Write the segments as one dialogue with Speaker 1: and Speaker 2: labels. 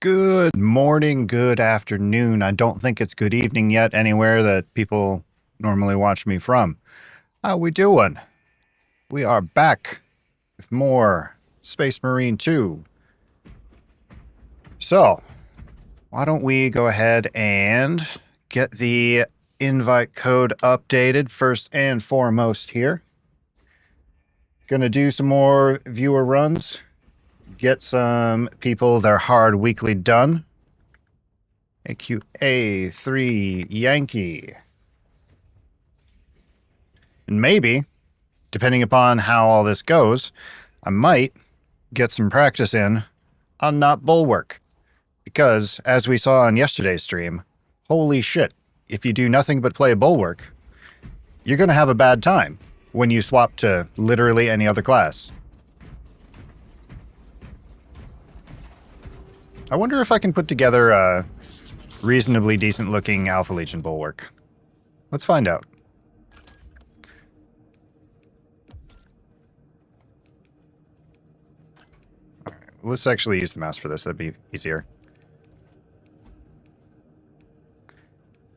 Speaker 1: Good morning, good afternoon. I don't think it's good evening yet anywhere that people normally watch me from. How we doing? We are back with more Space Marine 2. So, why don't we go ahead and get the invite code updated first and foremost here. Gonna do some more viewer runs. Get some people their hard weekly done. AQA3 Yankee. And maybe, depending upon how all this goes, I might get some practice in on not bulwark. Because, as we saw on yesterday's stream, holy shit, if you do nothing but play bulwark, you're going to have a bad time when you swap to literally any other class. I wonder if I can put together a reasonably decent looking Alpha Legion bulwark. Let's find out. Alright, let's actually use the mouse for this, that'd be easier.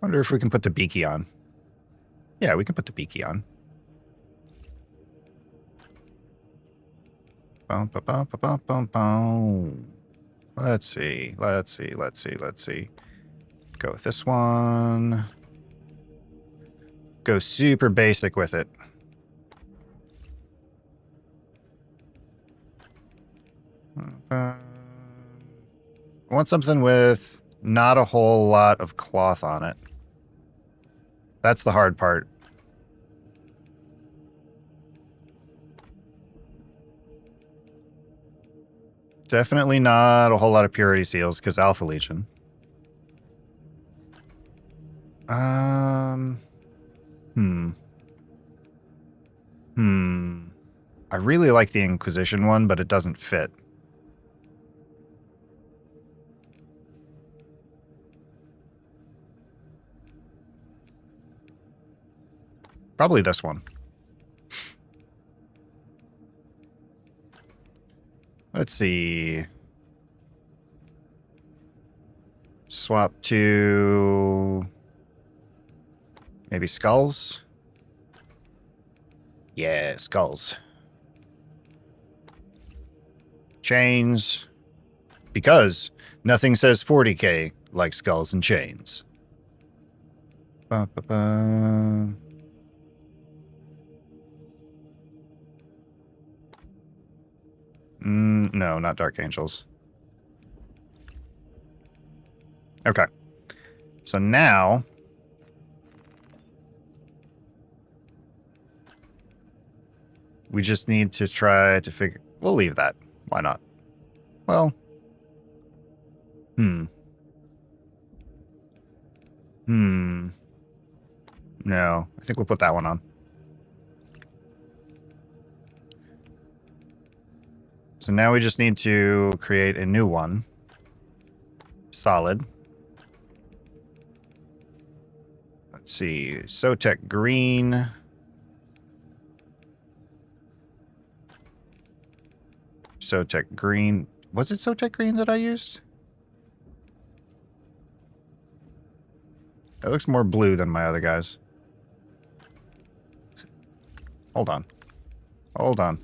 Speaker 1: Wonder if we can put the beaky on. Yeah, we can put the beaky on. Bum, ba, bum, ba, bum, bum, bum. Let's see. Go with this one. Go super basic with it. I want something with not a whole lot of cloth on it. That's the hard part. Definitely not a whole lot of purity seals, because Alpha Legion. I really like the Inquisition one, but it doesn't fit. Probably this one. Let's see. Swap to maybe skulls. Yeah, skulls. Chains. Because nothing says 40k like skulls and chains. Ba, ba, ba. No, not Dark Angels. Okay. So now... We just need to try to figure... We'll leave that. Why not? Well... No, I think we'll put that one on. So now we just need to create a new one. Solid. Let's see. Sotec green. Sotec green. Was it Sotec green that I used? It looks more blue than my other guys. Hold on. Hold on.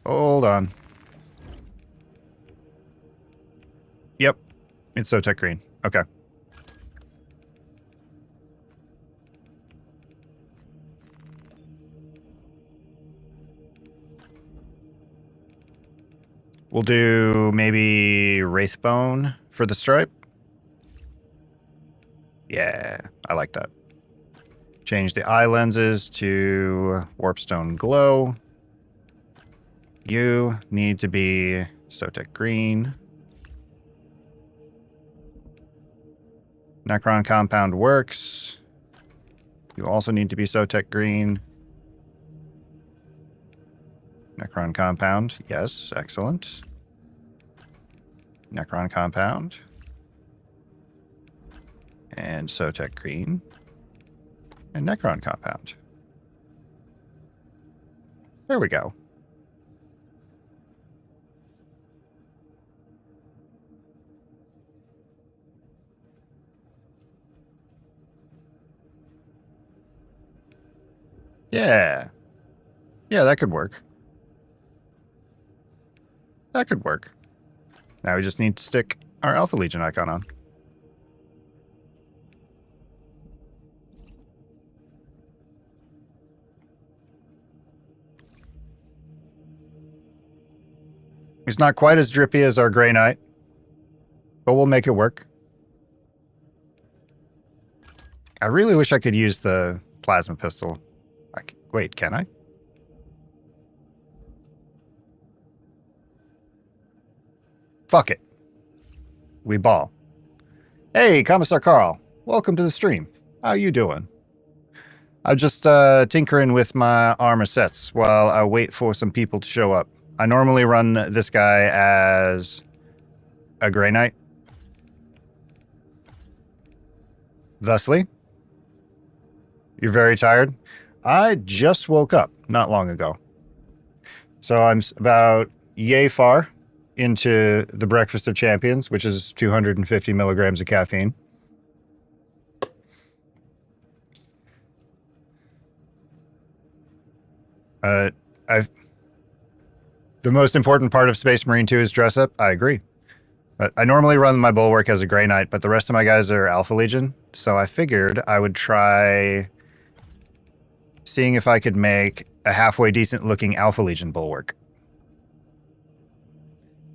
Speaker 1: Hold on. Yep. It's Sotec green. Okay. We'll do maybe Wraithbone for the stripe. Yeah, I like that. Change the eye lenses to Warpstone Glow. You need to be Sotec green. Necron compound works. You also need to be Sotec green. Necron compound, yes, excellent. Necron compound. And Sotec green. And Necron compound. There we go. Yeah. Yeah, that could work. That could work. Now we just need to stick our Alpha Legion icon on. It's not quite as drippy as our Grey Knight, but we'll make it work. I really wish I could use the plasma pistol. Wait, can I? Fuck it. We ball. Hey, Commissar Carl. Welcome to the stream. How you doing? I'm just tinkering with my armor sets while I wait for some people to show up. I normally run this guy as a Grey Knight. Thusly, you're very tired. I just woke up not long ago. So I'm about yay far into the Breakfast of Champions, which is 250 milligrams of caffeine. The most important part of Space Marine 2 is dress up. I agree. I normally run my Bulwark as a Grey Knight, but the rest of my guys are Alpha Legion. So I figured I would try seeing if I could make a halfway decent looking Alpha Legion Bulwark.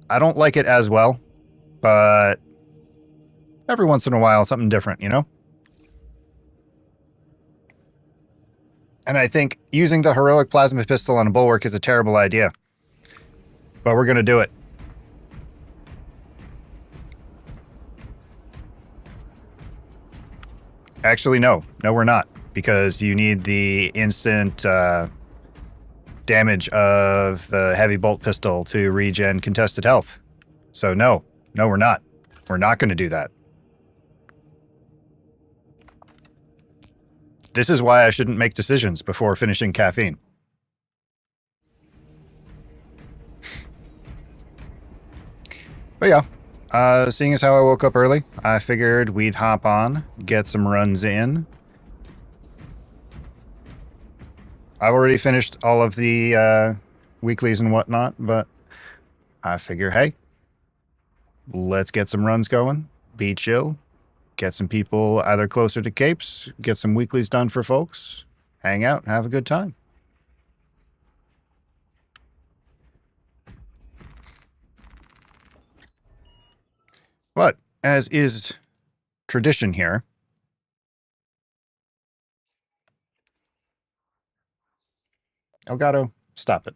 Speaker 1: I don't like it as well, but every once in a while, something different, you know? And I think using the heroic plasma pistol on a Bulwark is a terrible idea. But we're going to do it. Actually, no. No, we're not. Because you need the instant damage of the heavy bolt pistol to regen contested health. So no. No, we're not. We're not going to do that. This is why I shouldn't make decisions before finishing caffeine. But yeah, seeing as how I woke up early, I figured we'd hop on, get some runs in. I've already finished all of the weeklies and whatnot, but I figure, hey, let's get some runs going, be chill, get some people either closer to Capes, get some weeklies done for folks, hang out, have a good time. But, as is tradition here, Elgato, stop it.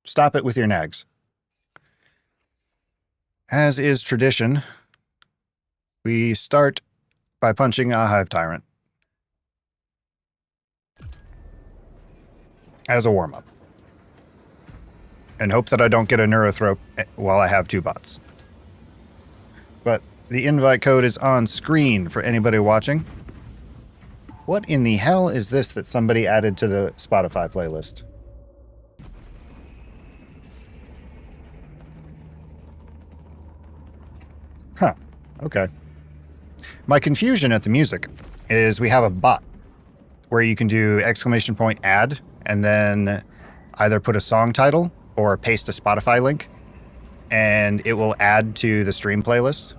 Speaker 1: Stop it with your nags. As is tradition, we start by punching a Hive Tyrant as a warm-up, and hope that I don't get a Neurothrope while I have 2 bots. But the invite code is on screen for anybody watching. What in the hell is this that somebody added to the Spotify playlist? Huh, okay. My confusion at the music is we have a bot where you can do !add and then either put a song title or paste a Spotify link, and it will add to the stream playlist.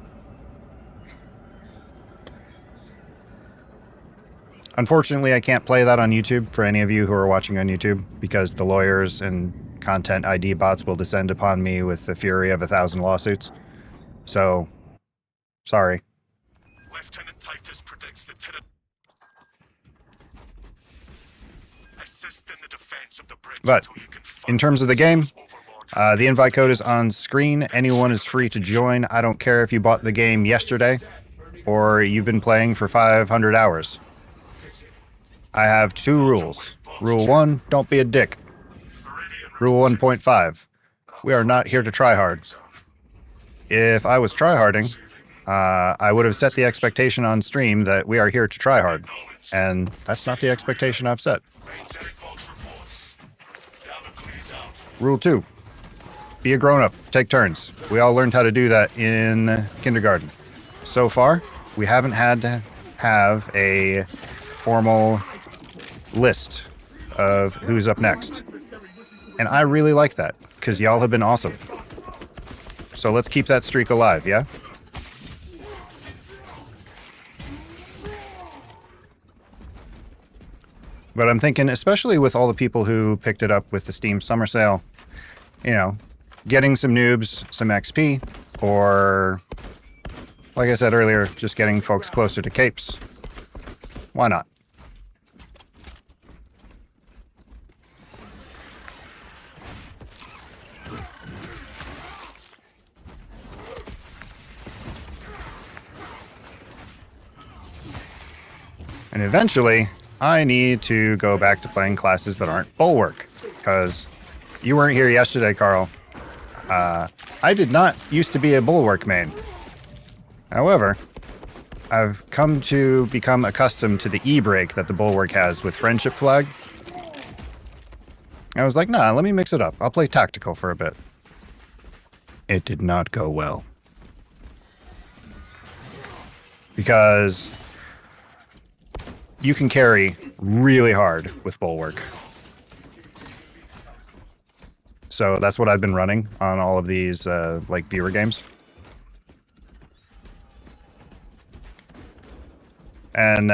Speaker 1: Unfortunately, I can't play that on YouTube for any of you who are watching on YouTube because the lawyers and content ID bots will descend upon me with the fury of 1,000 lawsuits. So, sorry.
Speaker 2: Lieutenant Titus predicts the tenant assist in the defense of the bridge.
Speaker 1: But in terms of the game, the invite code is on screen. Anyone is free to join. I don't care if you bought the game yesterday or you've been playing for 500 hours. I have 2 rules. Rule 1, don't be a dick. Rule 1.5, we are not here to try hard. If I was tryharding, I would have set the expectation on stream that we are here to try hard. And that's not the expectation I've set. Rule 2, be a grown-up, take turns. We all learned how to do that in kindergarten. So far, we haven't had to have a formal list of who's up next. And I really like that, because y'all have been awesome. So let's keep that streak alive, yeah? But I'm thinking, especially with all the people who picked it up with the Steam Summer Sale, you know, getting some noobs some XP, or, like I said earlier, just getting folks closer to capes. Why not? And eventually, I need to go back to playing classes that aren't Bulwark, because you weren't here yesterday, Carl. I did not used to be a Bulwark main. However, I've come to become accustomed to the E-break that the Bulwark has with Friendship Flag. I was like, nah, let me mix it up. I'll play Tactical for a bit. It did not go well. Because you can carry really hard with Bulwark. So that's what I've been running on all of these like viewer games. And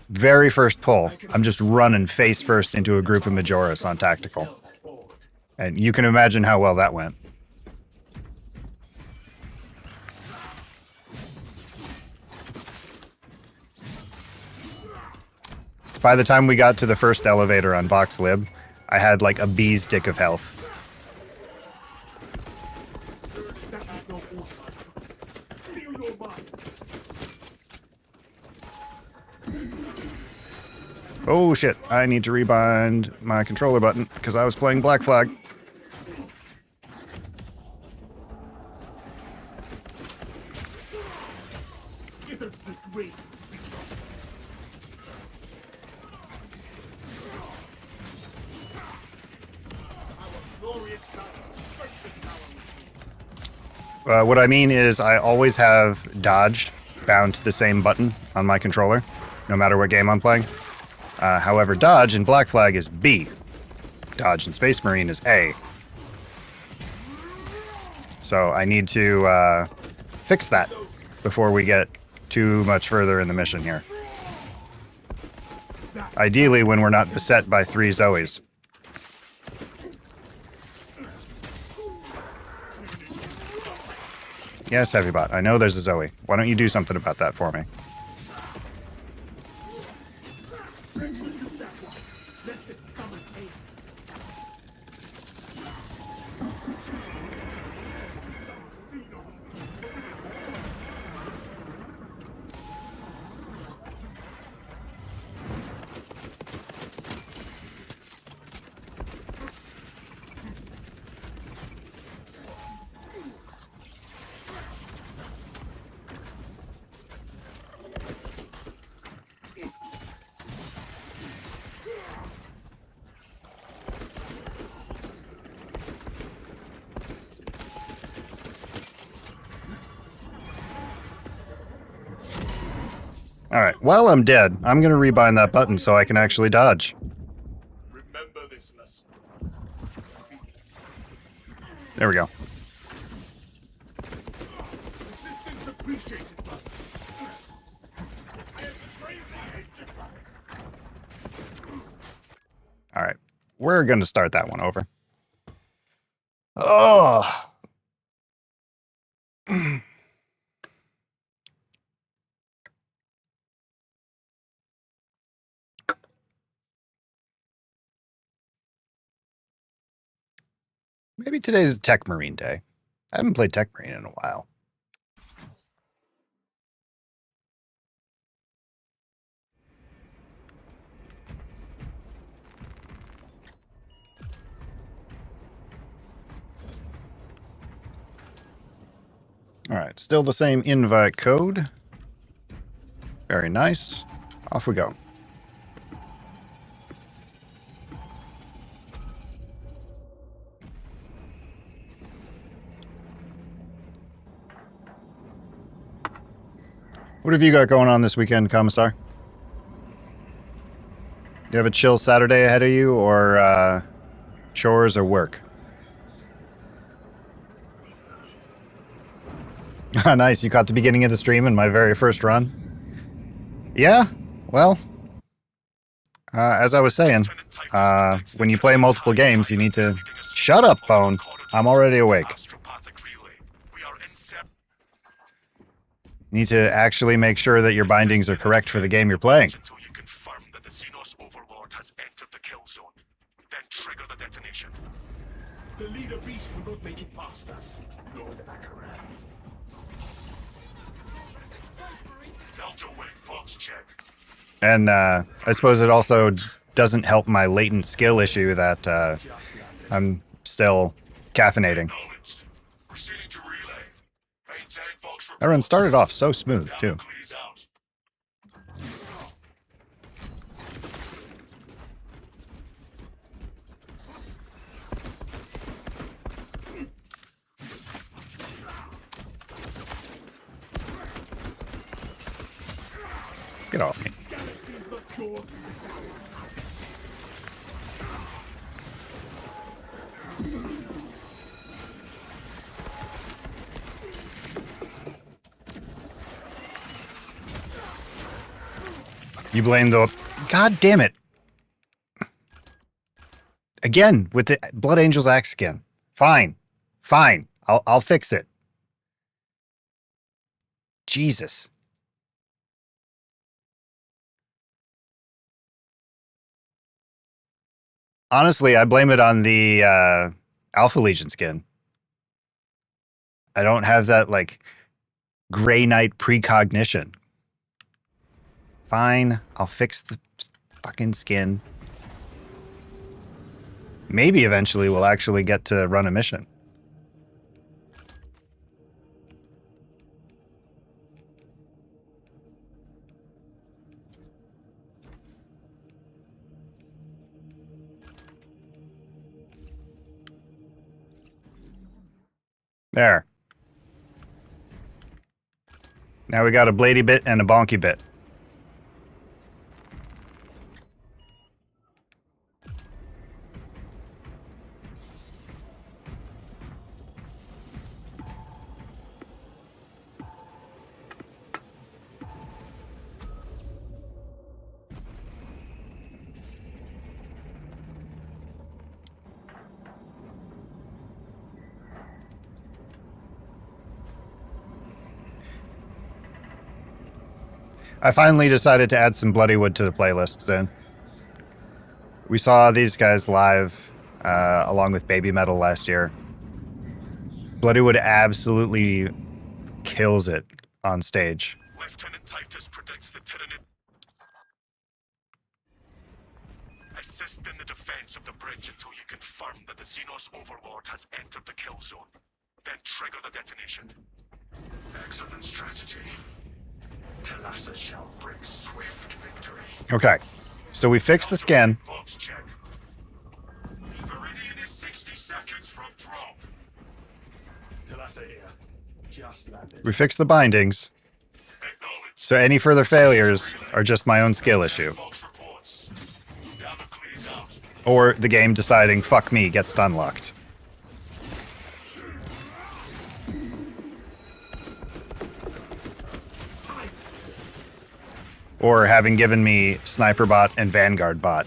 Speaker 1: very first pull, I'm just running face first into a group of Majoris on Tactical. And you can imagine how well that went. By the time we got to the first elevator on Vox Lib, I had like a bee's dick of health. Oh shit, I need to rebind my controller button because I was playing Black Flag. What I mean is I always have dodge bound to the same button on my controller, no matter what game I'm playing. However, dodge in Black Flag is B. Dodge in Space Marine is A. So I need to fix that before we get too much further in the mission here. Ideally, when we're not beset by 3 Zoes. Yes, Heavybot, I know there's a Zoe. Why don't you do something about that for me? Alright, while I'm dead, I'm gonna rebind that button so I can actually dodge.
Speaker 2: Remember this lesson.
Speaker 1: There we go.
Speaker 2: Assistance appreciated, but I am crazy enterprise.
Speaker 1: Alright, we're gonna start that one over. Oh! Maybe today's Tech Marine Day. I haven't played Tech Marine in a while. Alright, still the same invite code. Very nice. Off we go. What have you got going on this weekend, Commissar? You have a chill Saturday ahead of you, or chores or work? Nice, you caught the beginning of the stream in my very first run. Yeah, well, as I was saying, when you play multiple games, you need to... Shut up, phone. I'm already awake. You need to actually make sure that your bindings are correct for the game you're playing.
Speaker 2: Until you confirm that the Xenos Overlord has entered the kill zone. Then trigger the detonation. The leader beast will not make it past us. Lord Akaran. Delta Wing box check.
Speaker 1: And I suppose it also doesn't help my latent skill issue that I'm still caffeinating.
Speaker 2: Proceeding to relay. Maintain Vox
Speaker 1: That run started off so smooth, too.
Speaker 2: Please out.
Speaker 1: Get off me.
Speaker 2: Galaxy's the core.
Speaker 1: You blame the... God damn it. Again, with the Blood Angel's axe skin. Fine. Fine. I'll fix it. Jesus. Honestly, I blame it on the Alpha Legion skin. I don't have that, like, Grey Knight precognition. Fine, I'll fix the fucking skin. Maybe eventually we'll actually get to run a mission. There. Now we got a bladey bit and a bonky bit. I finally decided to add some Bloodywood to the playlist then. We saw these guys live along with Baby Metal last year. Bloodywood absolutely kills it on stage.
Speaker 2: Lieutenant Titus predicts the tyranny. Assist in the defense of the bridge until you confirm that the Xenos Overlord has entered the kill zone. Then trigger the detonation. Excellent strategy. Talassa shall bring swift victory.
Speaker 1: Okay, so we fixed the scan.
Speaker 2: Box check. Viridian is 60 seconds from drop. Talassa here. Just landed.
Speaker 1: We fixed the bindings.
Speaker 2: Acknowledge.
Speaker 1: So any further failures are just my own skill issue.
Speaker 2: Box reports. Gamma clears out.
Speaker 1: Or the game deciding, fuck me, get stun locked. Or having given me Sniper Bot and Vanguard Bot.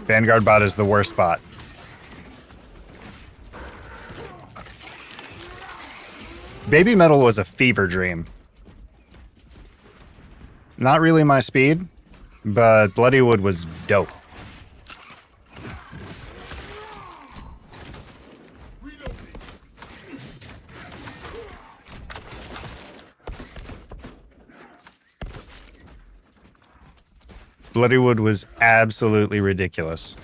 Speaker 1: Vanguard Bot is the worst bot. Baby Metal was a fever dream. Not really my speed, but Bloodywood was dope. Bloodywood was absolutely ridiculous.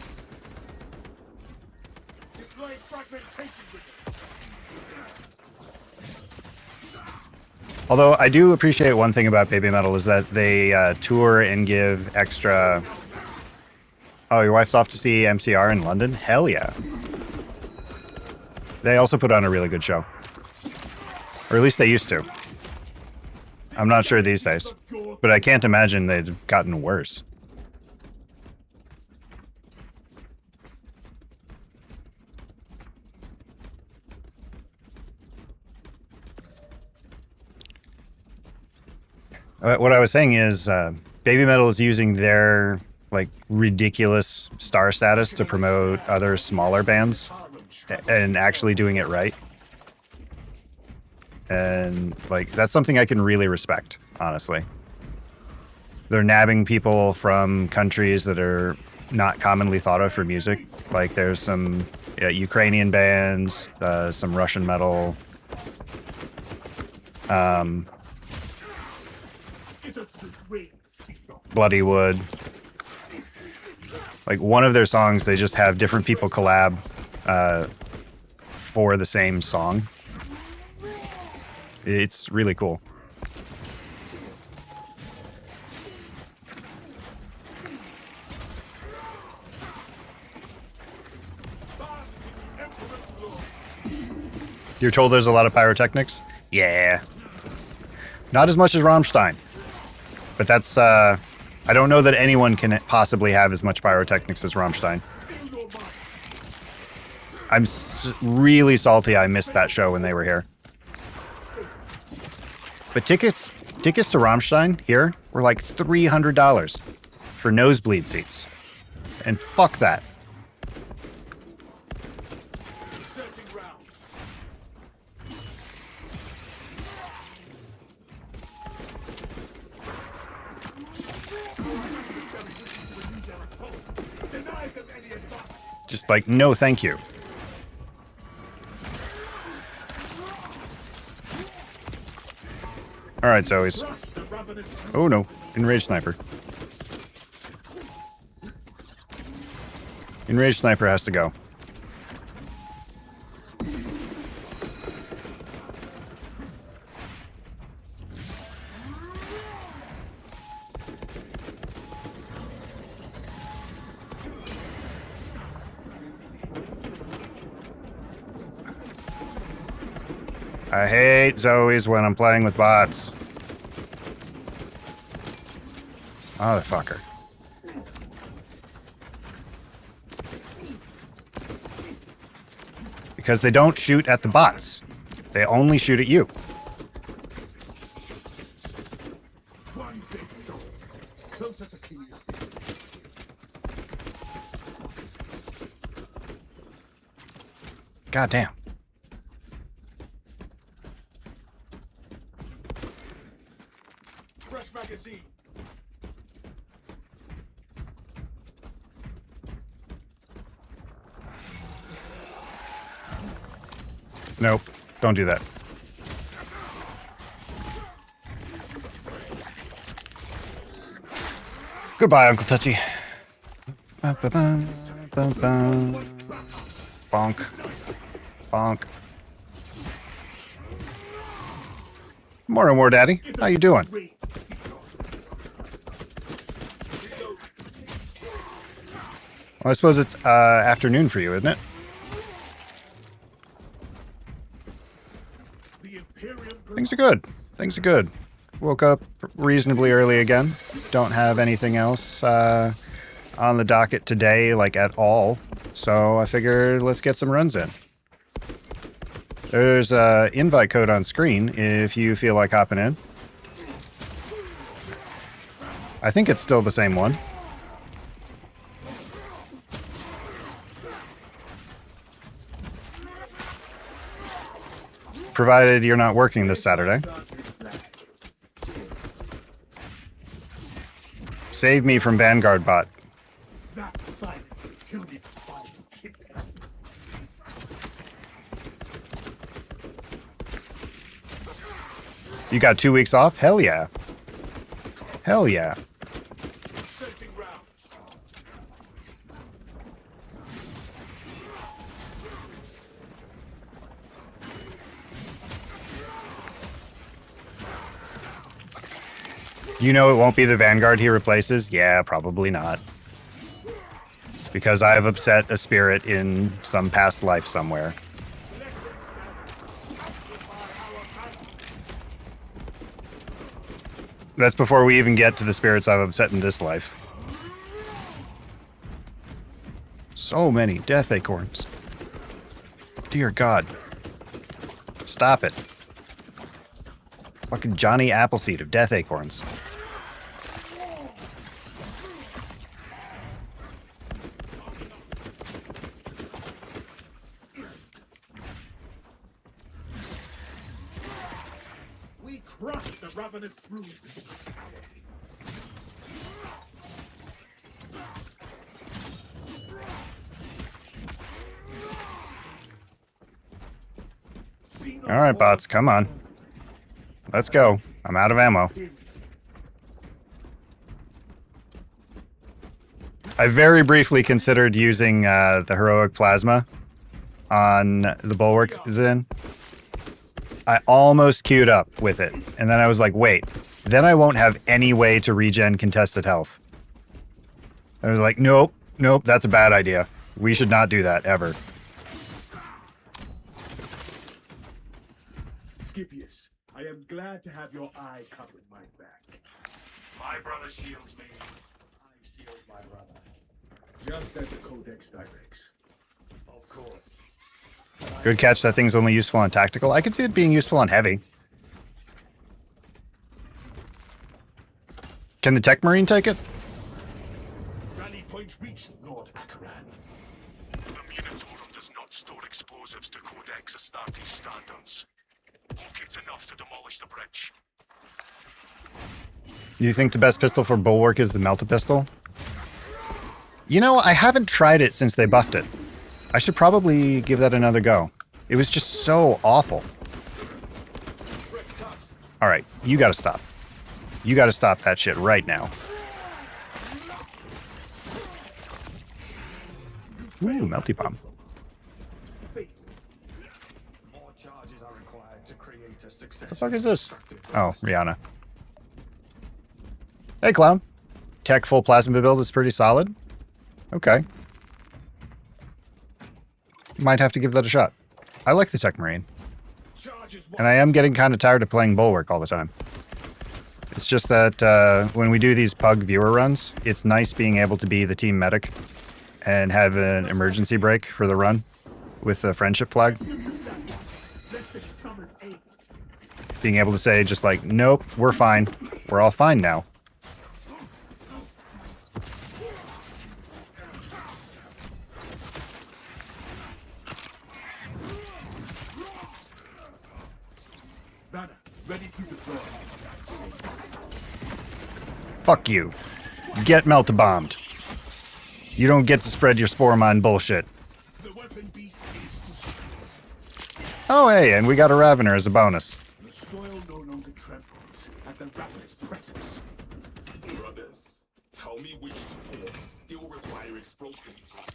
Speaker 2: Deploying fragmentation with
Speaker 1: Although I do appreciate one thing about Baby Metal is that they tour and give extra... Oh, your wife's off to see MCR in London? Hell yeah. They also put on a really good show. Or at least they used to. I'm not sure these days. But I can't imagine they'd gotten worse. What I was saying is, Baby Metal is using their like ridiculous star status to promote other smaller bands, and actually doing it right. And like that's something I can really respect, honestly. They're nabbing people from countries that are not commonly thought of for music. Like there's some Ukrainian bands, some Russian metal. Bloodywood. Like one of their songs, they just have different people collab for the same song. It's really cool. You're told there's a lot of pyrotechnics? Yeah. Not as much as Rammstein. But that's, I don't know that anyone can possibly have as much pyrotechnics as Rammstein. I'm really salty I missed that show when they were here. But tickets to Rammstein here were like $300 for nosebleed seats. And fuck that. Just like, no thank you. Alright, Zoe's. Oh no, Enraged Sniper. Enraged Sniper has to go. I hate Zoe's when I'm playing with bots. Motherfucker. Because they don't shoot at the bots. They only shoot at you. God damn.
Speaker 2: Fresh magazine.
Speaker 1: Nope. Don't do that. Goodbye, Uncle Touchy. Bonk. Bonk. Morning, War Daddy. How you doing? Well, I suppose it's afternoon for you, isn't it? Things are good. Things are good. Woke up reasonably early again. Don't have anything else on the docket today, like at all. So I figured let's get some runs in. There's an invite code on screen if you feel like hopping in. I think it's still the same one. Provided you're not working this Saturday. Save me from Vanguard bot. You got 2 weeks off? Hell yeah. Hell yeah. You know it won't be the Vanguard he replaces? Yeah, probably not. Because I have upset a spirit in some past life somewhere. That's before we even get to the spirits I've upset in this life. So many death acorns. Dear God. Stop it. Fucking Johnny Appleseed of death acorns.
Speaker 2: We crushed the ravenous brood.
Speaker 1: All right, bots, come on. Let's go. I'm out of ammo. I very briefly considered using the heroic plasma on the bulwark Zin. I almost queued up with it, and then I was like, wait, then I won't have any way to regen contested health. I was like, nope, that's a bad idea. We should not do that, ever.
Speaker 2: Scipius, I am glad to have your eye covering my back. My brother shields me. I shield my brother. Just as the Codex directs. Of course.
Speaker 1: Good catch, that thing's only useful on tactical. I could see it being useful on heavy. Can the Tech Marine take it?
Speaker 2: Rally point reached, Lord Akaran. The Munitorum does not store explosives to Codex Astartes standards. It's enough to demolish the bridge.
Speaker 1: You think the best pistol for Bulwark is the Melta pistol? You know, I haven't tried it since they buffed it. I should probably give that another go. It was just so awful. All right, you gotta stop. You gotta stop that shit right now. Ooh, Melty Bomb. What the fuck is this? Oh, Rihanna. Hey, Clown. Tech full plasma build is pretty solid. Okay. Might have to give that a shot. I like the Tech Marine. And I am getting kind of tired of playing Bulwark all the time. It's just that when we do these Pug viewer runs, it's nice being able to be the team medic and have an emergency break for the run with the friendship flag. Being able to say just like, nope, we're fine. We're all fine now.
Speaker 2: Ready to deploy.
Speaker 1: Fuck you. Get Melta-bombed. You don't get to spread your spore mine bullshit.
Speaker 2: The weapon beast is destroyed.
Speaker 1: Oh, hey, and we got a Ravener as a bonus.
Speaker 2: The soil no longer trembles at the Ravener's presence. Brothers, tell me which supports still require explosives.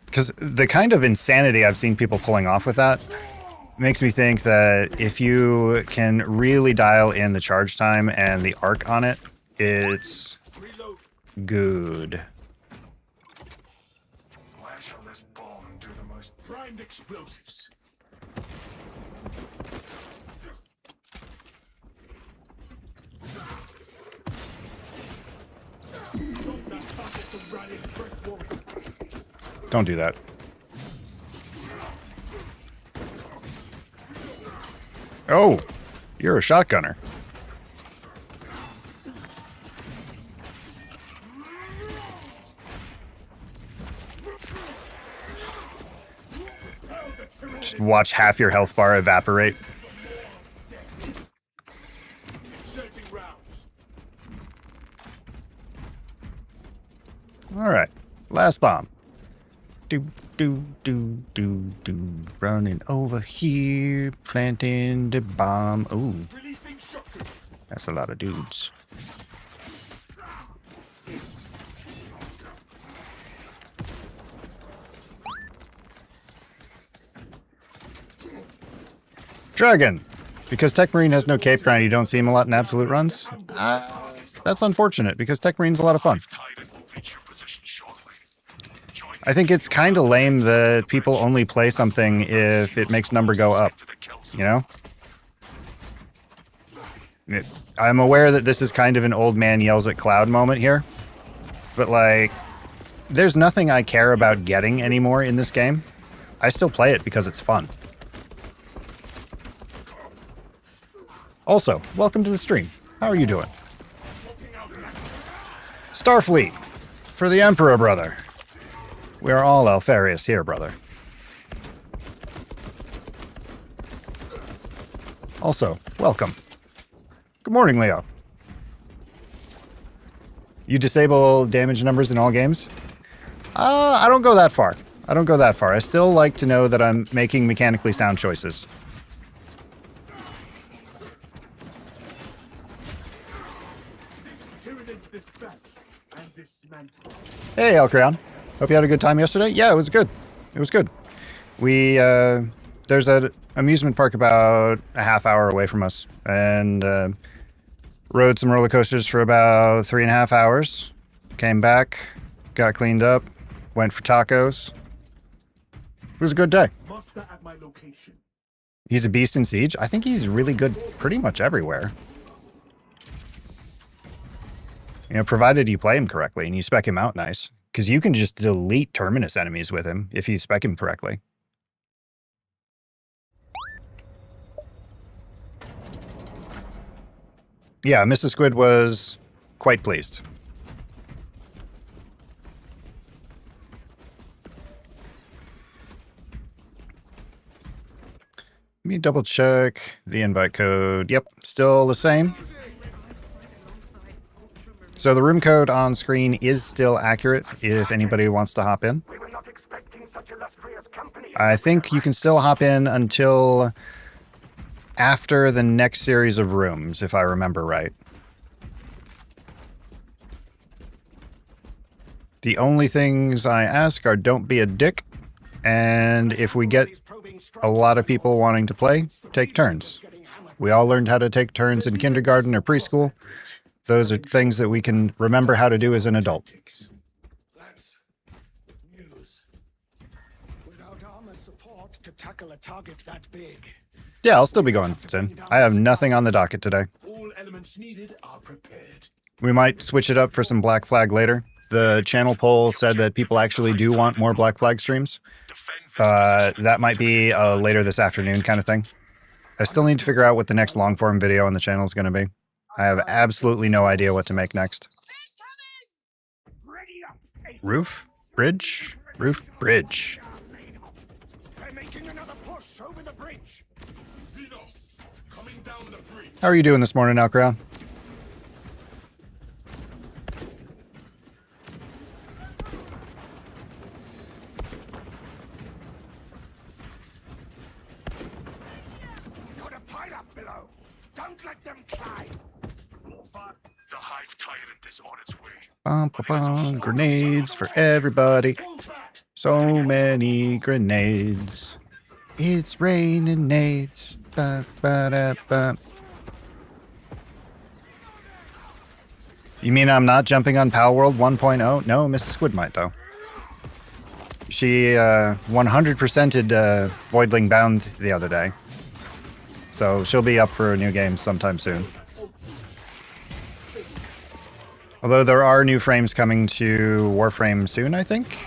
Speaker 1: Because the kind of insanity I've seen people pulling off with that makes me think that if you can really dial in the charge time and the arc on it, it's good.
Speaker 2: Where shall this bomb do the most primed explosives?
Speaker 1: Don't do that. Oh, you're a shotgunner. Just watch half your health bar evaporate. All right, last bomb. Do. Running over here, planting the bomb. Ooh, that's a lot of dudes. Dragon. Because Tech Marine has no cape grind, you don't see him a lot in absolute runs. That's unfortunate, because Tech Marine's a lot of fun. I think it's kind of lame that people only play something if it makes number go up, you know? I'm aware that this is kind of an old man yells at cloud moment here, but like, there's nothing I care about getting anymore in this game. I still play it because it's fun. Also, welcome to the stream. How are you doing? Starfleet, for the Emperor, brother. We are all Alfarius here, brother. Also, welcome. Good morning, Leo. You disable damage numbers in all games? I don't go that far. I still like to know that I'm making mechanically sound choices. Hey, Elcreon. Hope you had a good time yesterday. Yeah, it was good. We, there's an amusement park about a half hour away from us, and rode some roller coasters for about 3.5 hours. Came back, got cleaned up, went for tacos. It was a good day. He's a beast in Siege. I think he's really good pretty much everywhere. You know, provided you play him correctly and you spec him out nice. Because you can just delete Terminus enemies with him if you spec him correctly. Yeah, Mrs. Squid was quite pleased. Let me double check the invite code. Yep, still the same. So the room code on screen is still accurate if anybody wants to hop in. I think you can still hop in until after the next series of rooms, if I remember right. The only things I ask are don't be a dick, and if we get a lot of people wanting to play, take turns. We all learned how to take turns in kindergarten or preschool. Those are things that we can remember how to do as an adult.
Speaker 2: That's news. Without armor support to tackle a target that big.
Speaker 1: Yeah, I'll still be going, Sin. I have nothing on the docket today.
Speaker 2: All elements needed are prepared.
Speaker 1: We might switch it up for some Black Flag later. The channel poll said that people actually do want more Black Flag streams. That might be a later this afternoon kind of thing. I still need to figure out what the next long form video on the channel is going to be. I have absolutely no idea what to make next. Roof? Bridge? Roof? Bridge. How are you doing this morning, Alcrown?
Speaker 2: up below. Don't let them climb. The hive tyrant is on its way.
Speaker 1: Bum, bum, bum. Grenades for everybody. So many grenades. It's raining nades. Ba, ba, da, ba. You mean I'm not jumping on Pal World 1.0? No, Mrs. Squid might, though. She 100%ed Voidling Bound the other day. So she'll be up for a new game sometime soon. Although there are new frames coming to Warframe soon, I think.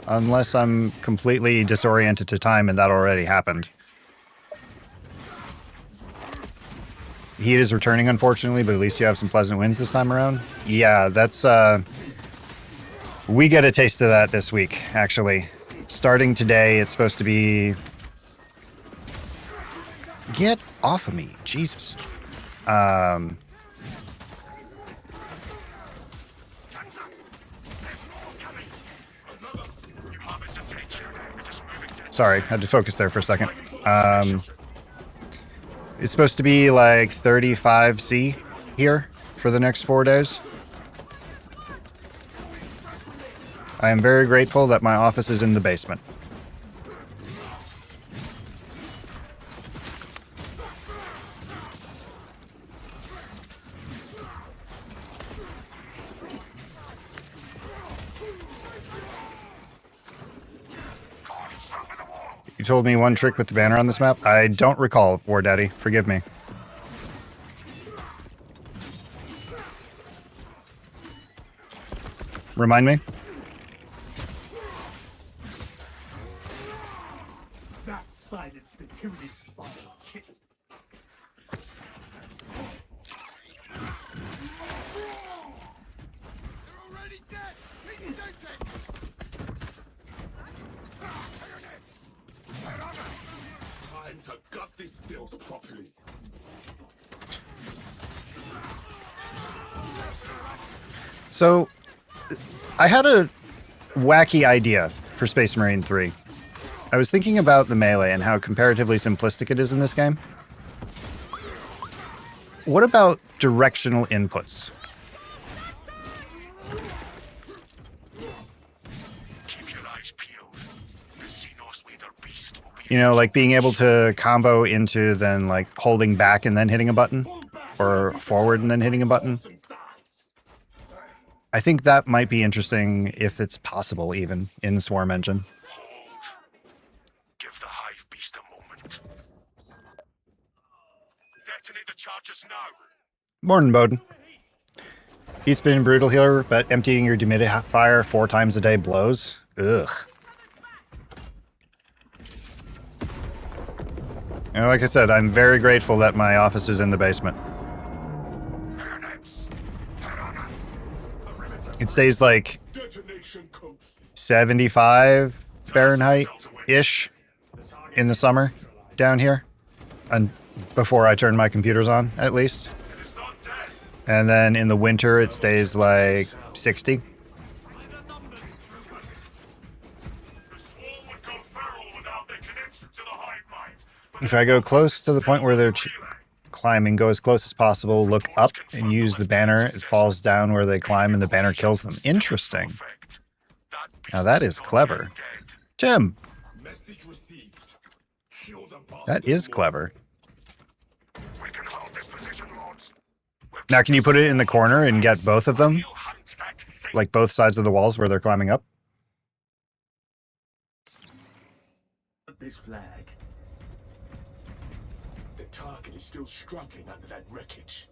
Speaker 1: Unless I'm completely disoriented to time and that already happened. Heat is returning, unfortunately, but at least you have some pleasant wins this time around. Yeah, that's... we get a taste of that this week, actually. Starting today, it's supposed to be... Get off of me, Jesus. Sorry, had to focus there for a second. It's supposed to be like 35C here for the next 4 days. I am very grateful that my office is in the basement. You told me one trick with the banner on this map? I don't recall, War Daddy. Forgive me. Remind me?
Speaker 2: That silenced the Tyranids, vile kitten. They're already dead! Please don't take... Time to gut this build properly.
Speaker 1: So, I had a wacky idea for Space Marine 3. I was thinking about the melee and how comparatively simplistic it is in this game. What about directional inputs?
Speaker 2: Keep your eyes peeled. The Xenos with their beast will be...
Speaker 1: You know, like being able to combo into then like holding back and then hitting a button, or forward and then hitting a button. I think that might be interesting if it's possible even in the Swarm engine.
Speaker 2: Hold. Give the hive beast a moment. Detonate the charges now.
Speaker 1: Morning, Bowden. He's been brutal here, but emptying your dehumidifier 4 times a day blows. Ugh. And like I said, I'm very grateful that my office is in the basement. It stays like 75 Fahrenheit-ish in the summer down here. And before I turn my computers on, at least. And then in the winter, it stays like 60. If I go close to the point where they're climbing, go as close as possible, look up and use the banner, it falls down where they climb and the banner kills them. Interesting. Now that is clever. Tim! That is clever. Now can you put it in the corner and get both of them? Like both sides of the walls where they're climbing up?
Speaker 2: This flag. The target is still struggling under that wreckage.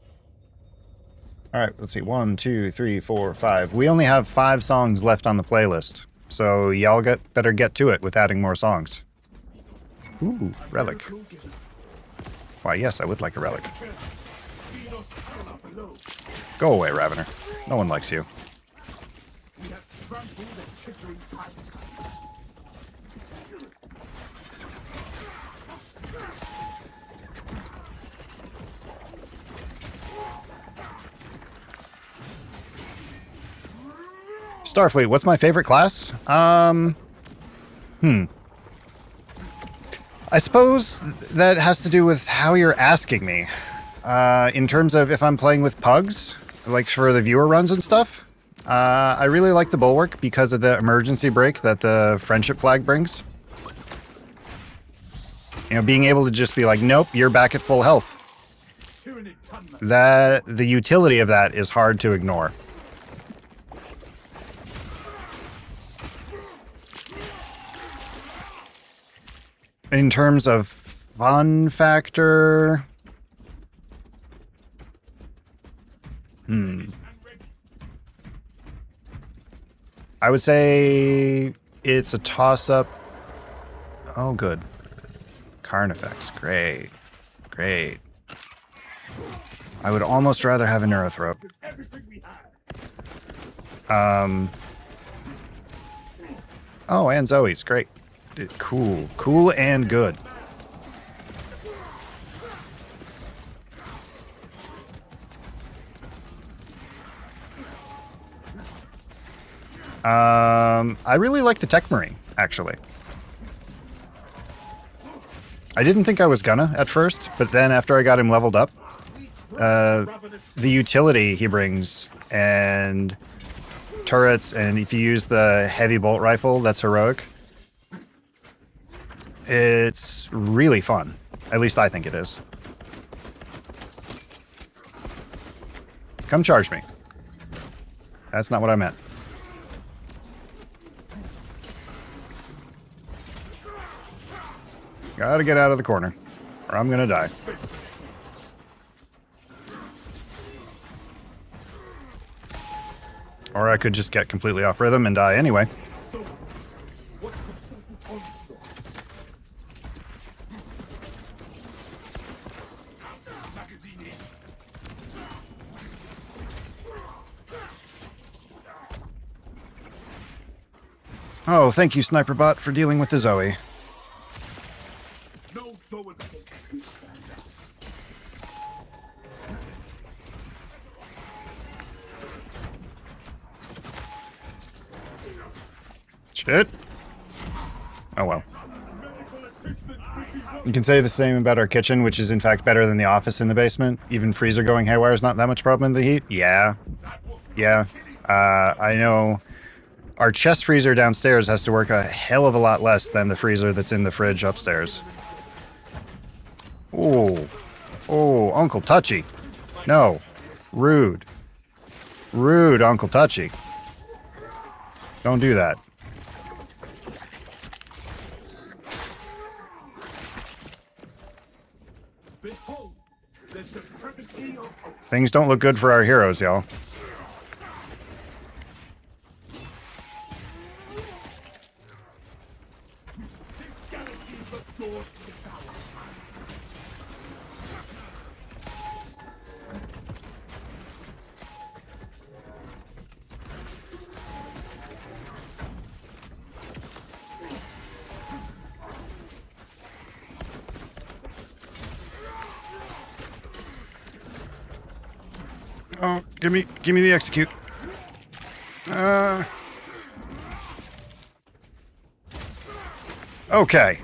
Speaker 1: Alright, let's see. 1, 2, 3, 4, 5. We only have 5 songs left on the playlist. So y'all better get to it with adding more songs. Ooh, relic. Why, yes, I would like a relic. Go away, Ravener. No one likes you. Starfleet, what's my favorite class? I suppose that has to do with how you're asking me. In terms of if I'm playing with pugs, like for the viewer runs and stuff, I really like the bulwark because of the emergency brake that the friendship flag brings. You know, being able to just be like, nope, you're back at full health. The utility of that is hard to ignore. In terms of fun factor, I would say it's a toss-up. Oh, good. Carnifex, great. Great. I would almost rather have a Neurothrope. Oh, and Zoe's, great. Cool. Cool and good. I really like the Tech Marine, actually. I didn't think I was gonna at first, but then after I got him leveled up, the utility he brings and turrets, and if you use the heavy bolt rifle, that's heroic. It's really fun. At least I think it is. Come charge me. That's not what I meant. Gotta get out of the corner, or I'm gonna die. Or I could just get completely off rhythm and die anyway. Oh, thank you, Sniperbot, for dealing with the Zoe. Shit. Oh well. You can say the same about our kitchen, which is in fact better than the office in the basement. Even freezer going haywire is not that much problem in the heat. Yeah. Yeah. I know our chest freezer downstairs has to work a hell of a lot less than the freezer that's in the fridge upstairs. Oh. Oh, Uncle Touchy. No. Rude. Rude, Uncle Touchy. Don't do that. Things don't look good for our heroes, y'all. Oh, give me the execute. Okay.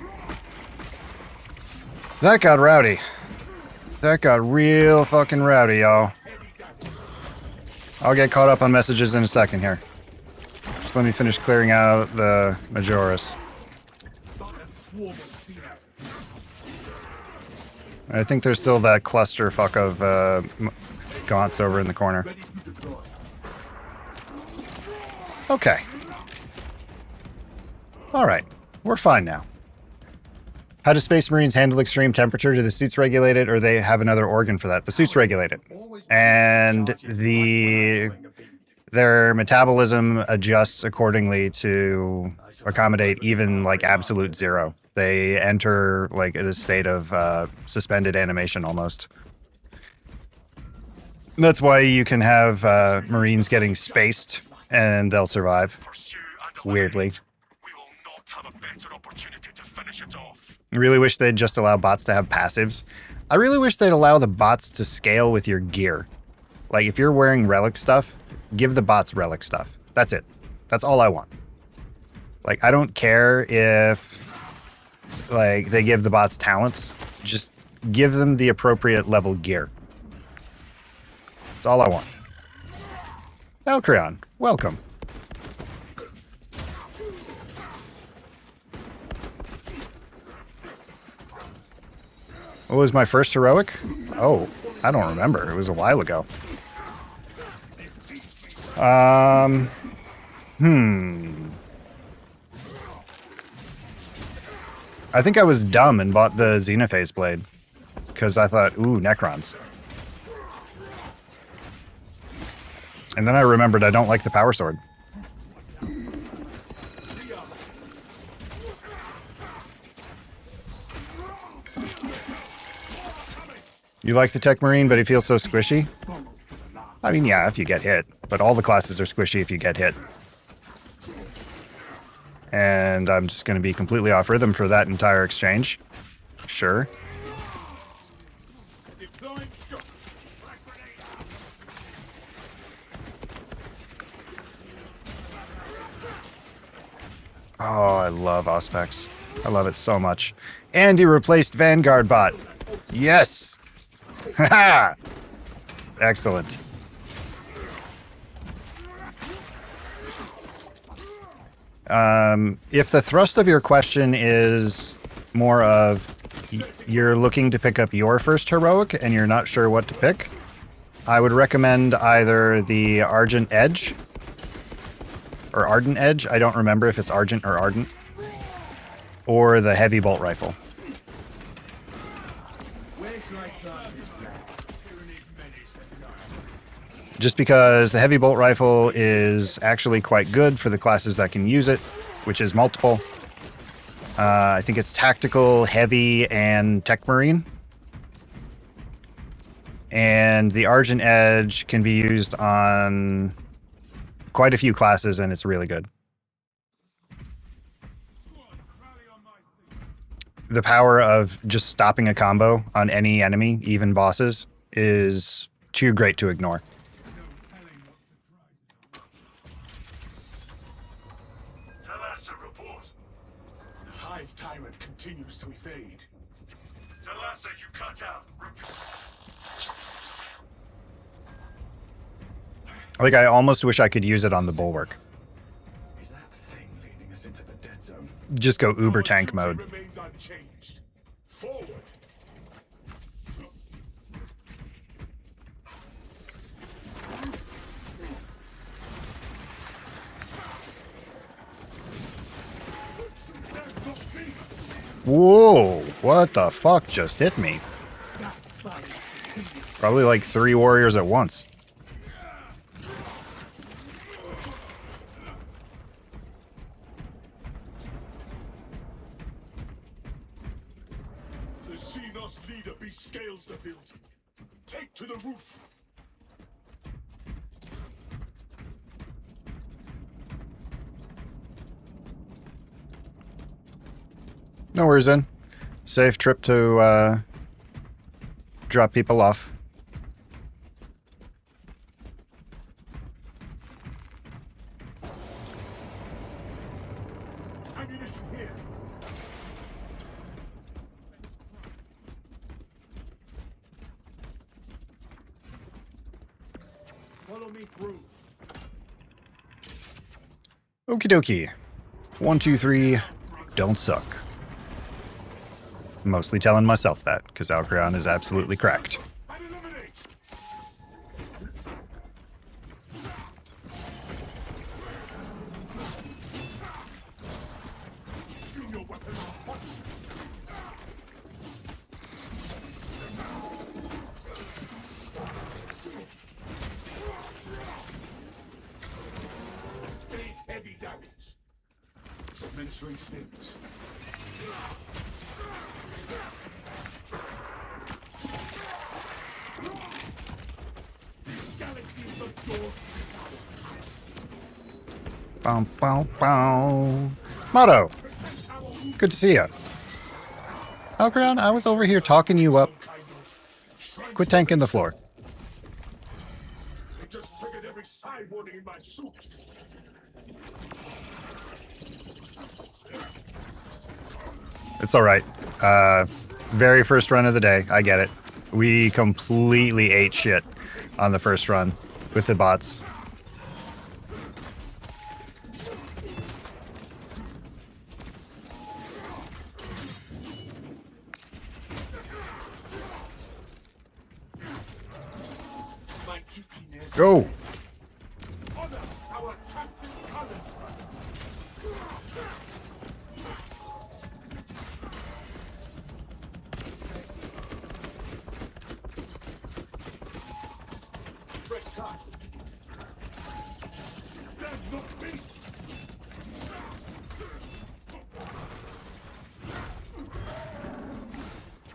Speaker 1: That got rowdy. That got real fucking rowdy, y'all. I'll get caught up on messages in a second here. Just let me finish clearing out the Majoris. I think there's still that clusterfuck of gaunts over in the corner. Okay. Alright. We're fine now. How do Space Marines handle extreme temperature? Do the suits regulate it, or they have another organ for that? The suits regulate it. And their metabolism adjusts accordingly to accommodate even like absolute zero. They enter like a state of suspended animation almost. That's why you can have Marines getting spaced and they'll survive. Weirdly.
Speaker 2: We will not have a better opportunity to finish it off.
Speaker 1: I really wish they'd just allow bots to have passives. I really wish they'd allow the bots to scale with your gear. Like, if you're wearing relic stuff, give the bots relic stuff. That's it. That's all I want. Like, I don't care if like they give the bots talents. Just give them the appropriate level gear. That's all I want. Alcreon, welcome. What was my first heroic? Oh, I don't remember. It was a while ago. I think I was dumb and bought the Xenophase blade. Because I thought, ooh, Necrons. And then I remembered I don't like the power sword. You like the Tech Marine, but he feels so squishy? I mean, yeah, if you get hit. But all the classes are squishy if you get hit. And I'm just going to be completely off rhythm for that entire exchange. Sure. Oh, I love Auspex. I love it so much. And he replaced Vanguard bot. Yes! Haha! Excellent. If the thrust of your question is more of you're looking to pick up your first heroic and you're not sure what to pick, I would recommend either the Argent Edge or Ardent Edge. I don't remember if it's Argent or Ardent. Or the Heavy Bolt Rifle. Just because the Heavy Bolt Rifle is actually quite good for the classes that can use it, which is multiple. I think it's Tactical, Heavy, and Tech Marine. And the Argent Edge can be used on quite a few classes, and it's really good. The power of just stopping a combo on any enemy, even bosses, is too great to ignore.
Speaker 2: Report. The Hive Tyrant continues to evade. Talassa, you cut out.
Speaker 1: I almost wish I could use it on the Bulwark.
Speaker 2: Is that thing leading us into the dead zone?
Speaker 1: Just go Uber tank mode.
Speaker 2: Remains unchanged. Forward.
Speaker 1: Whoa, what the fuck just hit me? Probably like 3 warriors at once.
Speaker 2: The Xenos leader bescales the building. Take to the roof.
Speaker 1: No worries then. Safe trip to drop people off.
Speaker 2: Ammunition here. Follow me through.
Speaker 1: Okie dokie. 1, 2, 3. Don't suck. Mostly telling myself that, because Alcreon is absolutely cracked.
Speaker 2: And eliminate. Swing your weapon on hot. Sustain heavy damage. Administering stings.
Speaker 1: Bow, bow, bow. Moto, good to see you. Alcreon, I was over here talking you up. Quit tanking the floor.
Speaker 2: It just triggered every side warning in my suit.
Speaker 1: It's all right. Very first run of the day. I get it. We completely ate shit on the first run with the bots. Go!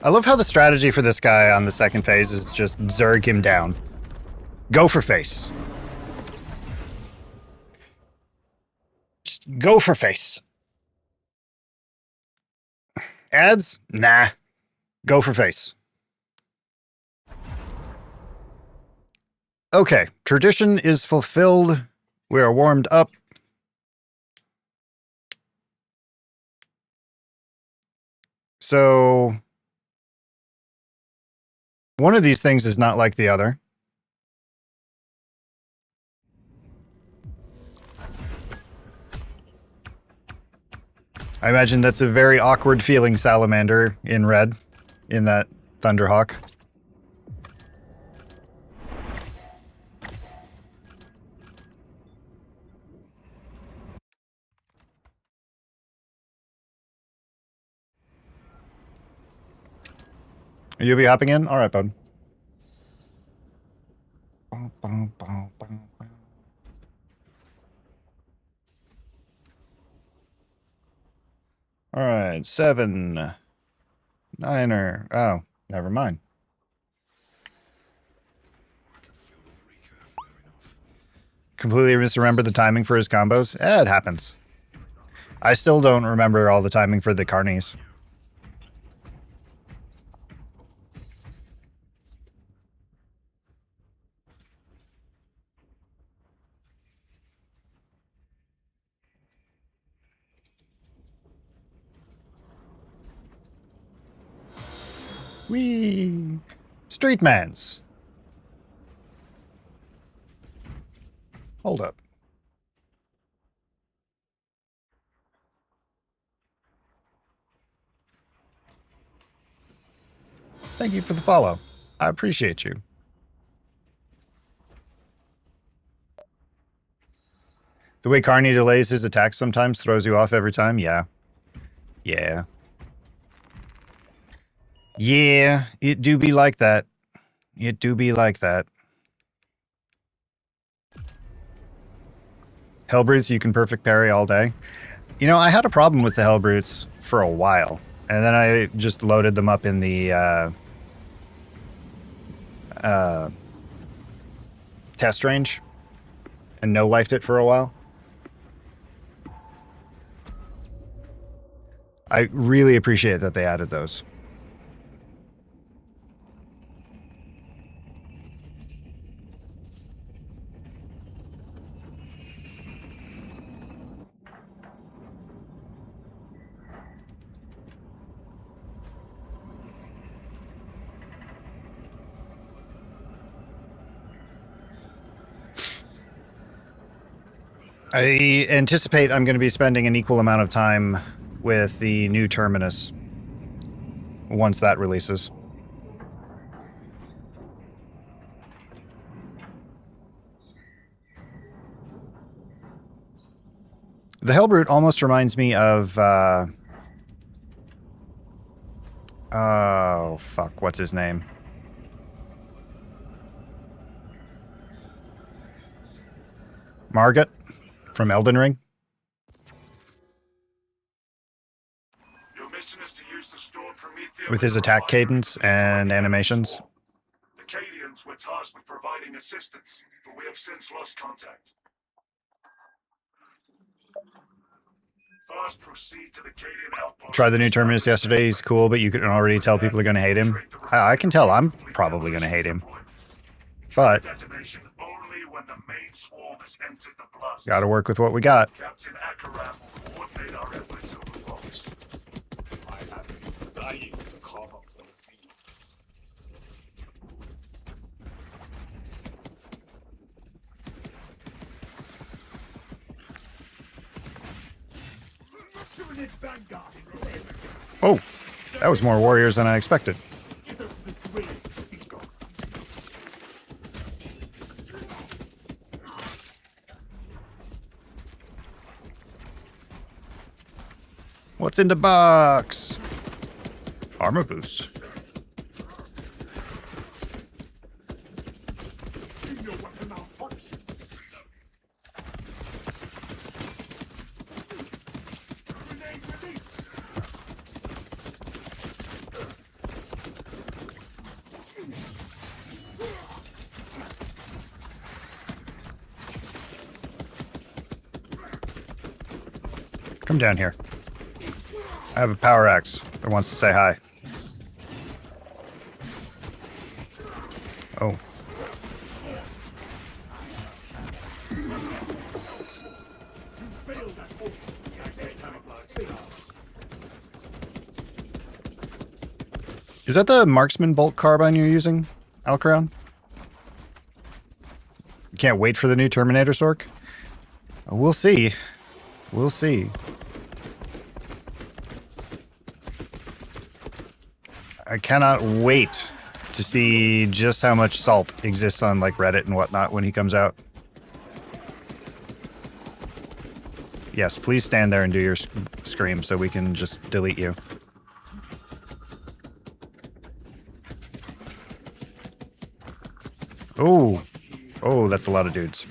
Speaker 1: I love how the strategy for this guy on the second phase is just zerg him down. Go for face. Just go for face. Ads? Nah. Go for face. Okay, tradition is fulfilled. We are warmed up. So one of these things is not like the other. I imagine that's a very awkward feeling salamander in red, in that Thunderhawk. You'll be hopping in? All right, bud. All right, 7, 9er. Oh, never mind. Completely misremembered the timing for his combos. It happens. I still don't remember all the timing for the carnies. Whee! Streetmans. Hold up. Thank you for the follow. I appreciate you. The way Carney delays his attacks sometimes throws you off every time? Yeah. Yeah. Yeah, it do be like that. It do be like that. Hellbrutes, you can perfect parry all day. You know, I had a problem with the Hellbrutes for a while, and then I just loaded them up in the test range and no-lifed it for a while. I really appreciate that they added those. I anticipate I'm going to be spending an equal amount of time with the new Terminus once that releases. The Hellbrute almost reminds me of... oh, fuck. What's his name? Margit from Elden Ring. With his attack cadence and animations.
Speaker 2: The Cadians were tasked with providing assistance, but we have since lost contact. First, proceed to the Cadian outpost.
Speaker 1: Tried the new Terminus yesterday. He's cool, but you can already tell people are going to hate him. I can tell I'm probably going to hate him. But got to work with what we got.
Speaker 2: Captain Akaram will coordinate our efforts over box. I have dying to carve up some seeds.
Speaker 1: Oh, that was more warriors than I expected. What's in the box? Armor boost. Come down here. I have a power axe that wants to say hi. Oh. Is that the marksman bolt carbine you're using, Alcaron? You can't wait for the new Terminator Sork? We'll see. We'll see. I cannot wait to see just how much salt exists on like Reddit and whatnot when he comes out. Yes, please stand there and do your scream so we can just delete you. Oh, oh, that's a lot of dudes.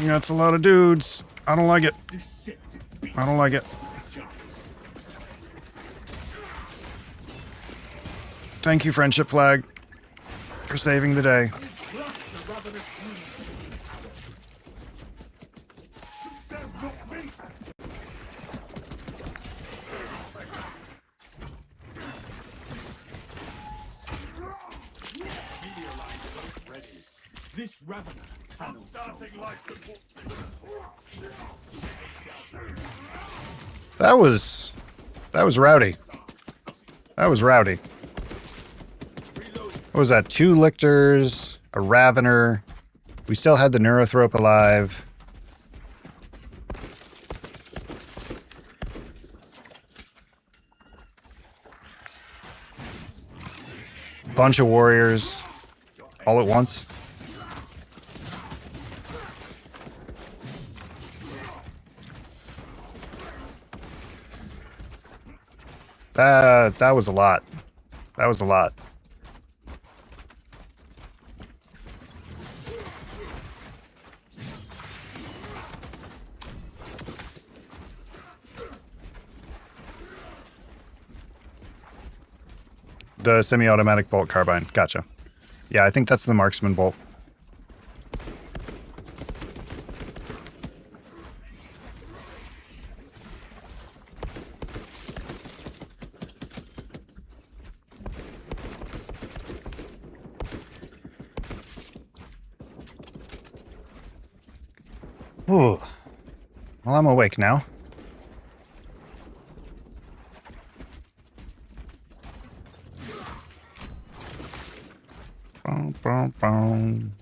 Speaker 1: That's a lot of dudes. I don't like it. I don't like it. Thank you, Friendship Flag, for saving the day.
Speaker 2: This Ravener tunnel starting life support.
Speaker 1: That was rowdy. That was rowdy. What was that? 2 lictors, a Ravener. We still had the Neurothrope alive. Bunch of warriors all at once. That was a lot. That was a lot. The semi-automatic bolt carbine. Gotcha. Yeah, I think that's the marksman bolt. Ooh. Well, I'm awake now. Boom, boom, boom.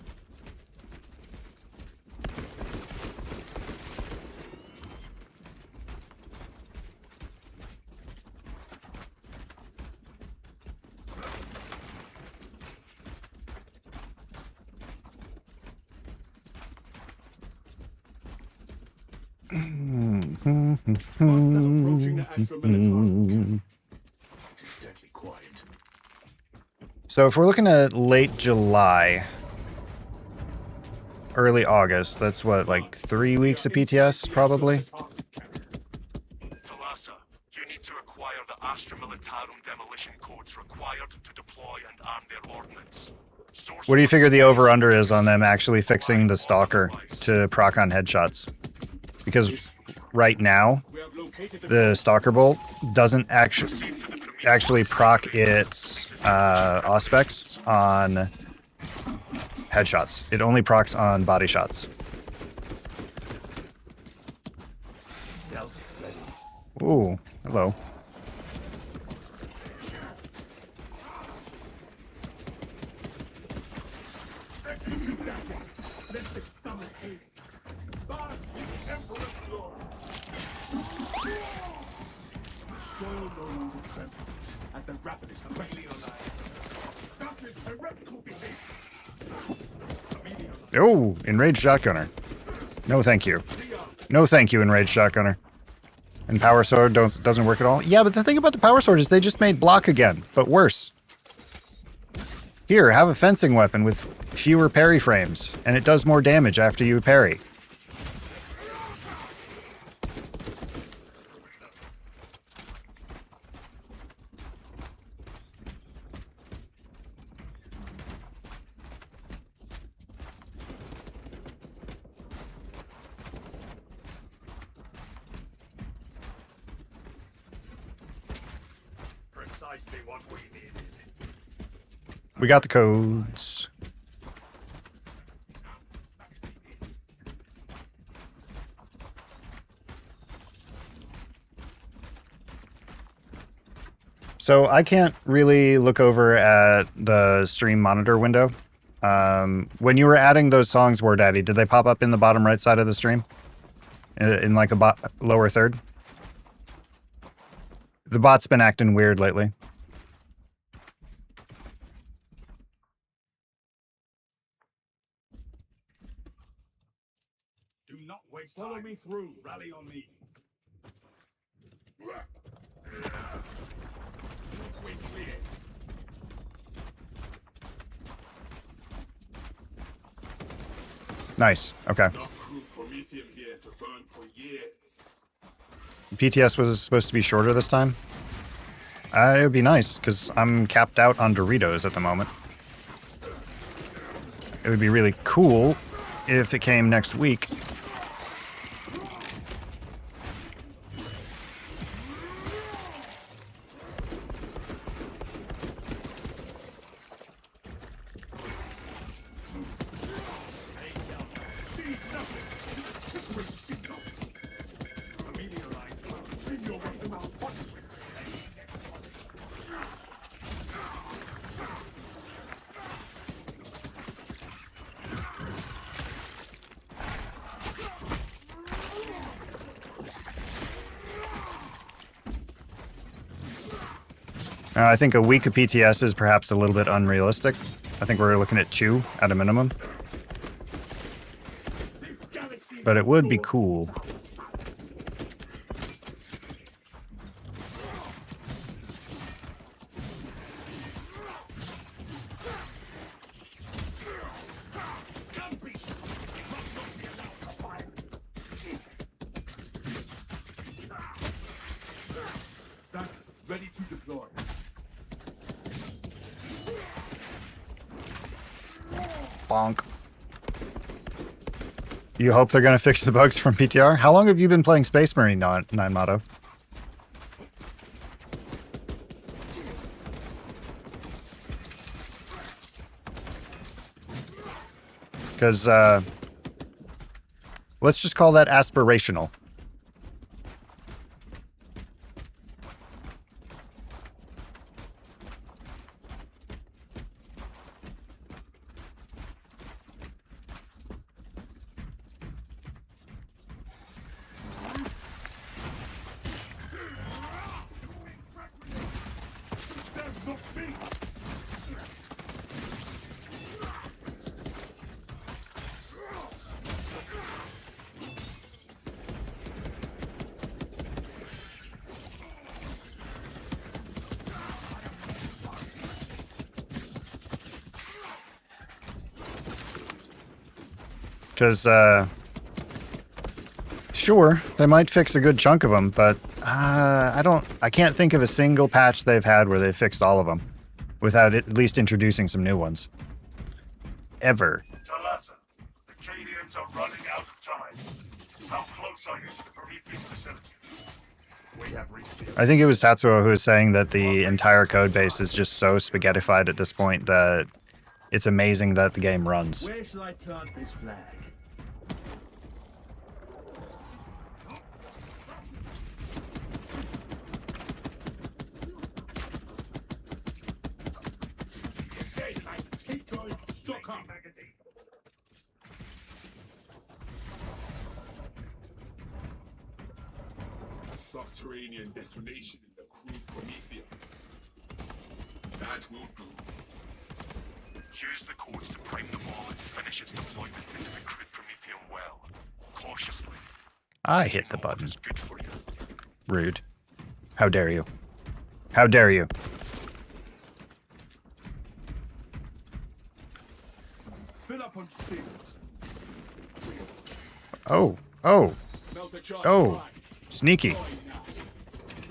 Speaker 1: So if we're looking at late July, early August, that's what, like 3 weeks of PTS, probably?
Speaker 2: Talassa, you need to acquire the Astra Militarum demolition code overlords required to deploy and arm their ordnance.
Speaker 1: What do you figure the over-under is on them actually fixing the Stalker to proc on headshots? Because right now, the Stalker Bolt doesn't actually proc its auspex on headshots. It only procs on body shots. Ooh, hello. Oh, enraged shotgunner. No, thank you. No, thank you, enraged shotgunner. And power sword doesn't work at all. Yeah, but the thing about the power sword is they just made block again, but worse. Here, have a fencing weapon with fewer parry frames, and it does more damage after you parry.
Speaker 2: Precisely what we needed.
Speaker 1: We got the codes. So I can't really look over at the stream monitor window. When you were adding those songs, War Daddy, did they pop up in the bottom right side of the stream? In like a lower third? The bot's been acting weird lately.
Speaker 2: Do not waste time. Follow me through. Rally on me.
Speaker 1: Nice. Okay.
Speaker 2: Enough crude promethium here to burn for years.
Speaker 1: PTS was supposed to be shorter this time. It would be nice, because I'm capped out on Doritos at the moment. It would be really cool if it came next week. I think a week of PTS is perhaps a little bit unrealistic. I think we're looking at 2 at a minimum. But it would be cool.
Speaker 2: Ready to deploy.
Speaker 1: Bonk. You hope they're going to fix the bugs from PTR? How long have you been playing Space Marine 9 Motto? Because, let's just call that aspirational. Because, sure, they might fix a good chunk of them, but I can't think of a single patch they've had where they fixed all of them without at least introducing some new ones. Ever.
Speaker 2: Talassa, the Cadians are running out of time. How close are you to the Prometheus facility? We have reached the...
Speaker 1: I think it was Tatsuo who was saying that the entire code base is just so spaghettified at this point that it's amazing that the game runs.
Speaker 3: Where shall I plant this flag?
Speaker 2: Stock up, magazine.
Speaker 4: Subterranean detonation in the crude Prometheus. That will do.
Speaker 2: Use the codes to prime the ball and finish its deployment into the crude Prometheum well. Cautiously.
Speaker 1: I hit the
Speaker 2: What
Speaker 1: button.
Speaker 2: is good for you.
Speaker 1: Rude. How dare you? How dare you?
Speaker 3: Fill up on steels.
Speaker 1: Oh, oh,
Speaker 3: Melt the charge.
Speaker 1: oh. Sneaky.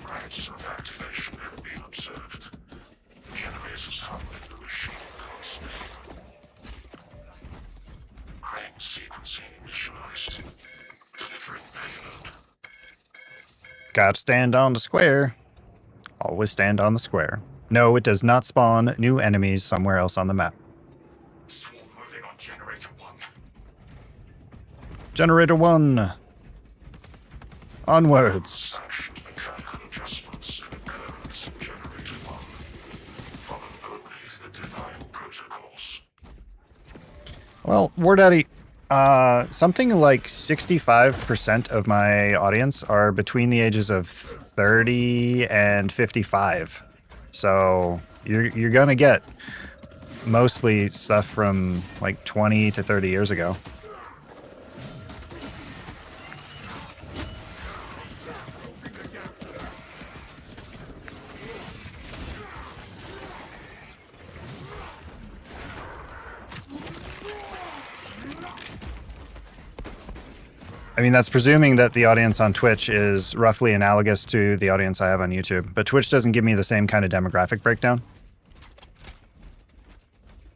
Speaker 2: Rights of activation have been observed. Generators handling the machine constantly. Crane sequencing initialized. Delivering payload.
Speaker 1: Gotta stand on the square. Always stand on the square. No, it does not spawn new enemies somewhere else on the map.
Speaker 2: Swarm moving on generator 1.
Speaker 1: Generator 1. Onwards.
Speaker 2: Sanctioned mechanical adjustments and occurrence in generator 1. Follow only the divine protocols.
Speaker 1: Well, War Daddy, something like 65% of my audience are between the ages of 30 and 55. So you're gonna get mostly stuff from like 20 to 30 years ago. I mean, that's presuming that the audience on Twitch is roughly analogous to the audience I have on YouTube, but Twitch doesn't give me the same kind of demographic breakdown.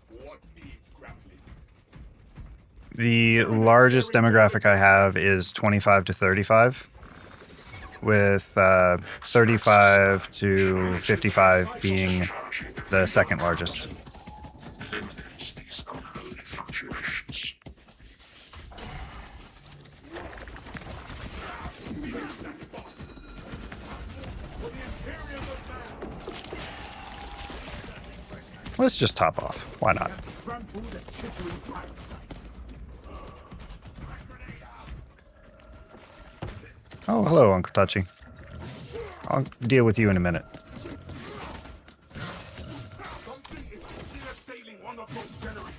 Speaker 4: What needs grappling?
Speaker 1: The largest demographic I have is 25 to 35, with 35 to 55 being the second largest.
Speaker 2: Eliminates these unholy fluctuations.
Speaker 1: Let's just top off. Why not?
Speaker 3: Trample the chittering parasite.
Speaker 1: Oh, hello, Uncle Touchy. I'll deal with you in a minute.
Speaker 3: Something is devastating one of those generators.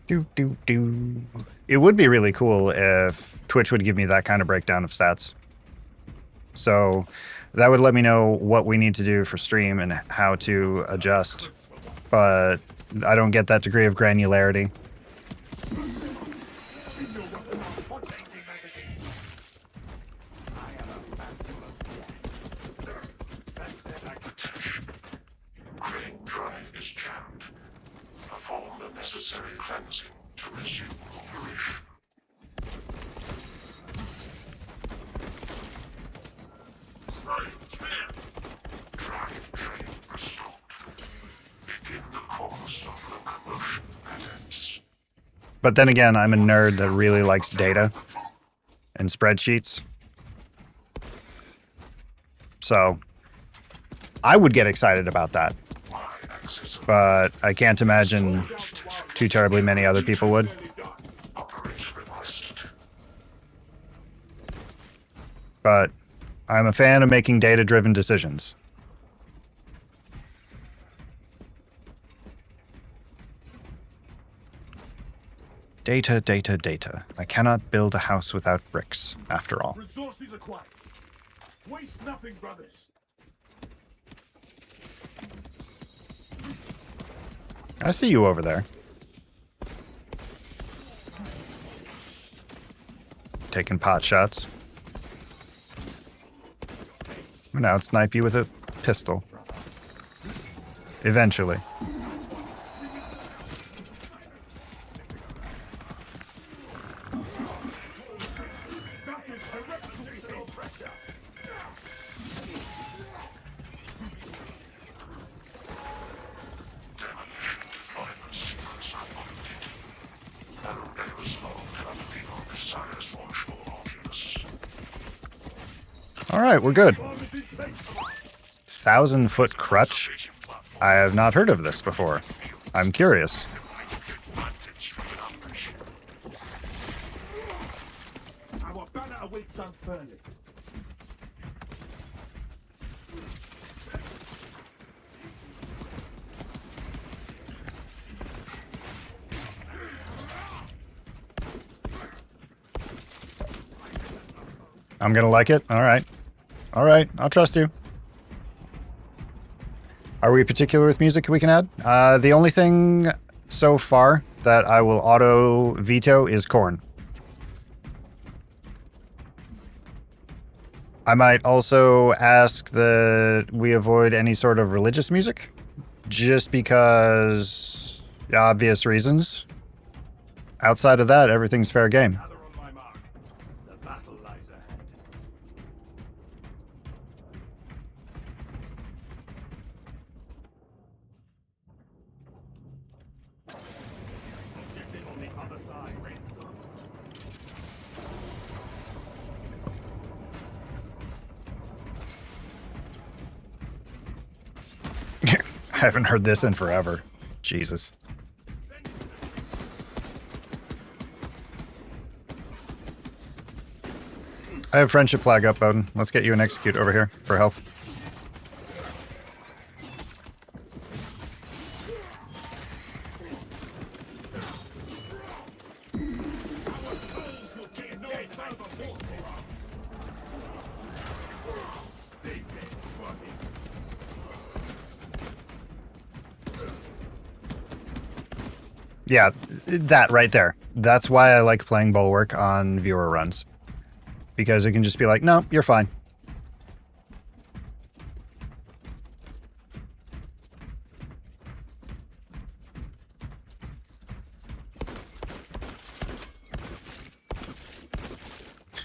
Speaker 1: Do. It would be really cool if Twitch would give me that kind of breakdown of stats. So that would let me know what we need to do for stream and how to adjust. But I don't get that degree of granularity.
Speaker 2: Attention. Crane drive is jammed. Perform the necessary cleansing to resume operation. Crane clear. Drive train restored. Begin the course of locomotion patterns.
Speaker 1: But then again, I'm a nerd that really likes data and spreadsheets. So I would get excited about that.
Speaker 2: Y-axis
Speaker 1: But I can't imagine too terribly many other people would.
Speaker 2: operate requested.
Speaker 1: But I'm a fan of making data-driven decisions. Data. I cannot build a house without bricks, after all.
Speaker 3: Resources acquired. Waste nothing, brothers.
Speaker 1: I see you over there. Taking pot shots. I'm gonna outsnipe you with a pistol. Eventually. Alright, we're good. 1,000-foot crutch? I have not heard of this before. I'm curious.
Speaker 3: Our banner awaits unfurled.
Speaker 1: I'm gonna like it? Alright. Alright, I'll trust you. Are we particular with music we can add? The only thing so far that I will auto veto is corn. I might also ask that we avoid any sort of religious music, just because obvious reasons. Outside of that, everything's fair game.
Speaker 3: Gather on my mark. The battle lies ahead. Objective on the other side.
Speaker 1: I haven't heard this in forever. Jesus. I have friendship flag up, Bowden. Let's get you an execute over here for health. Yeah, that right there. That's why I like playing Bulwark on viewer runs. Because it can just be like, no, you're fine.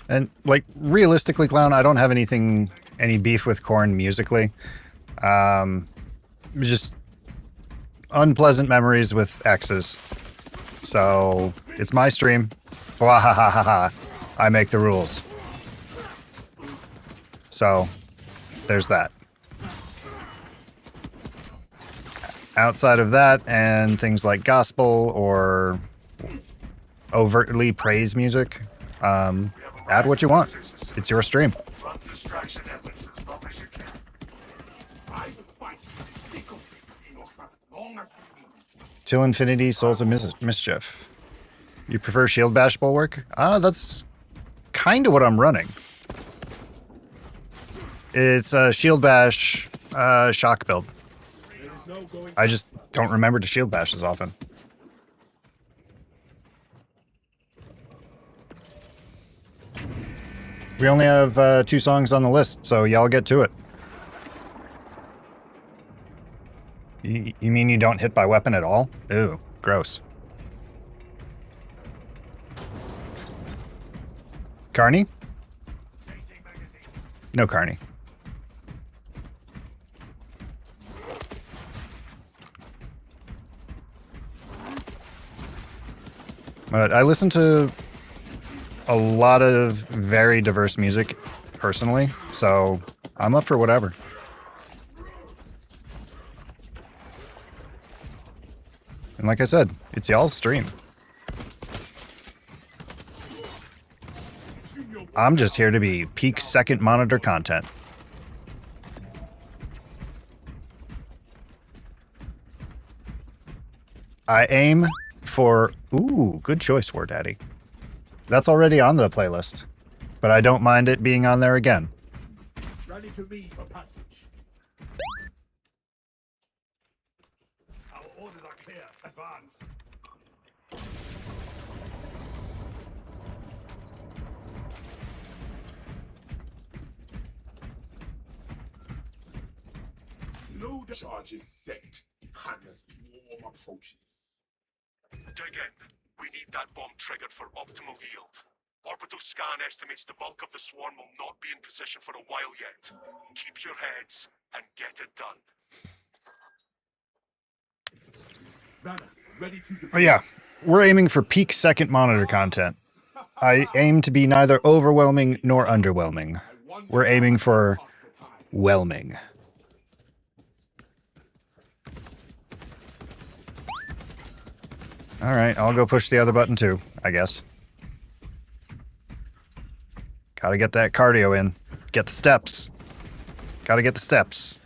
Speaker 1: And, like, realistically, Clown, I don't have any beef with Korn musically. Just unpleasant memories with exes. So, it's my stream. Wahahaha. I make the rules. So, there's that. Outside of that, and things like gospel or overtly praise music, add what you want. It's your stream.
Speaker 2: Run distraction efforts as long as you can.
Speaker 3: I will fight the thick of the Xenos as long as we need.
Speaker 1: Till infinity, souls of mischief. You prefer shield bash bulwark? That's kind of what I'm running. It's a shield bash shock build. I just don't remember to shield bash as often. We only have 2 songs on the list, so y'all get to it. You mean you don't hit by weapon at all? Ew, gross. Carney? No Carney. But I listen to a lot of very diverse music personally, so I'm up for whatever. And like I said, it's y'all's stream. I'm just here to be peak second monitor content. I aim for... Ooh, good choice, War Daddy. That's already on the playlist, but I don't mind it being on there again.
Speaker 3: Rally to me for passage. Our orders are clear.
Speaker 4: Load the charges set, and the swarm approaches.
Speaker 2: Dig in. We need that bomb triggered for optimal yield. Orbital scan estimates the bulk of the swarm will not be in position for a while yet. Keep your heads and get it done.
Speaker 4: Banner, ready to deploy.
Speaker 1: Oh, yeah, we're aiming for peak second monitor content. I aim to be neither overwhelming nor underwhelming. We're aiming for whelming. All right, I'll go push the other button too, I guess. Gotta get that cardio in. Get the steps. Gotta get the steps.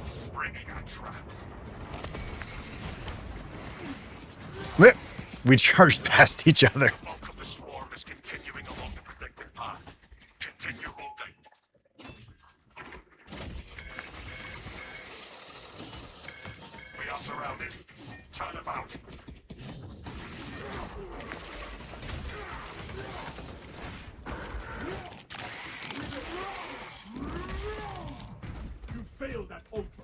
Speaker 2: Springing a trap.
Speaker 1: We charged past each other.
Speaker 2: The bulk of the swarm is continuing along the predicted path. Continue holding. We are surrounded. Turn about.
Speaker 3: You failed at Ultra.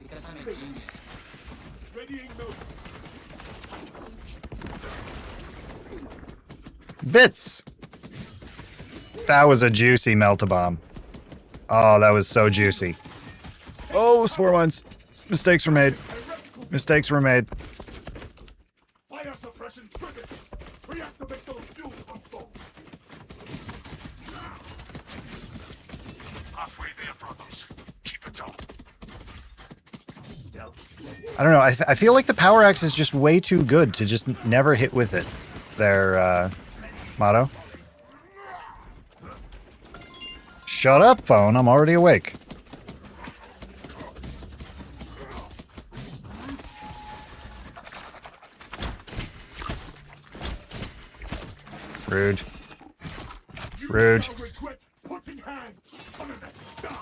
Speaker 5: Because I'm a genius.
Speaker 3: Readying mode.
Speaker 1: Bits! That was a juicy melt-a-bomb. Oh, that was so juicy. Oh, spore ones. Mistakes were made. Mistakes were made.
Speaker 3: Fire suppression triggered. Reactivate those fuel consoles.
Speaker 2: Halfway there, brothers. Keep it up.
Speaker 1: I don't know. I feel like the power axe is just way too good to just never hit with it. Their motto. Shut up, phone. I'm already awake. Rude. Rude.
Speaker 3: Shall regret putting hands on the start.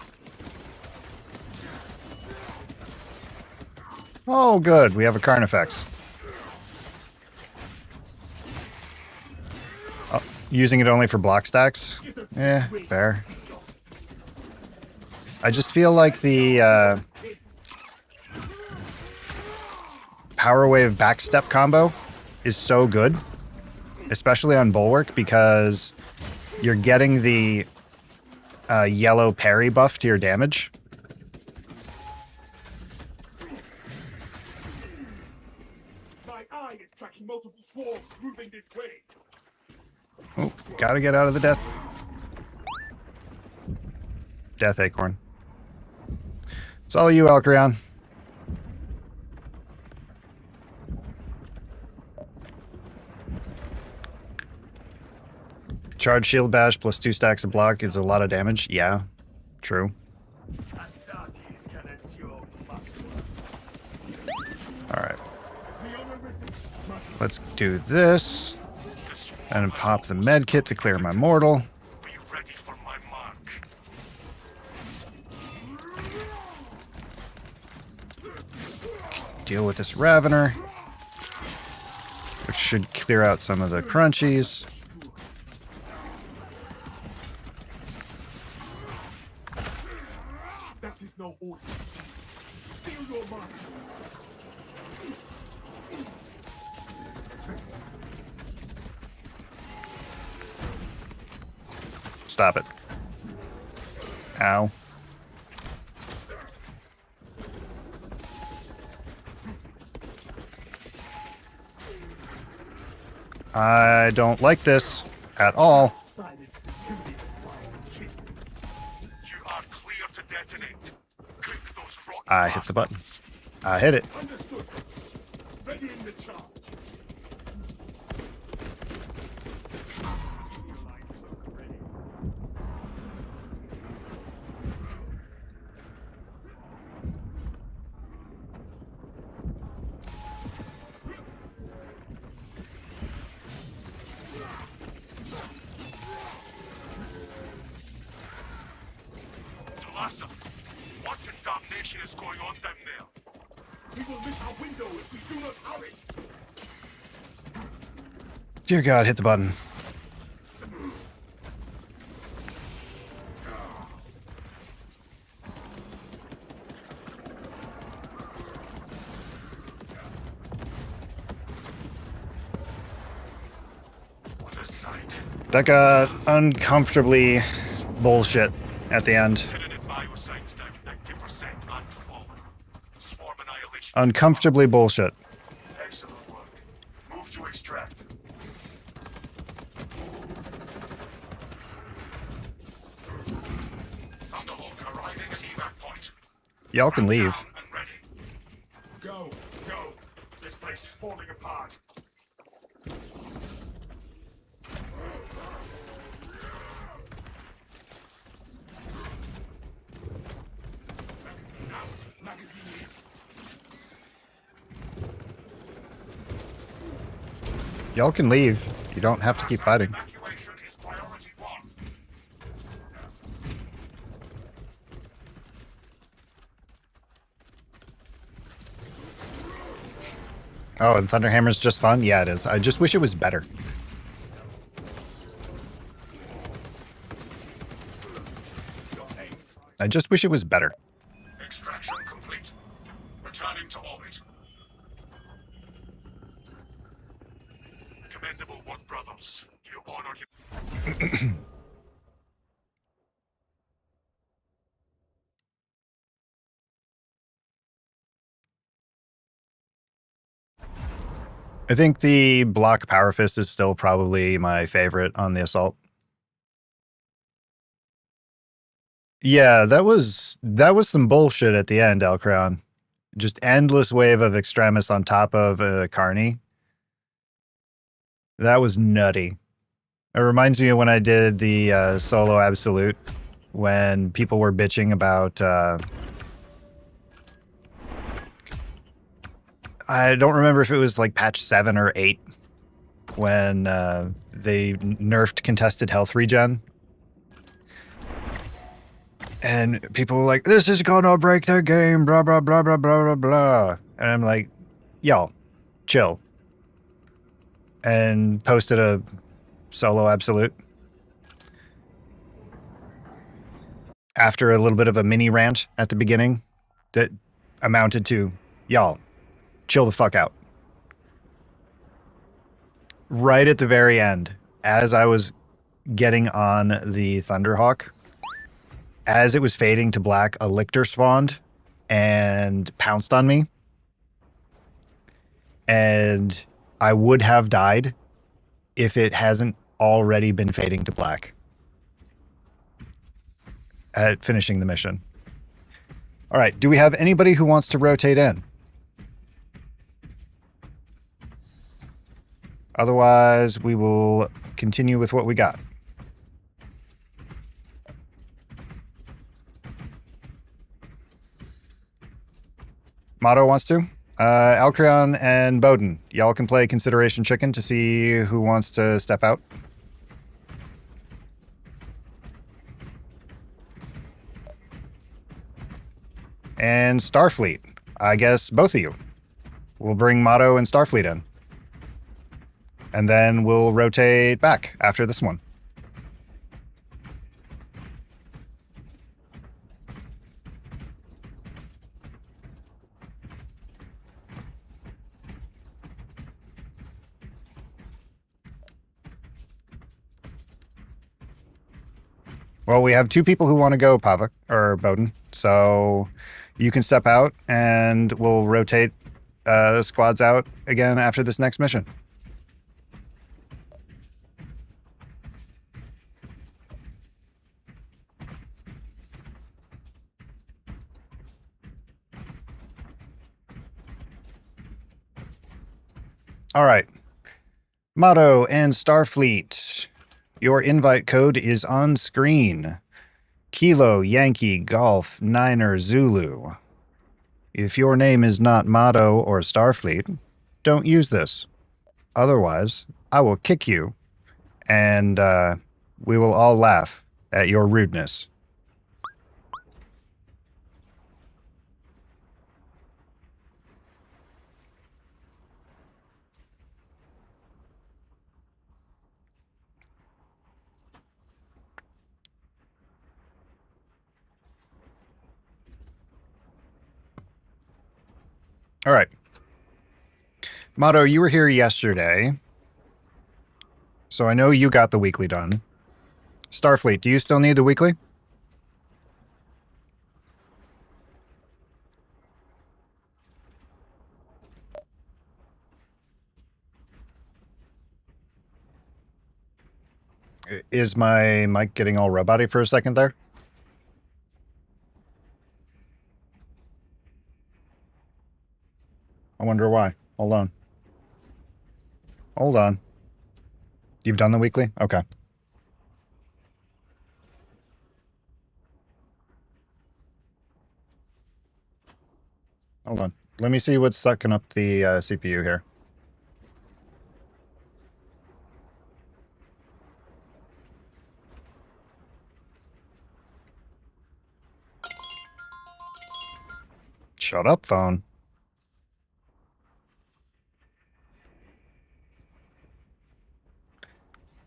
Speaker 1: Oh, good. We have a Carnifex. Oh, using it only for block stacks? Eh, fair. I just feel like the Power Wave backstep combo is so good, especially on Bulwark, because you're getting the yellow parry buff to your damage.
Speaker 3: My eye is tracking multiple swarms moving this way.
Speaker 1: Oh, gotta get out of the death acorn. It's all you, Alcreon. Charge shield bash plus 2 stacks of block is a lot of damage. Yeah, true.
Speaker 3: Astartes can endure much
Speaker 1: All right,
Speaker 3: worse. The honorific must
Speaker 1: let's do this
Speaker 2: The swarm
Speaker 1: and
Speaker 2: has
Speaker 1: pop the
Speaker 2: almost
Speaker 1: med kit to clear my mortal.
Speaker 2: Be ready for my mark.
Speaker 1: Deal with this Ravener, which should clear out some of the crunchies.
Speaker 3: That is no order. Steal your mind.
Speaker 1: Stop it. Ow. I don't like this at all.
Speaker 3: Silence the timid flying shit.
Speaker 2: You are clear to detonate. Cook those rotten
Speaker 1: I hit the button.
Speaker 2: bastards.
Speaker 1: I hit it.
Speaker 3: Understood. Readying the charge. Line cloak ready.
Speaker 2: Talassa, what in damnation is going on down there?
Speaker 3: We will miss our window if we do not hurry.
Speaker 1: Dear God, hit the button.
Speaker 2: What a sight.
Speaker 1: That got uncomfortably bullshit at the end.
Speaker 2: Tentative biosigns down 90% and fallen. Swarm annihilation.
Speaker 1: Uncomfortably bullshit.
Speaker 2: Excellent work. Move to extract. Thunderhawk arriving at evac point.
Speaker 1: Y'all can leave.
Speaker 2: Down and ready. Go, go. This place is falling apart.
Speaker 3: Magazine out. Magazine in.
Speaker 1: Y'all can leave. You don't have to keep fighting.
Speaker 2: Evacuation is priority one.
Speaker 1: Oh, and Thunderhammer's just fun? Yeah, it is. I just wish it was better. I just wish it was better.
Speaker 2: Extraction complete. Returning to orbit. Commendable work, brothers. You honor your...
Speaker 1: I think the block Power Fist is still probably my favorite on the assault. Yeah, that was some bullshit at the end, Elcron. Just endless wave of Extremis on top of Carney. That was nutty. It reminds me of when I did the solo Absolute, when people were bitching about... I don't remember if it was like patch 7 or 8 when they nerfed contested health regen. And people were like, this is gonna break the game, blah, blah, blah, blah, blah, blah, blah. And I'm like, y'all, chill. And posted a solo Absolute. After a little bit of a mini rant at the beginning that amounted to, y'all, chill the fuck out. Right at the very end, as I was getting on the Thunderhawk, as it was fading to black, a Lictor spawned and pounced on me. And I would have died if it hasn't already been fading to black at finishing the mission. All right, do we have anybody who wants to rotate in? Otherwise, we will continue with what we got. Motto wants to. Alcreon and Bowden, y'all can play Consideration Chicken to see who wants to step out. And Starfleet, I guess both of you. We'll bring Motto and Starfleet in. And then we'll rotate back after this one. Well, we have two people who want to go, Pavak, or Bowden. So you can step out and we'll rotate squads out again after this next mission. All right. Motto and Starfleet. Your invite code is on screen. Kilo, Yankee, Golf, Niner, Zulu. If your name is not Motto or Starfleet, don't use this. Otherwise, I will kick you, and we will all laugh at your rudeness. All right. Motto, you were here yesterday, so I know you got the weekly done. Starfleet, do you still need the weekly? Is my mic getting all roboty for a second there? I wonder why. Hold on. Hold on. You've done the weekly? Okay. Hold on. Let me see what's sucking up the CPU here. Shut up, phone.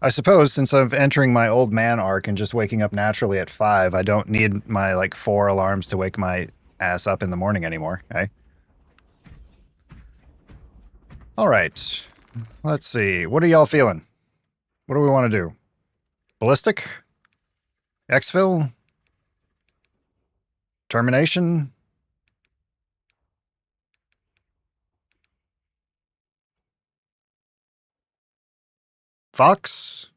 Speaker 1: I suppose since I'm entering my old man arc and just waking up naturally at 5, I don't need my, like, 4 alarms to wake my ass up in the morning anymore, eh? All right. Let's see. What are y'all feeling? What do we want to do? Ballistic? Exfil? Termination? Fox?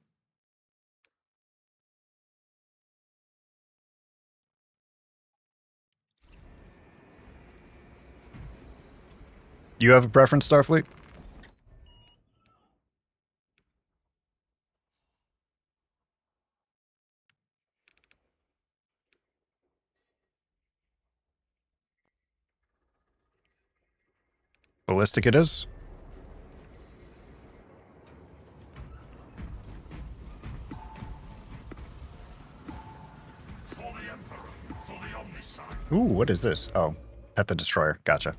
Speaker 1: You have a preference, Starfleet? Ballistic it is.
Speaker 2: For the Emperor, for the Omnicide.
Speaker 1: Ooh, what is this? Oh, Pet the Destroyer. Gotcha.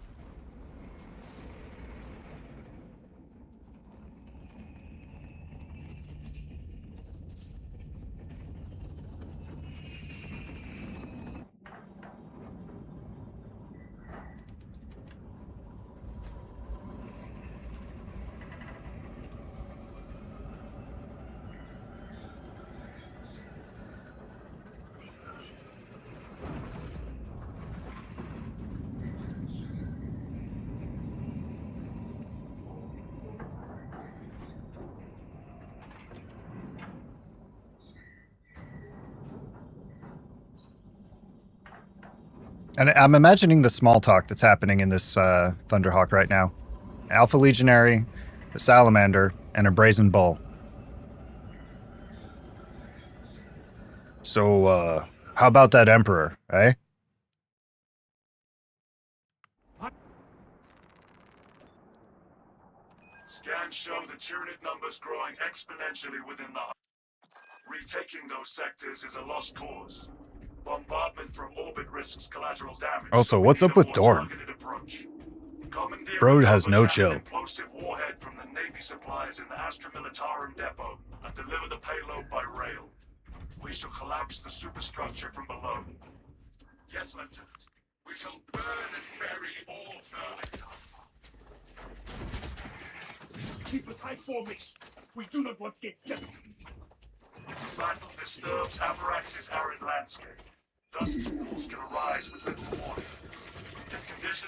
Speaker 1: And I'm imagining the small talk that's happening in this Thunderhawk right now. Alpha Legionary, a Salamander, and a Brazen Bull. So, how about that Emperor, eh?
Speaker 2: Scans show the Tyranid numbers growing exponentially within the hub. Retaking those sectors is a lost cause. Bombardment from orbit risks collateral damage.
Speaker 1: Also,
Speaker 2: so we
Speaker 1: what's
Speaker 2: need
Speaker 1: up
Speaker 2: a
Speaker 1: with
Speaker 2: more
Speaker 1: Dorn?
Speaker 2: targeted approach. Commandeer
Speaker 1: Bro
Speaker 2: a
Speaker 1: has no
Speaker 2: double-chambered
Speaker 1: chill.
Speaker 2: Implosive warhead from the Navy supplies in the Astra Militarum depot and deliver the payload by rail. We shall collapse the superstructure from below. Yes, Lieutenant. We shall burn and bury all Earth.
Speaker 3: Keep a tight formation. We do not want to get separated.
Speaker 2: Battle disturbs Avarax's arid landscape. Dust schools can arise with little warning.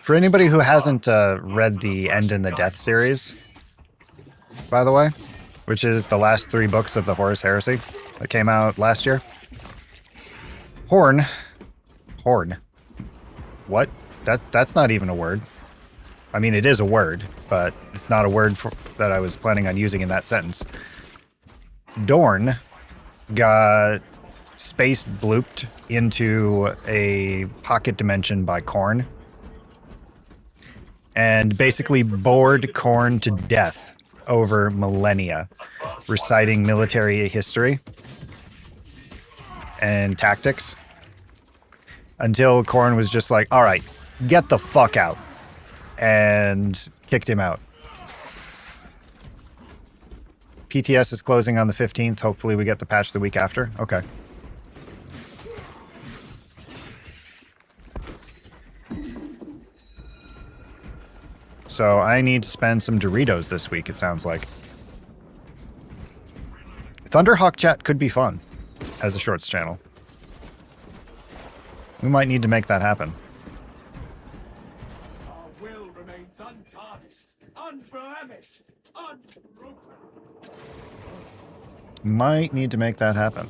Speaker 1: For anybody who hasn't read the End in the Death series, by the way, which is the last 3 books of the Horus Heresy that came out last year, Horn, what? That's not even a word. I mean, it is a word, but it's not a word that I was planning on using in that sentence. Dorn got space blooped into a pocket dimension by Korn and basically bored Korn to death over millennia, reciting military history and tactics until Korn was just like, all right, get the fuck out, and kicked him out. PTS is closing on the 15th. Hopefully we get the patch the week after. Okay. So I need to spend some Doritos this week, it sounds like. Thunderhawk chat could be fun as a shorts channel. We might need to make that happen.
Speaker 3: Our will remains untarnished, unblemished, unbroken.
Speaker 1: Might need to make that happen.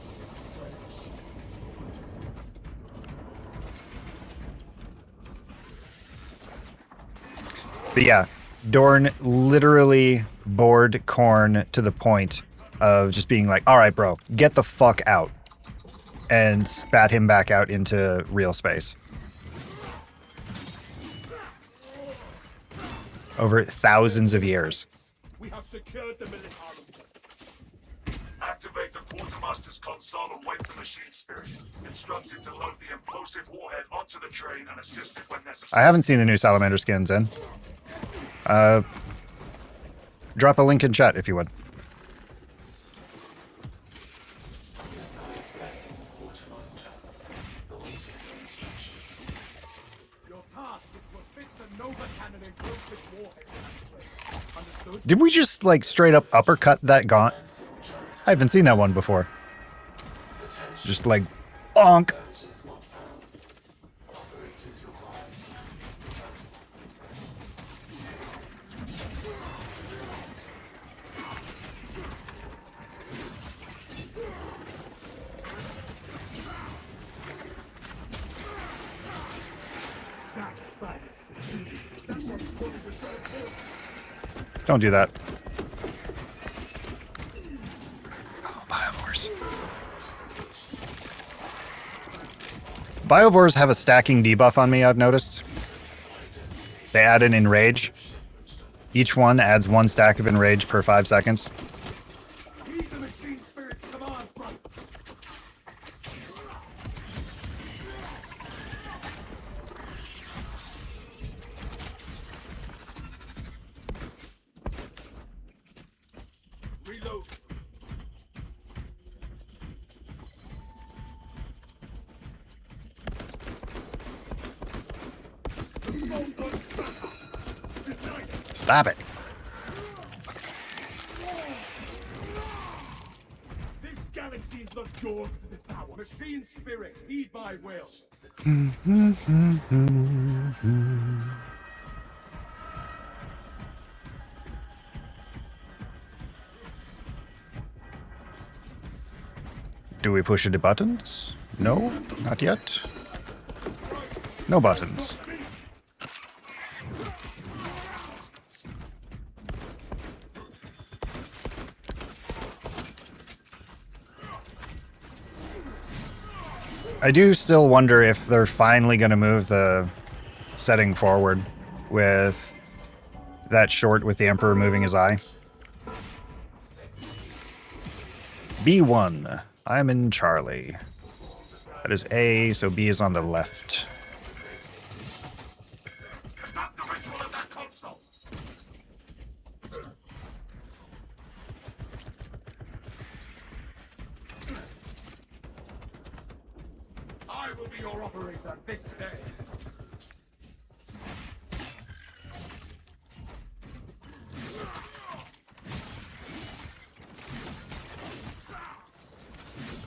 Speaker 1: But yeah, Dorn literally bored Korn to the point of just being like, all right, bro, get the fuck out. And spat him back out into real space. Over thousands of years.
Speaker 3: We have secured the military.
Speaker 2: Activate the quartermaster's console and wake the machine spirit. Instruct it to load the implosive warhead onto the train and assist it when necessary.
Speaker 1: I haven't seen the new Salamander skins in. Drop a link in chat if you would.
Speaker 3: Your task is to affix a Nova Cannon implosive warhead to that train. Understood?
Speaker 1: Did we just like straight up uppercut that gaunt? I haven't seen that one before. Just like bonk. Don't do that. Oh, Biovores. Biovores have a stacking debuff on me, I've noticed. They add an Enrage. Each one adds 1 stack of Enrage per 5 seconds.
Speaker 3: Heed the machine spirit's command front. Reload.
Speaker 1: Stop it.
Speaker 3: This galaxy is not yours to devour. Machine spirit, heed my will.
Speaker 1: Do we push the buttons? No, not yet. No buttons. I do still wonder if they're finally going to move the setting forward with that short with the Emperor moving his eye. B1. I'm in Charlie. That is A, so B is on the left.
Speaker 2: Conduct the ritual of that console.
Speaker 3: I will be your operator this day.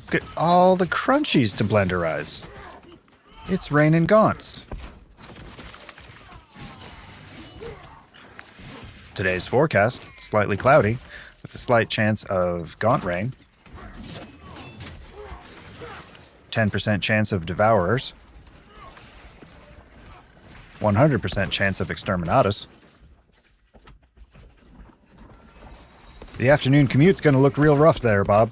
Speaker 1: Look at all the crunchies to blenderize. It's raining gaunts. Today's forecast, slightly cloudy, with a slight chance of gaunt rain. 10% chance of devourers. 100% chance of exterminatus. The afternoon commute's gonna look real rough there, Bob.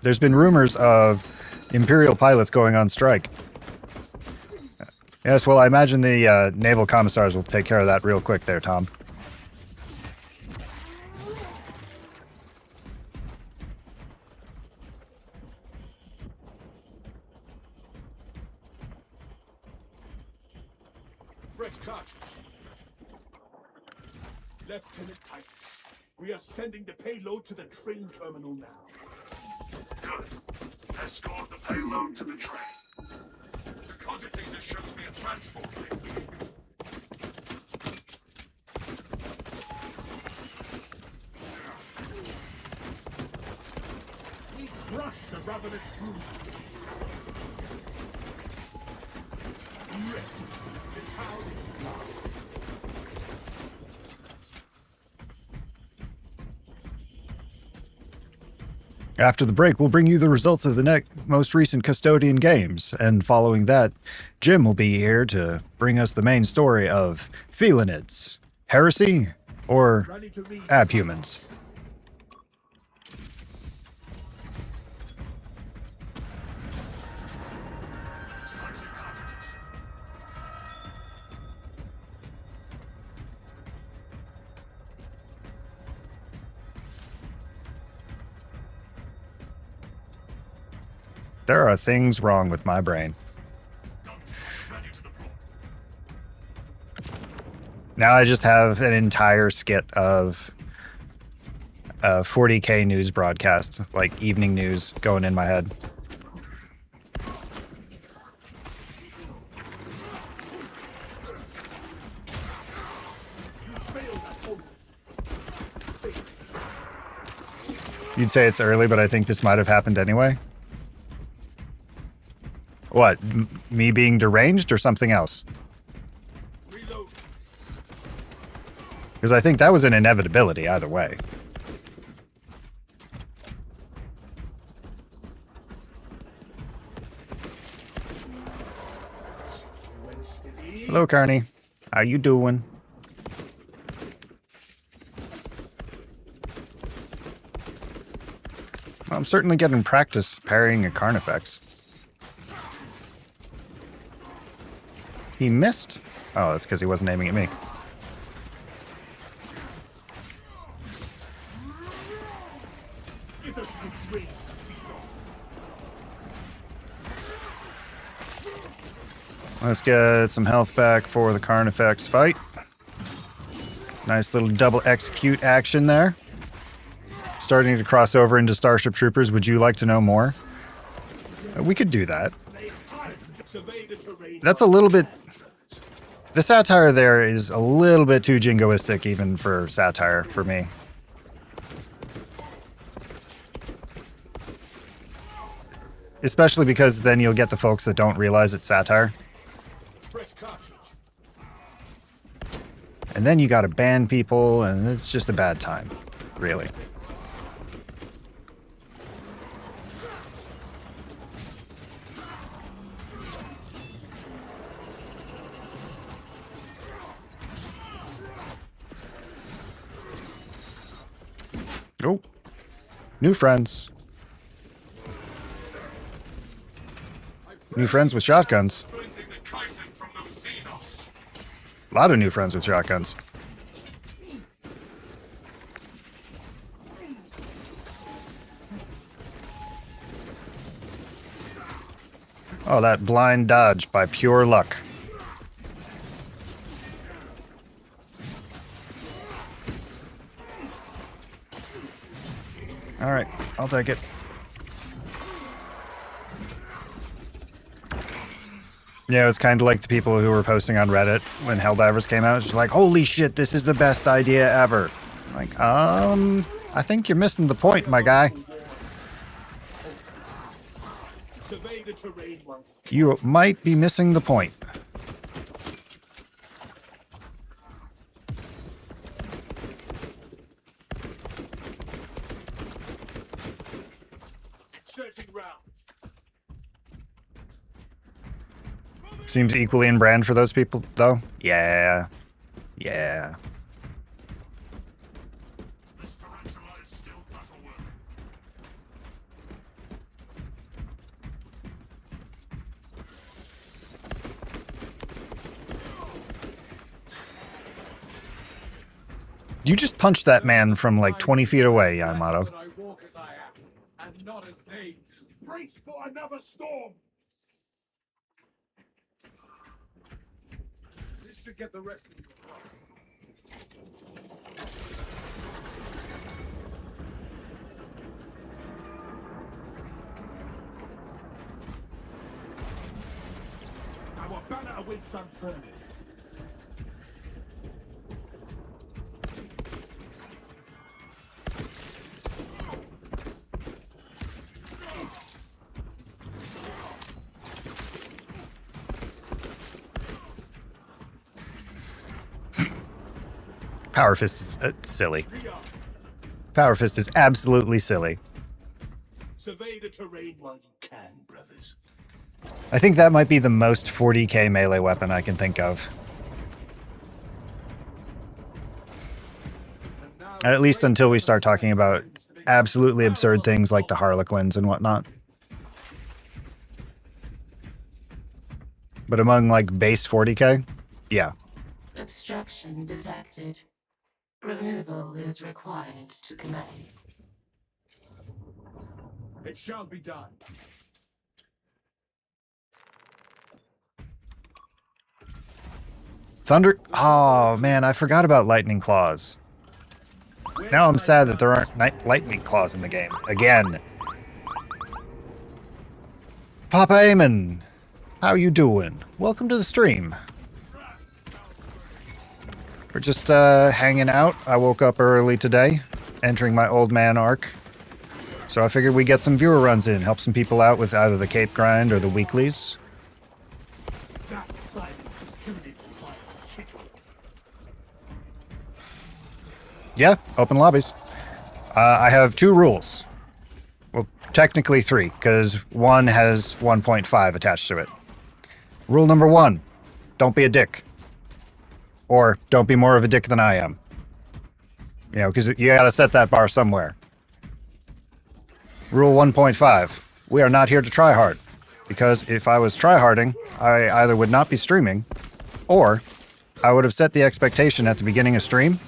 Speaker 1: There's been rumors of Imperial pilots going on strike. Yes, well, I imagine the naval commissars will take care of that real quick there, Tom.
Speaker 3: Fresh cartridge. Lieutenant Titus. We are sending the payload to the train terminal now.
Speaker 2: Good. Escort the payload to the train. The cogitator shows me a transport link.
Speaker 3: We crushed the ravenous brood. Wretched. The town is lost.
Speaker 1: After the break, we'll bring you the results of the most recent Custodian games, and following that, Jim will be here to bring us the main story of Felinids, Heresy, or
Speaker 3: Ready to read.
Speaker 1: Abhumans.
Speaker 2: Cyclic cartridges.
Speaker 1: There are things wrong with my brain.
Speaker 2: Guns ready to deploy.
Speaker 1: Now I just have an entire skit of 40K news broadcast, like evening news, going in my head. You'd say it's early, but I think this might have happened anyway. What? Me being deranged or something else?
Speaker 3: Reload.
Speaker 1: Because I think that was an inevitability either way. Hello, Carney. How you doing? Well, I'm certainly getting practice parrying a Carnifex. He missed? Oh, that's because he wasn't aiming at me.
Speaker 3: Get us the train.
Speaker 1: Let's get some health back for the Carnifex fight. Nice little double execute action there. Starting to cross over into Starship Troopers. Would you like to know more? We could do that.
Speaker 3: Survey the terrain.
Speaker 1: That's a little bit... The satire there is a little bit too jingoistic even for satire for me. Especially because then you'll get the folks that don't realize it's satire.
Speaker 3: Fresh cartridge.
Speaker 1: And then you gotta ban people, and it's just a bad time. Really. Oh. New friends. New friends with shotguns.
Speaker 2: Cleansing the chitin from those Xenos.
Speaker 1: A lot of new friends with shotguns. Oh, that blind dodge by pure luck. All right, I'll take it. Yeah, it's kind of like the people who were posting on Reddit when Helldivers came out. It's just like, holy shit, this is the best idea ever. Like, I think you're missing the point, my guy.
Speaker 3: Survey the terrain.
Speaker 1: You might be missing the point.
Speaker 3: Searching rounds.
Speaker 1: Seems equally in brand for those people, though. Yeah. Yeah.
Speaker 2: This tarantula is still battle-worthy.
Speaker 1: You just punched that man from like 20 feet away, Yamato.
Speaker 3: But I walk as I am, and not as they do. Brace for another storm. This should get the rest of you across. awaits unfurled.
Speaker 1: Power Fist is silly. Power Fist is absolutely silly.
Speaker 3: Survey the terrain while you can, brothers.
Speaker 1: I think that might be the most 40k melee weapon I can think of. At least until we start talking about absolutely absurd things like the Harlequins and whatnot. But among like base 40k, yeah.
Speaker 6: Obstruction detected. Removal is required to commence.
Speaker 3: It shall be done.
Speaker 1: Thunder. Oh man, I forgot about lightning claws. Now I'm sad that there aren't lightning claws in the game again. Papa Eamon, how you doing? Welcome to the stream. We're just hanging out. I woke up early today, entering my old man arc. So I figured we'd get some viewer runs in, help some people out with either the Cape Grind or the weeklies.
Speaker 3: That silence intimidates my kitty.
Speaker 1: Yeah, open lobbies. I have 2 rules. Well, technically 3, because one has 1.5 attached to it. Rule number 1, don't be a dick. Or don't be more of a dick than I am. You know, because you gotta set that bar somewhere. Rule 1.5, we are not here to try hard. Because if I was tryharding, I either would not be streaming, or I would have set the expectation at the beginning of stream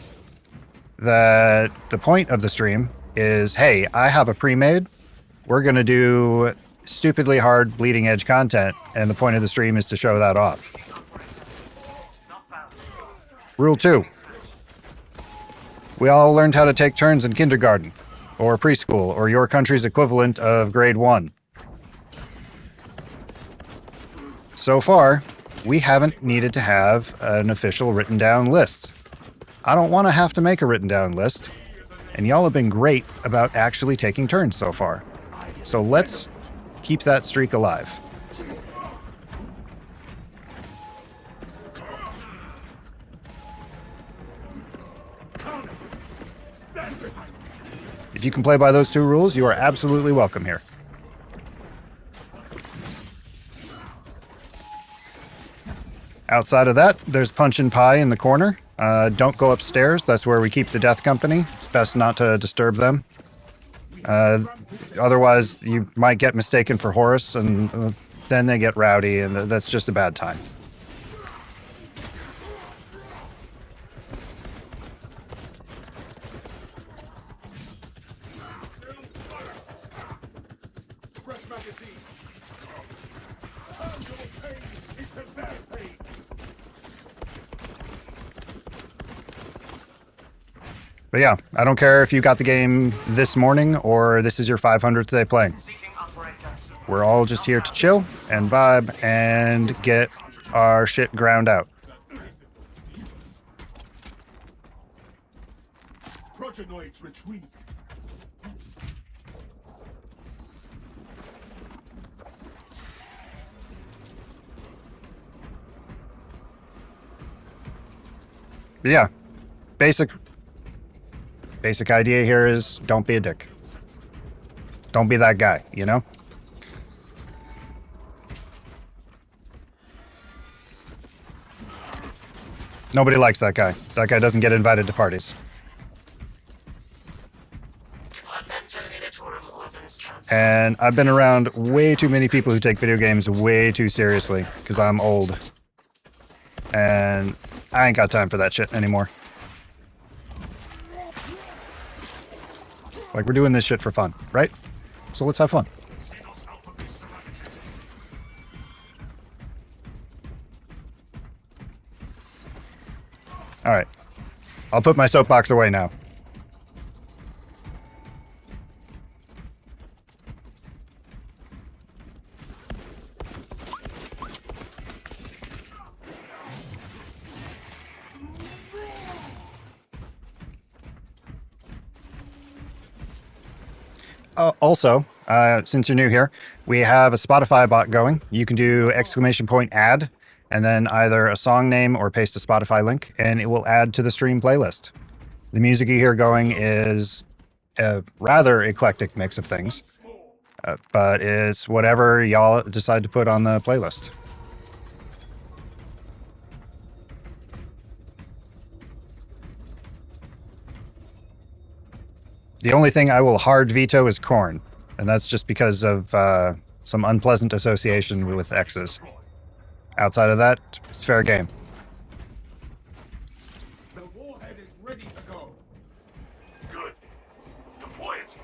Speaker 1: that the point of the stream is, hey, I have a pre-made, we're going to do stupidly hard bleeding edge content, and the point of the stream is to show that off. Rule 2. We all learned how to take turns in kindergarten, or preschool, or your country's equivalent of grade 1. So far, we haven't needed to have an official written down list. I don't want to have to make a written down list, and y'all have been great about actually taking turns so far. So let's keep that streak alive. If you can play by those 2 rules, you are absolutely welcome here. Outside of that, there's Punch and Pie in the corner. Don't go upstairs. That's where we keep the death company. It's best not to disturb them. Otherwise, you might get mistaken for Horus, and then they get rowdy, and that's just a bad time.
Speaker 3: Fresh magazine. Turn your pain into their pain.
Speaker 1: But yeah, I don't care if you got the game this morning or this is your 500th day playing. We're all just here to chill and vibe and get our shit ground out.
Speaker 3: Progenoids retreat.
Speaker 1: But yeah, basic idea here is don't be a dick. Don't be that guy, you know? Nobody likes that guy. That guy doesn't get invited to parties. And I've been around way too many people who take video games way too seriously because I'm old. And I ain't got time for that shit anymore. Like, we're doing this shit for fun, right? So let's have fun. All right. I'll put my soapbox away now. Also, since you're new here, we have a Spotify bot going. You can do !ad and then either a song name or paste a Spotify link, and it will add to the stream playlist. The music you hear going is a rather eclectic mix of things, but it's whatever y'all decide to put on the playlist. The only thing I will hard veto is corn, and that's just because of some unpleasant association with X's. Outside of that, it's fair game.
Speaker 3: The warhead is ready to go.
Speaker 2: Good. Deploy it.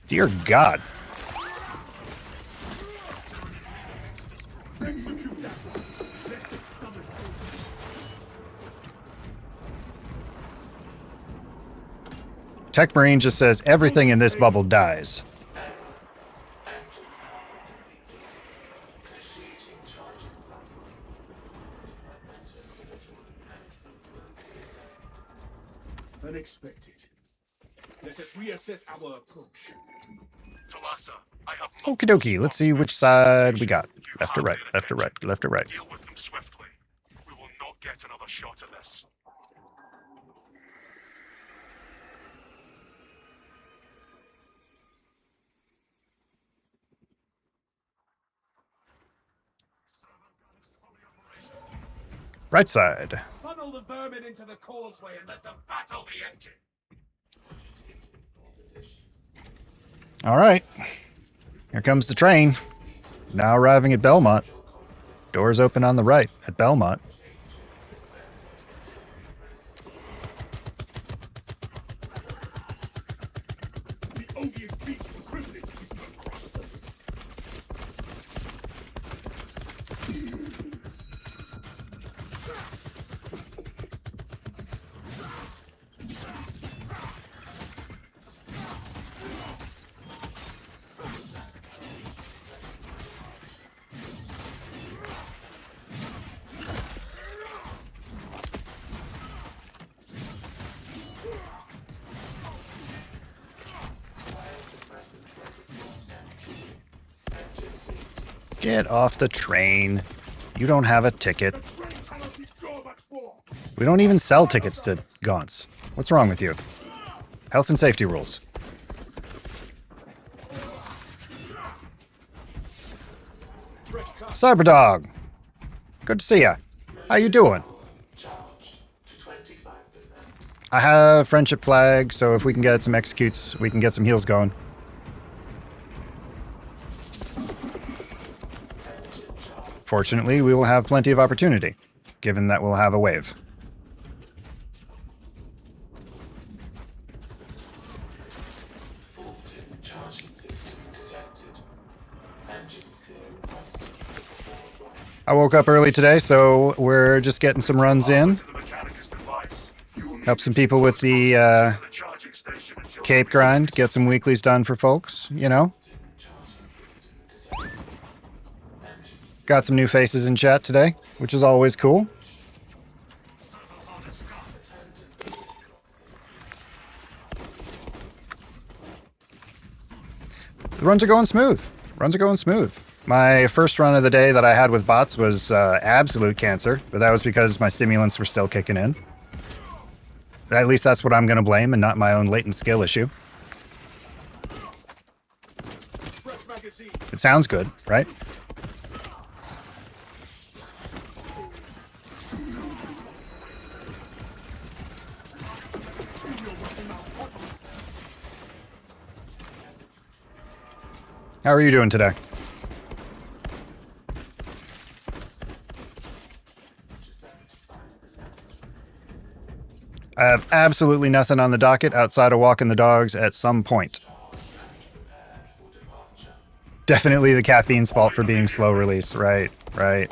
Speaker 1: Dear God.
Speaker 3: Execute that.
Speaker 1: Tech Marine just says everything in this bubble dies.
Speaker 3: Unexpected. Let us reassess our approach.
Speaker 2: Talassa, I have
Speaker 1: Okie dokie, let's see which side we got. Left or right, left or right, left or right.
Speaker 2: Deal with them swiftly. We will not get another shot at this.
Speaker 1: Right side.
Speaker 3: Funnel the vermin into the causeway and let them battle the engine.
Speaker 1: All right. Here comes the train. Now arriving at Belmont. Doors open on the right at Belmont.
Speaker 3: The odious beast of privilege.
Speaker 1: Get off the train. You don't have a ticket. We don't even sell tickets to Gaunts. What's wrong with you? Health and safety rules. Cyberdog! Good to see ya. How you doing? I have friendship flag, so if we can get some executes, we can get some heals going. Fortunately, we will have plenty of opportunity, given that we'll have a wave. I woke up early today, so we're just getting some runs in. Help some people with the Cape grind, get some weeklies done for folks, you know? Got some new faces in chat today, which is always cool. The runs are going smooth. Runs are going smooth. My first run of the day that I had with bots was absolute cancer, but that was because my stimulants were still kicking in. At least that's what I'm going to blame and not my own latent skill issue. It sounds good, right? How are you doing today? I have absolutely nothing on the docket outside of walking the dogs at some point. Definitely the caffeine's fault for being slow release. Right, right.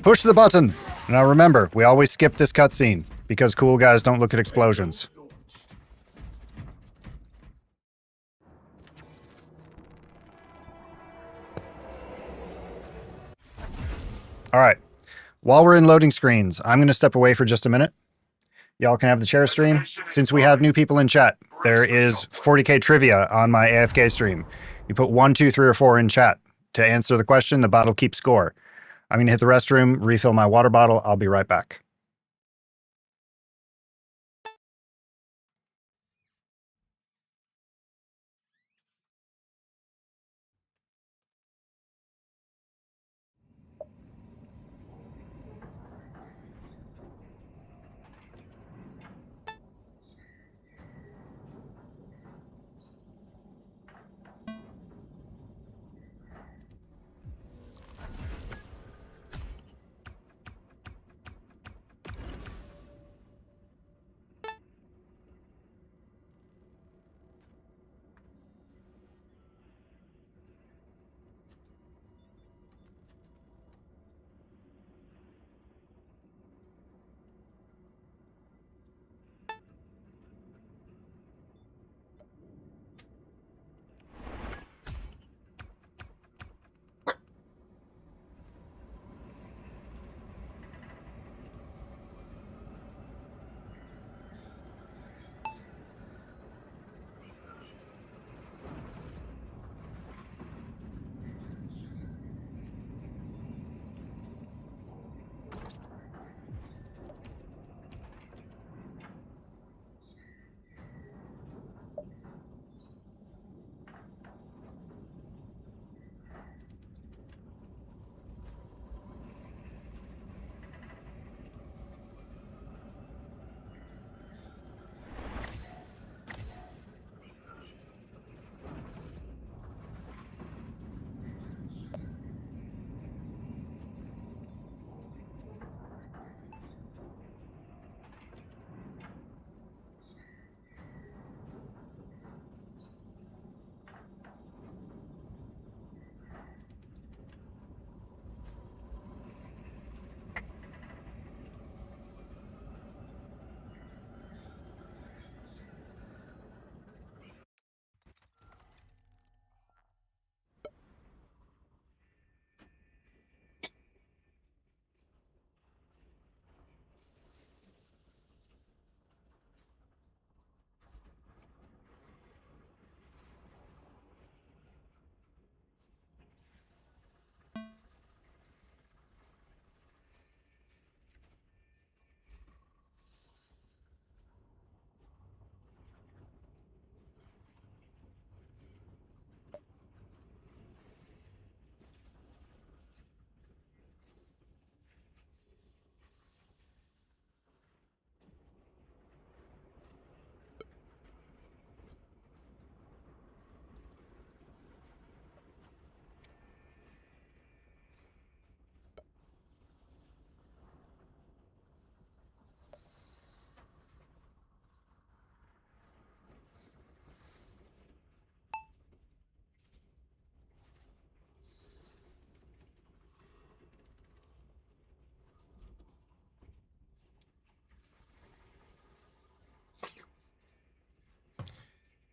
Speaker 1: Push the button! Now remember, we always skip this cutscene because cool guys don't look at explosions. All right. While we're in loading screens, I'm going to step away for just a minute. Y'all can have the share stream. Since we have new people in chat, there is 40k trivia on my AFK stream. You put 1, 2, 3, or 4 in chat. To answer the question, the bot will keep score. I'm going to hit the restroom, refill my water bottle. I'll be right back.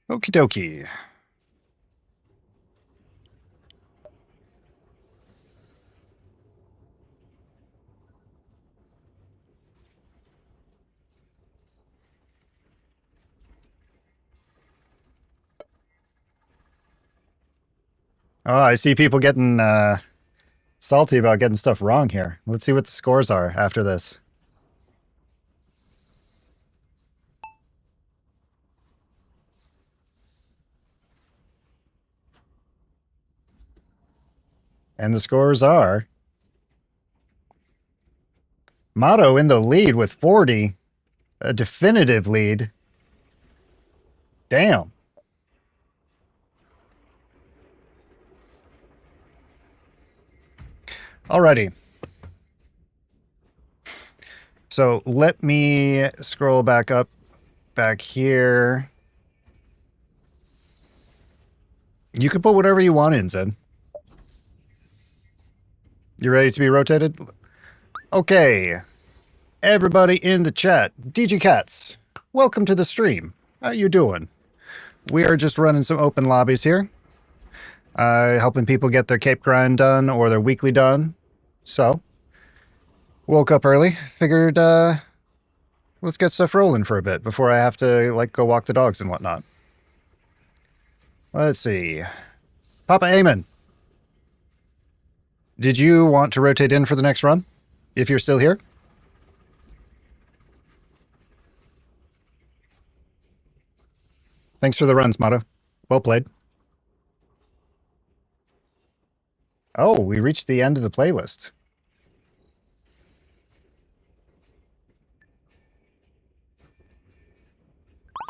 Speaker 1: Okie dokie. Oh, I see people getting salty about getting stuff wrong here. Let's see what the scores are after this. And the scores are Motto in the lead with 40. A definitive lead. Damn. Alrighty. So let me scroll back up back here. You can put whatever you want in, Zed. You ready to be rotated? Okay. Everybody in the chat. DG Cats, welcome to the stream. How you doing? We are just running some open lobbies here. Helping people get their cape grind done or their weekly done. So, Woke up early. Figured, let's get stuff rolling for a bit before I have to, like, go walk the dogs and whatnot. Let's see. Papa Eamon. Did you want to rotate in for the next run? If you're still here? Thanks for the runs, Motto. Well played. Oh, we reached the end of the playlist.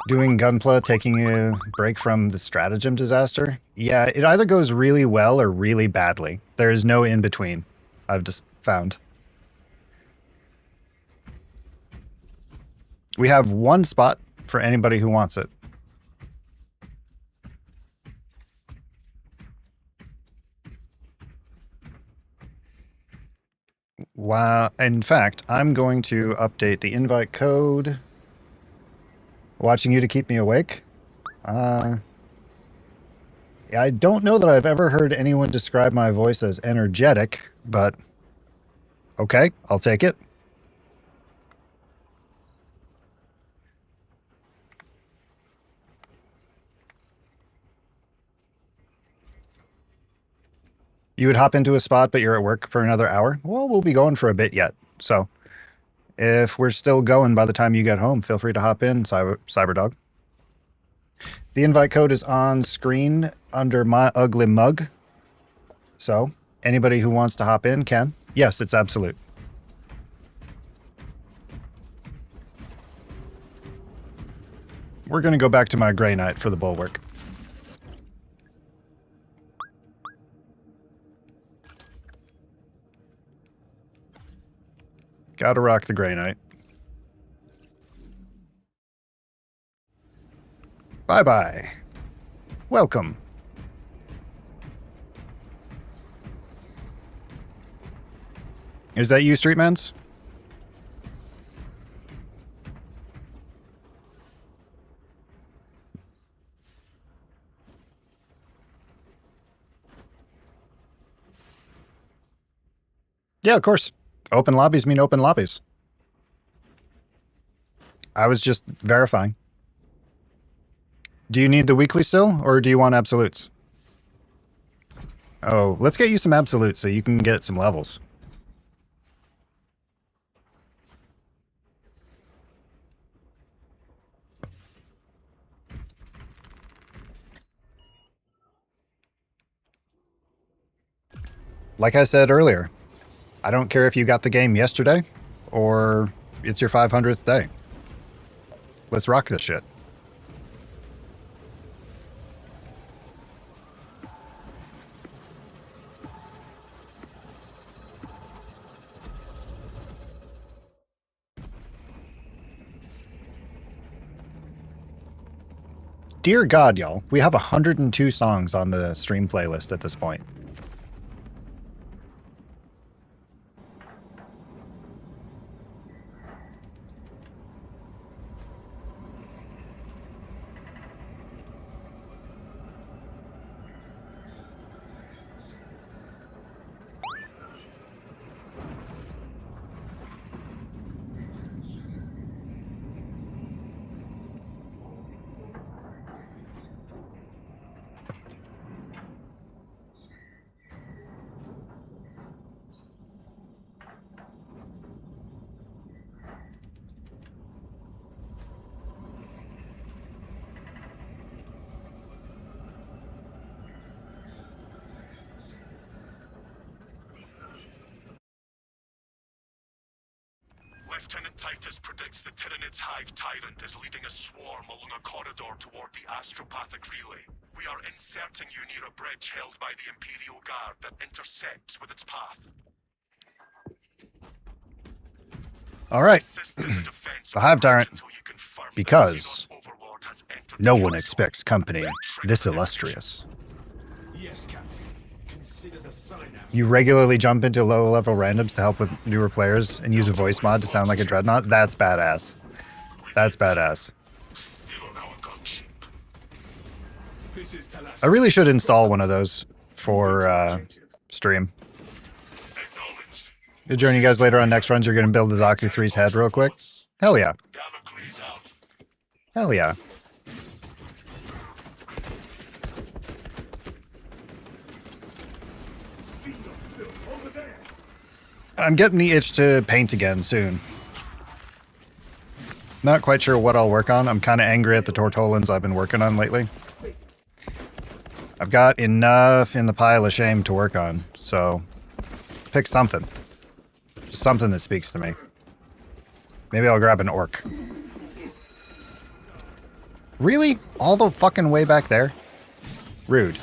Speaker 1: Doing Gunpla, taking a break from the stratagem disaster? Yeah, it either goes really well or really badly. There is no in between, I've just found. We have one spot for anybody who wants it. Wow. In fact, I'm going to update the invite code. Watching you to keep me awake. Yeah, I don't know that I've ever heard anyone describe my voice as energetic, but okay, I'll take it. You would hop into a spot, but you're at work for another hour? Well, we'll be going for a bit yet. So if we're still going by the time you get home, feel free to hop in, Cyberdog. The invite code is on screen under my ugly mug. So anybody who wants to hop in can. Yes, it's absolute. We're going to go back to my Grey Knight for the bulwark. Gotta rock the Grey Knight. Bye-bye. Welcome. Is that you, Streetmans? Yeah, of course. Open lobbies mean open lobbies. I was just verifying. Do you need the weekly still, or do you want absolutes? Oh, let's get you some absolutes so you can get some levels. Like I said earlier, I don't care if you got the game yesterday or it's your 500th day. Let's rock this shit. Dear God, y'all, we have 102 songs on the stream playlist at this point.
Speaker 2: Lieutenant Titus predicts the Tyrannid's Hive Tyrant is leading a swarm along a corridor toward the astropathic relay. We are inserting you near a bridge held by the Imperial Guard that intersects with its path.
Speaker 1: All right.
Speaker 2: Assist in the defense
Speaker 1: The
Speaker 2: of
Speaker 1: Hive
Speaker 2: the bridge
Speaker 1: Tyrant,
Speaker 2: until you confirm that the
Speaker 1: because
Speaker 2: Xenos Overlord has entered
Speaker 1: no
Speaker 2: the
Speaker 1: one
Speaker 2: kill
Speaker 1: expects
Speaker 2: zone.
Speaker 1: company
Speaker 2: Then trigger
Speaker 1: this
Speaker 2: the
Speaker 1: illustrious.
Speaker 4: Yes, Captain. Consider the synapse.
Speaker 1: You regularly jump into low-level randoms to help with newer players and use a voice mod to sound like a dreadnought? That's badass. That's badass.
Speaker 2: Still on our gunship.
Speaker 4: This is Talas.
Speaker 1: I really should install one of those for stream.
Speaker 2: Acknowledged.
Speaker 1: Good join you guys later on next runs. You're going to build the Zaku 3's head real quick. Hell yeah.
Speaker 2: Damocles out.
Speaker 1: Hell yeah. I'm getting the itch to paint again soon. Not quite sure what I'll work on. I'm kind of angry at the Tortolans I've been working on lately. I've got enough in the pile of shame to work on, so pick something. Just something that speaks to me. Maybe I'll grab an orc. Really? All the fucking way back there? Rude.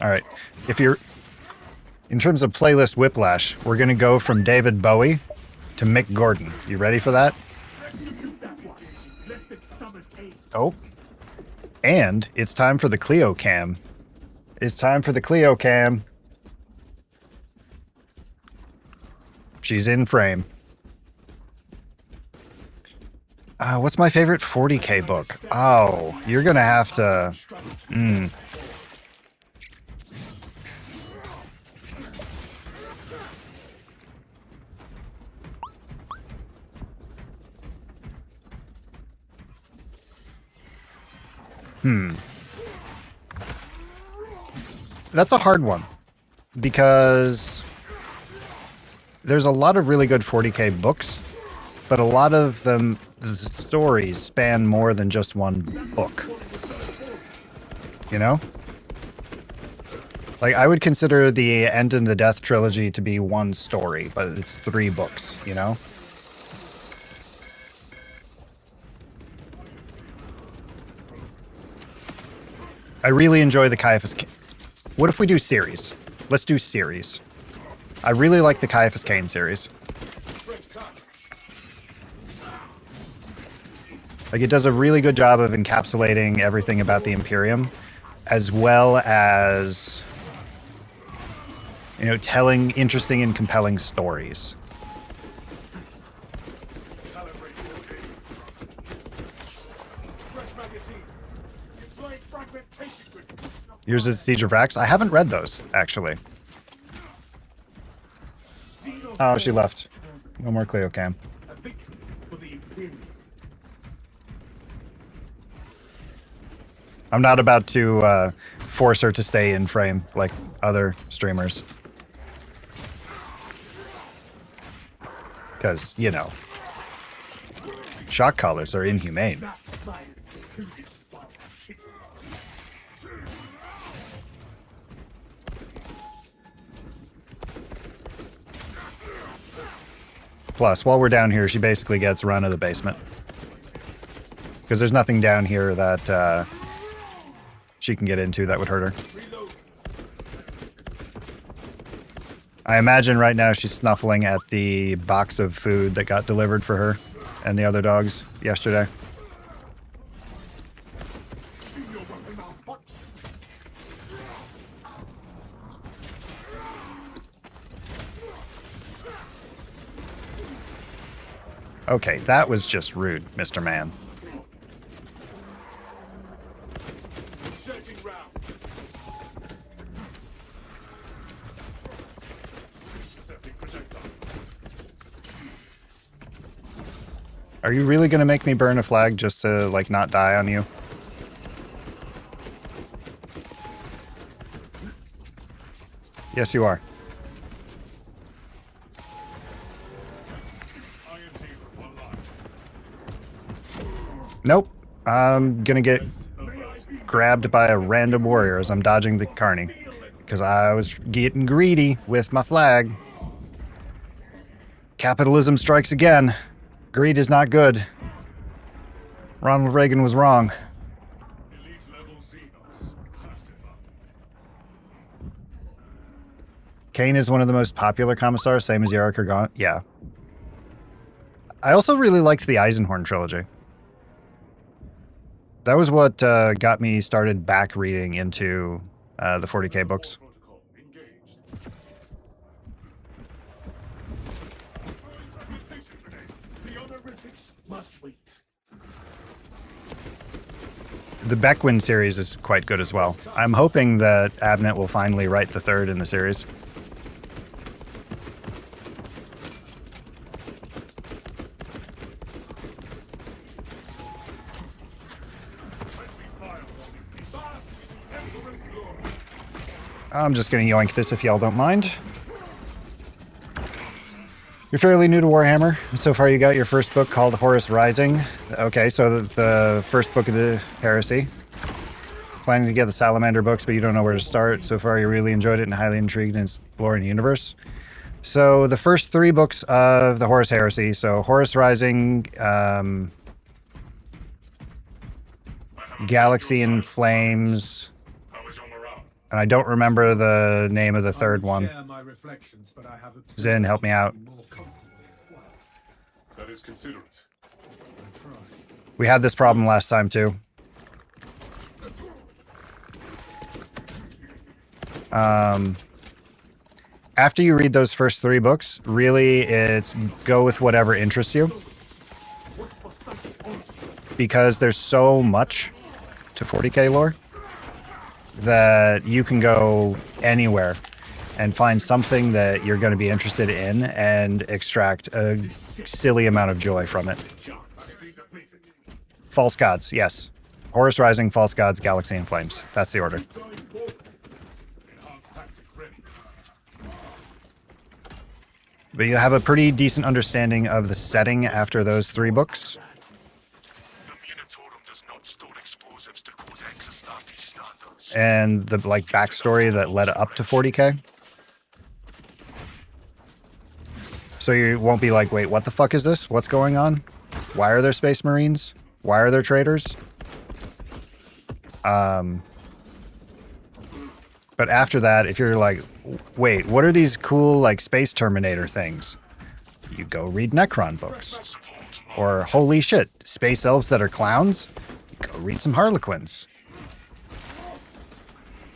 Speaker 1: Alright. If you're... In terms of playlist whiplash, we're going to go from David Bowie to Mick Gordon. You ready for that? Oh. And it's time for the Clio cam. It's time for the Clio cam. She's in frame. What's my favorite 40K book? Oh, you're going to have to... That's a hard one. Because there's a lot of really good 40K books, but a lot of them, the stories span more than just one book. You know? Like, I would consider the End in the Death trilogy to be one story, but it's 3 books, you know? I really enjoy the Caiaphas... What if we do series? Let's do series. I really like the Caiaphas Cain series. Like, it does a really good job of encapsulating everything about the Imperium, as well as, you know, telling interesting and compelling stories. Yours is Siege of Rax. I haven't read those, actually. Oh, she left. No more Cleo Cam. I'm not about to force her to stay in frame like other streamers. Because, you know, shock collars are inhumane. Plus, while we're down here, she basically gets run of the basement. Because there's nothing down here that she can get into that would hurt her. I imagine right now she's snuffling at the box of food that got delivered for her and the other dogs yesterday. Okay, that was just rude, Mr. Man. Are you really gonna make me burn a flag just to, like, not die on you? Yes, you are. Nope. I'm gonna get grabbed by a random warrior as I'm dodging the carny. Because I was getting greedy with my flag. Capitalism strikes again. Greed is not good. Ronald Reagan was wrong. Cain is one of the most popular commissars, same as Yara Kurgan. Yeah. I also really liked the Eisenhorn trilogy. That was what got me started back reading into the 40K books. The Beckwin series is quite good as well. I'm hoping that Abnett will finally write the third in the series. I'm just going to yoink this if y'all don't mind. You're fairly new to Warhammer. So far you got your first book called Horus Rising. Okay, so the first book of the Heresy. Planning to get the Salamander books, but you don't know where to start. So far you really enjoyed it and highly intrigued in exploring the universe. So the first 3 books of the Horus Heresy. So Horus Rising, Galaxy in Flames, and I don't remember the name of the third one. Zin, help me out.
Speaker 2: That is considerate.
Speaker 1: We had this problem last time too. After you read those first 3 books, really it's go with whatever interests you. Because there's so much to 40k lore that you can go anywhere and find something that you're going to be interested in and extract a silly amount of joy from it. False Gods, yes. Horus Rising, False Gods, Galaxy in Flames. That's the order. But you have a pretty decent understanding of the setting after those 3 books. And the like backstory that led up to 40k. So you won't be like, wait, what the fuck is this? What's going on? Why are there Space Marines? Why are there traitors? But after that, if you're like, wait, what are these cool like Space Terminator things? You go read Necron books. Or holy shit, space elves that are clowns? You go read some Harlequins.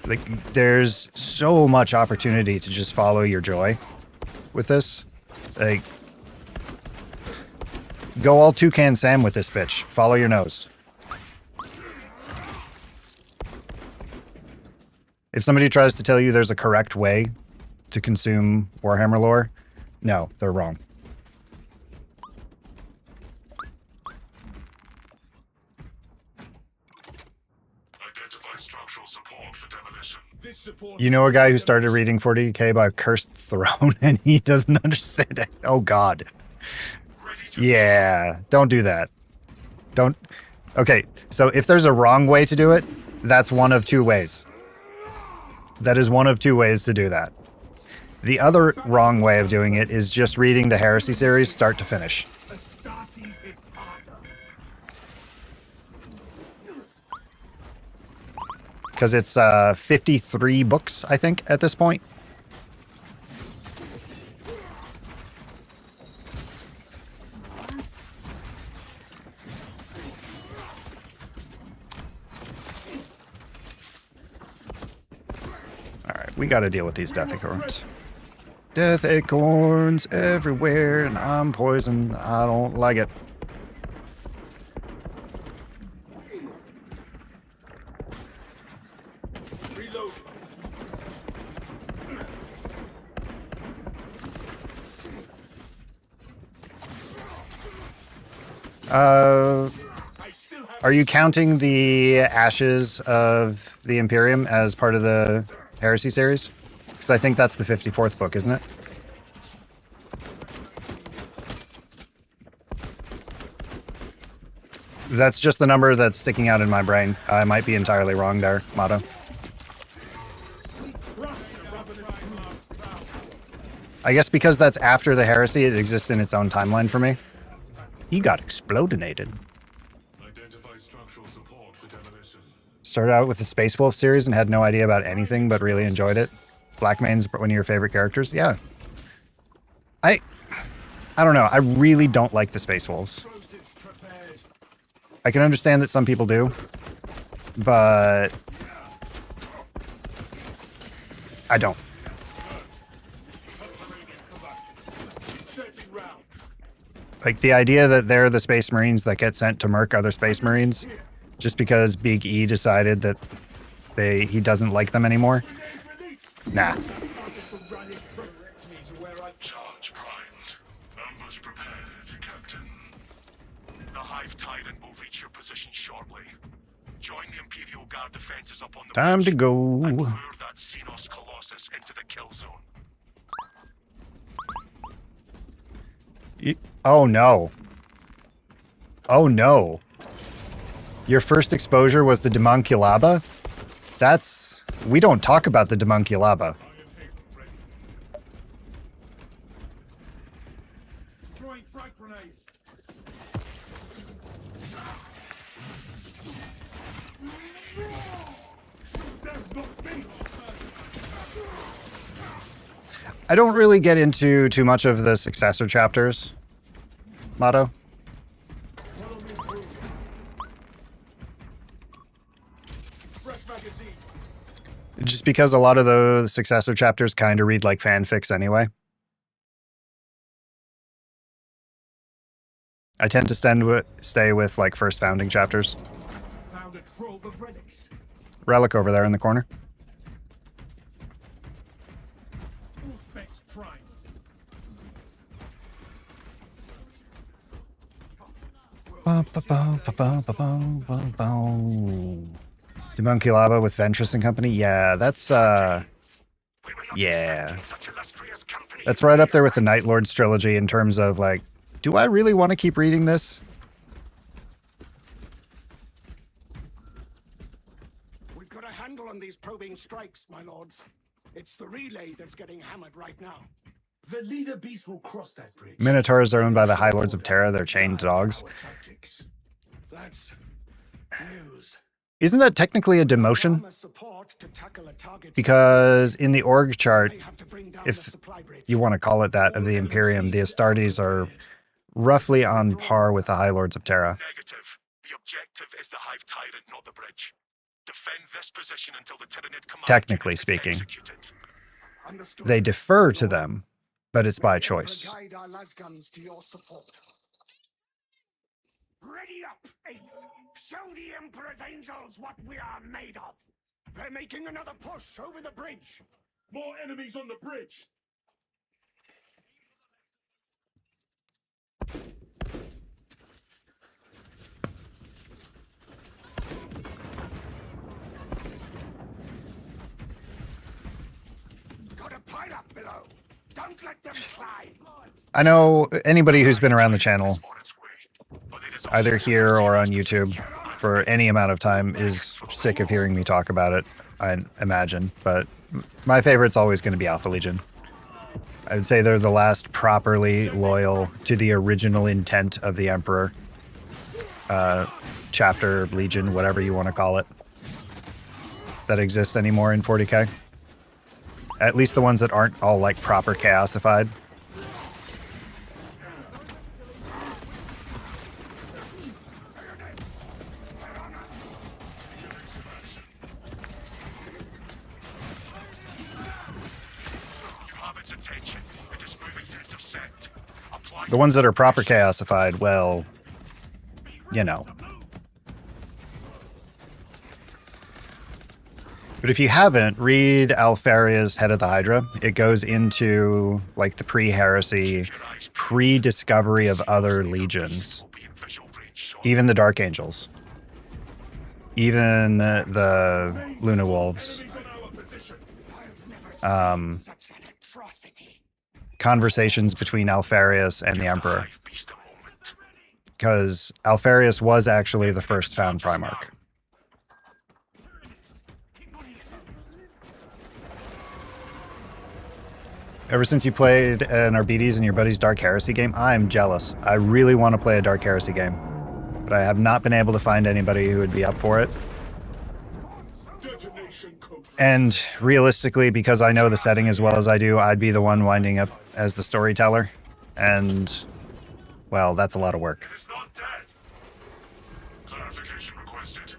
Speaker 1: Like, there's so much opportunity to just follow your joy with this. Like, go all Toucan Sam with this bitch. Follow your nose. If somebody tries to tell you there's a correct way to consume Warhammer lore, no, they're wrong.
Speaker 2: Identify structural support for demolition.
Speaker 1: You know a guy who started reading 40k by Cursed Throne and he doesn't understand it? Oh god. Yeah, don't do that. Don't. Okay, so if there's a wrong way to do it, that's one of 2 ways. That is one of 2 ways to do that. The other wrong way of doing it is just reading the Heresy series start to finish. Because it's 53 books, I think, at this point. Alright, we gotta deal with these death acorns. Death acorns everywhere, and I'm poisoned. I don't like it. Are you counting the ashes of the Imperium as part of the Heresy series? Because I think that's the 54th book, isn't it? That's just the number that's sticking out in my brain. I might be entirely wrong there, Motto. I guess because that's after the Heresy, it exists in its own timeline for me. He got explodinated.
Speaker 2: Identify structural support for demolition.
Speaker 1: Started out with the Space Wolf series and had no idea about anything, but really enjoyed it. Blackmane's one of your favorite characters? Yeah. I don't know. I really don't like the Space Wolves. I can understand that some people do, but I don't. Like, the idea that they're the Space Marines that get sent to murk other Space Marines just because Big E decided that he doesn't like them anymore. Nah.
Speaker 2: Charge primed. Numbers prepared, Captain. The Hive Tyrant will reach your position shortly. Join the Imperial Guard defenses up on the
Speaker 1: Time to
Speaker 2: bridge
Speaker 1: go.
Speaker 2: and lure that Xenos Colossus into the kill zone.
Speaker 1: Oh no. Oh no. Your first exposure was the Demonculaba? That's... We don't talk about the Demonculaba.
Speaker 3: Throwing frag grenade.
Speaker 1: I don't really get into too much of the successor chapters, Motto.
Speaker 3: Fresh magazine.
Speaker 1: Just because a lot of the successor chapters kind of read like fanfics anyway. I tend to stay with like first founding chapters.
Speaker 3: Found a trove of relics.
Speaker 1: Relic over there in the corner.
Speaker 3: All specs prime.
Speaker 1: Demonculaba with Ventress and company. Yeah, that's yeah. That's right up there with the Night Lords trilogy in terms of like, do I really want to keep reading this?
Speaker 7: We've got a handle on these probing strikes, my lords. It's the relay that's getting hammered right now.
Speaker 3: The leader beast will cross that bridge.
Speaker 1: Minotaurs are owned by the High Lords of Terra. They're chained dogs.
Speaker 7: That's news.
Speaker 1: Isn't that technically a demotion?
Speaker 7: Armor support to tackle a target.
Speaker 1: Because in the org chart,
Speaker 7: They have to bring down
Speaker 1: if
Speaker 7: the supply bridge.
Speaker 1: you want to call it that, of the Imperium, the Astartes are roughly on par with the High Lords of Terra.
Speaker 2: Negative. The objective is the Hive Tyrant, not the bridge. Defend this position until the Tyranid command
Speaker 1: Technically
Speaker 2: unit is
Speaker 1: speaking.
Speaker 2: executed.
Speaker 7: Understood.
Speaker 1: They defer to them, but it's by
Speaker 7: May the Emperor
Speaker 1: choice.
Speaker 7: guide our lasguns to your support. Ready up, Eighth! Show the Emperor's angels what we are made of! They're making another push over the bridge!
Speaker 3: More enemies on the bridge.
Speaker 7: Got a pile up below! Don't let them climb!
Speaker 1: I know anybody who's been around the channel,
Speaker 2: On its way. But it is
Speaker 1: either
Speaker 2: also
Speaker 1: here or on YouTube, for any amount of time, is sick of hearing me talk about it, I imagine. But my favorite's always going to be Alpha Legion. I would say they're the last properly loyal to the original intent of the Emperor. Chapter, Legion, whatever you want to call it, that exists anymore in 40k. At least the ones that aren't all like proper chaosified.
Speaker 2: You have its attention. It is moving to intercept. Apply
Speaker 1: The ones that are proper chaosified, well, you know. But if you haven't, read Alfaria's Head of the Hydra. It goes into like the pre-heresy, pre-discovery of other legions,
Speaker 2: will be in visual range shortly.
Speaker 1: even the Dark Angels, even the Luna Wolves.
Speaker 3: Enemies in our position.
Speaker 7: I've never seen such an atrocity.
Speaker 1: Conversations between Alfarius and the
Speaker 2: Give
Speaker 1: Emperor,
Speaker 2: Hive Beast a moment.
Speaker 1: because Alfarius was actually the first found Primarch. Ever since you played an Arbites and your buddy's Dark Heresy game, I'm jealous. I really want to play a Dark Heresy game, but I have not been able to find anybody who would be up for it.
Speaker 3: Detonation complete.
Speaker 1: And realistically, because I know the setting as well as I do, I'd be the one winding up as the storyteller. And, well, that's a lot of work.
Speaker 2: It is not dead. Clarification requested.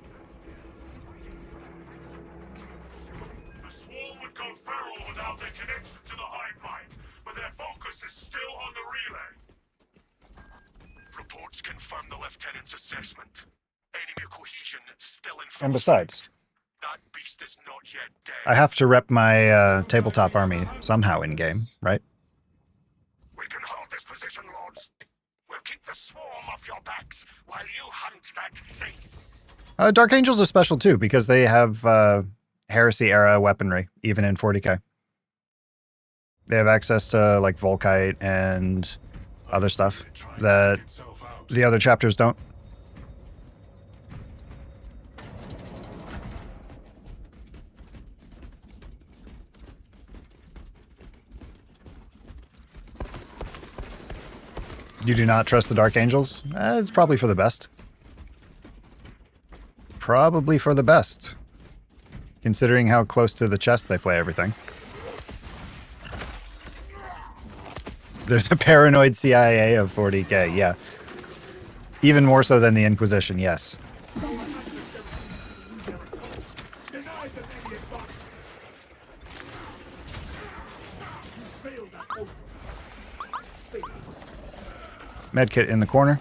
Speaker 2: The swarm would go feral without their connection to the hive mind, but their focus is still on the relay. Reports confirm the lieutenant's assessment. Enemy your cohesion still in full
Speaker 1: And besides,
Speaker 2: swing. That beast is not yet dead.
Speaker 1: I have to rep my tabletop army somehow in game, right?
Speaker 2: We can hold this position, lords. We'll keep the swarm off your backs while you hunt that thing.
Speaker 1: Dark Angels are special too because they have Heresy era weaponry, even in 40k. They have access to like Volkite and other stuff that the other chapters don't. You do not trust the Dark Angels? It's probably for the best. Probably for the best. Considering how close to the chest they play everything. There's a paranoid CIA of 40k, yeah. Even more so than the Inquisition, yes. Medkit in the corner.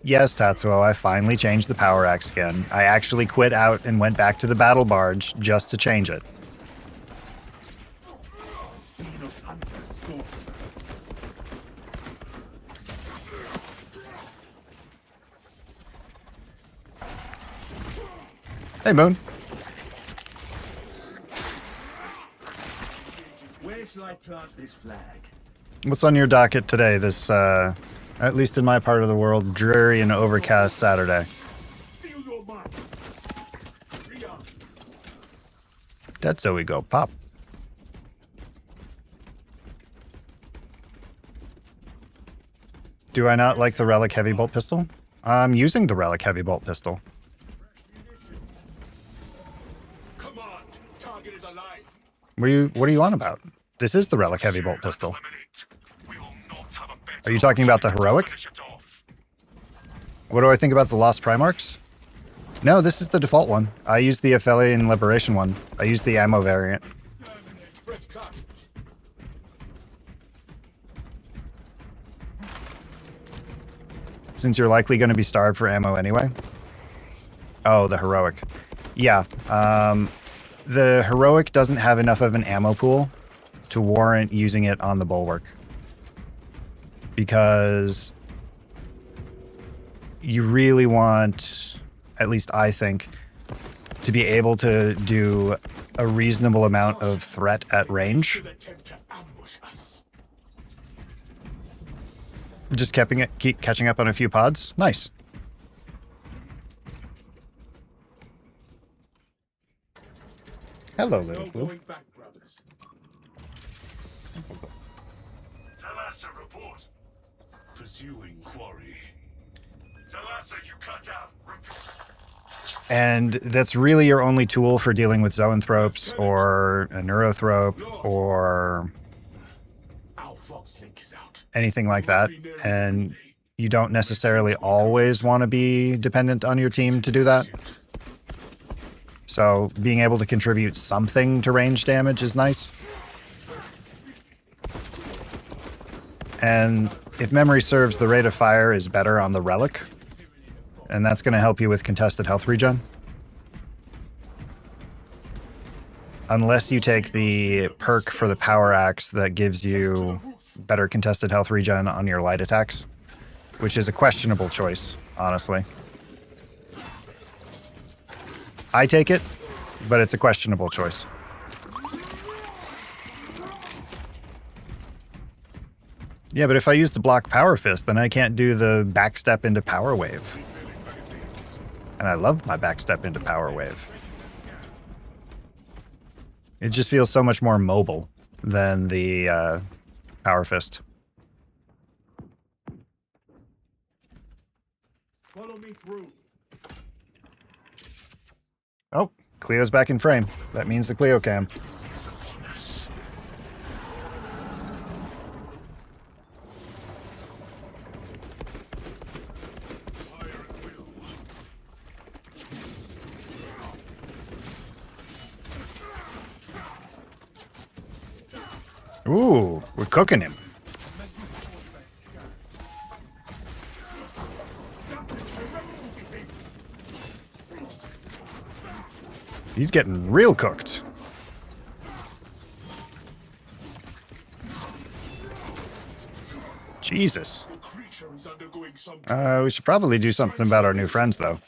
Speaker 1: Yes, Tatsuo, I finally changed the power axe again. I actually quit out and went back to the battle barge just to change it. Hey, Moon.
Speaker 7: Where shall I plant this flag?
Speaker 1: What's on your docket today, this, at least in my part of the world, dreary and overcast Saturday?
Speaker 7: Steal your mark.
Speaker 1: That's so we go pop. Do I not like the Relic Heavy Bolt Pistol? I'm using the Relic Heavy Bolt Pistol.
Speaker 4: Come on, target is alive.
Speaker 1: What are you on about? This is the Relic Heavy Bolt Pistol.
Speaker 2: Eliminate. We will not have a better
Speaker 1: Are you talking about the
Speaker 2: opportunity to
Speaker 1: Heroic?
Speaker 2: finish it off.
Speaker 1: What do I think about the Lost Primarchs? No, this is the default one. I use the Aphelion Liberation one. I use the ammo variant.
Speaker 4: Fresh cartridge.
Speaker 1: Since you're likely going to be starved for ammo anyway. Oh, the Heroic. Yeah. The Heroic doesn't have enough of an ammo pool to warrant using it on the Bulwark. Because you really want, at least I think, to be able to do a reasonable amount of threat at range.
Speaker 4: Should attempt to ambush us.
Speaker 1: Just keep catching up on a few pods. Nice. Hello, little
Speaker 4: No
Speaker 1: blue.
Speaker 4: going back, brothers.
Speaker 2: Talassa, report.
Speaker 4: Pursuing quarry.
Speaker 2: Talassa, you cut out. Report.
Speaker 1: And that's really your only tool for dealing with zoanthropes or a neurothrope or
Speaker 4: Our fox link is out.
Speaker 1: anything like that. And you don't necessarily always want to be dependent on your team to do that. So being able to contribute something to range damage is nice. And if memory serves, the rate of fire is better on the Relic. And that's going to help you with contested health regen. Unless you take the perk for the power axe that gives you better contested health regen on your light attacks, which is a questionable choice, honestly. I take it, but it's a questionable choice. Yeah, but if I use the block Power Fist, then I can't do the backstep into Power Wave. And I love my backstep into Power Wave. It just feels so much more mobile than the Power Fist.
Speaker 7: Follow me through.
Speaker 1: Oh, Cleo's back in frame. That means the Cleo cam. Ooh, we're cooking him. He's getting real cooked. Jesus.
Speaker 4: The creature is undergoing some
Speaker 1: We should probably do something about our new friends, though.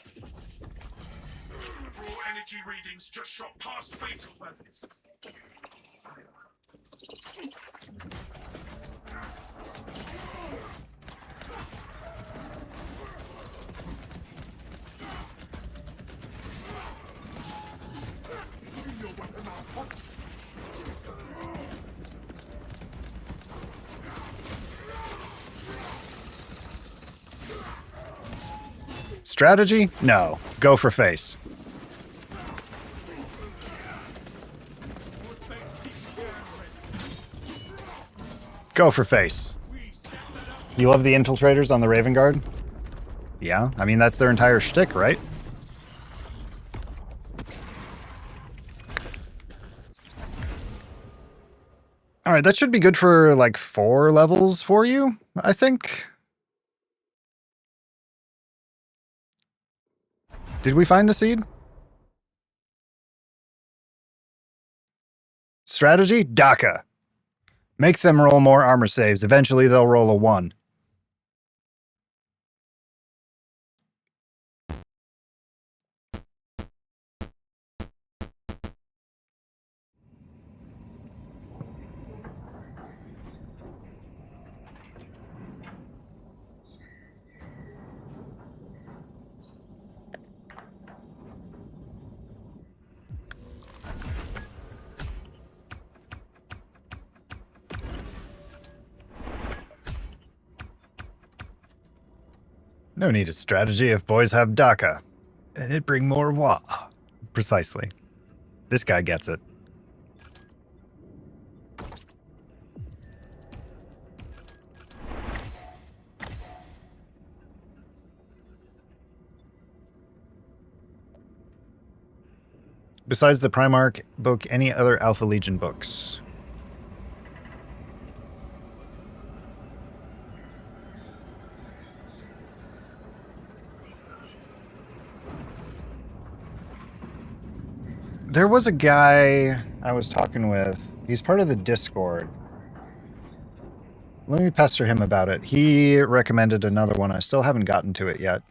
Speaker 2: Raw energy readings just shot past fatal levels.
Speaker 1: Strategy? No. Go for face. Go for face. You love the infiltrators on the Raven Guard? Yeah, I mean, that's their entire shtick, right? Alright, that should be good for, like, 4 levels for you, I think. Did we find the seed? Strategy? DACA. Make them roll more armor saves. Eventually they'll roll a 1. No need a strategy if boys have DACA. And it bring more wa. Precisely. This guy gets it. Besides the Primarch book, any other Alpha Legion books? There was a guy I was talking with. He's part of the Discord. Let me pester him about it. He recommended another one. I still haven't gotten to it yet.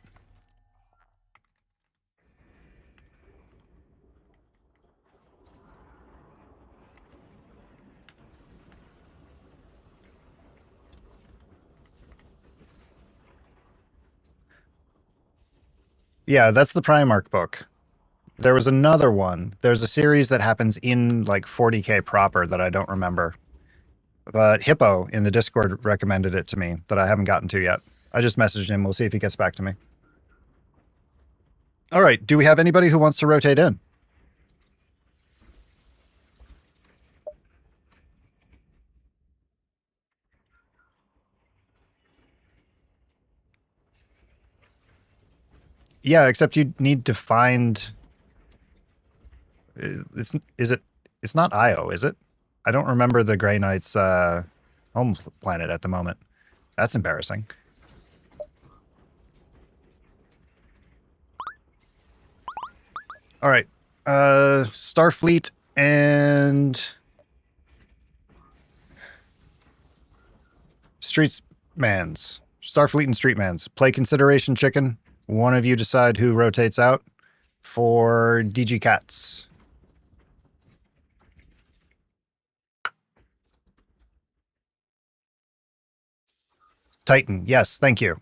Speaker 1: Yeah, that's the Primarch book. There was another one. There's a series that happens in like 40k proper that I don't remember. But Hippo in the Discord recommended it to me that I haven't gotten to yet. I just messaged him. We'll see if he gets back to me. All right. Do we have anybody who wants to rotate in? Yeah, except you need to find... It's not Io, is it? I don't remember the Grey Knight's home planet at the moment. That's embarrassing. All right. Starfleet and... Streetsmans. Starfleet and Streetmans. Play consideration chicken. One of you decide who rotates out for DG Cats. Titan. Yes, thank you.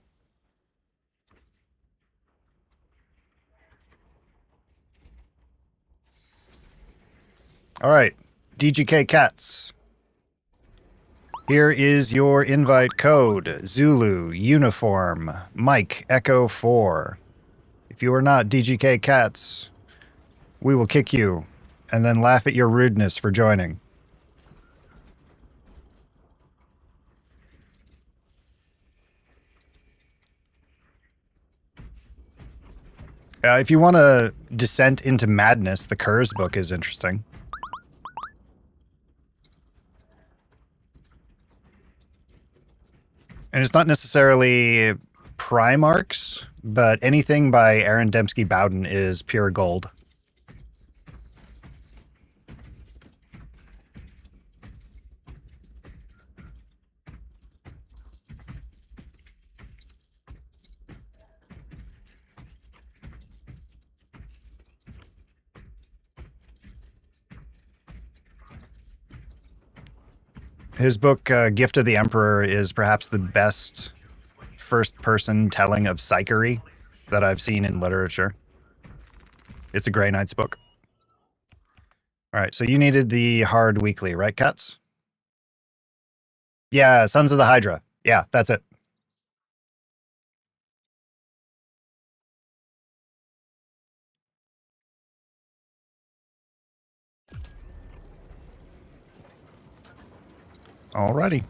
Speaker 1: All right. DGK Cats. Here is your invite code. Zulu, Uniform, Mike, Echo 4. If you are not DGK Cats, we will kick you and then laugh at your rudeness for joining. If you want to descent into madness, the Curse book is interesting. And it's not necessarily Primarchs, but anything by Aaron Dembski Bowden is pure gold. His book, Gift of the Emperor, is perhaps the best first-person telling of psychery that I've seen in literature. It's a Grey Knight's book. All right, so you needed the hard weekly, right, Cats? Yeah, Sons of the Hydra. Yeah, that's it. Alrighty.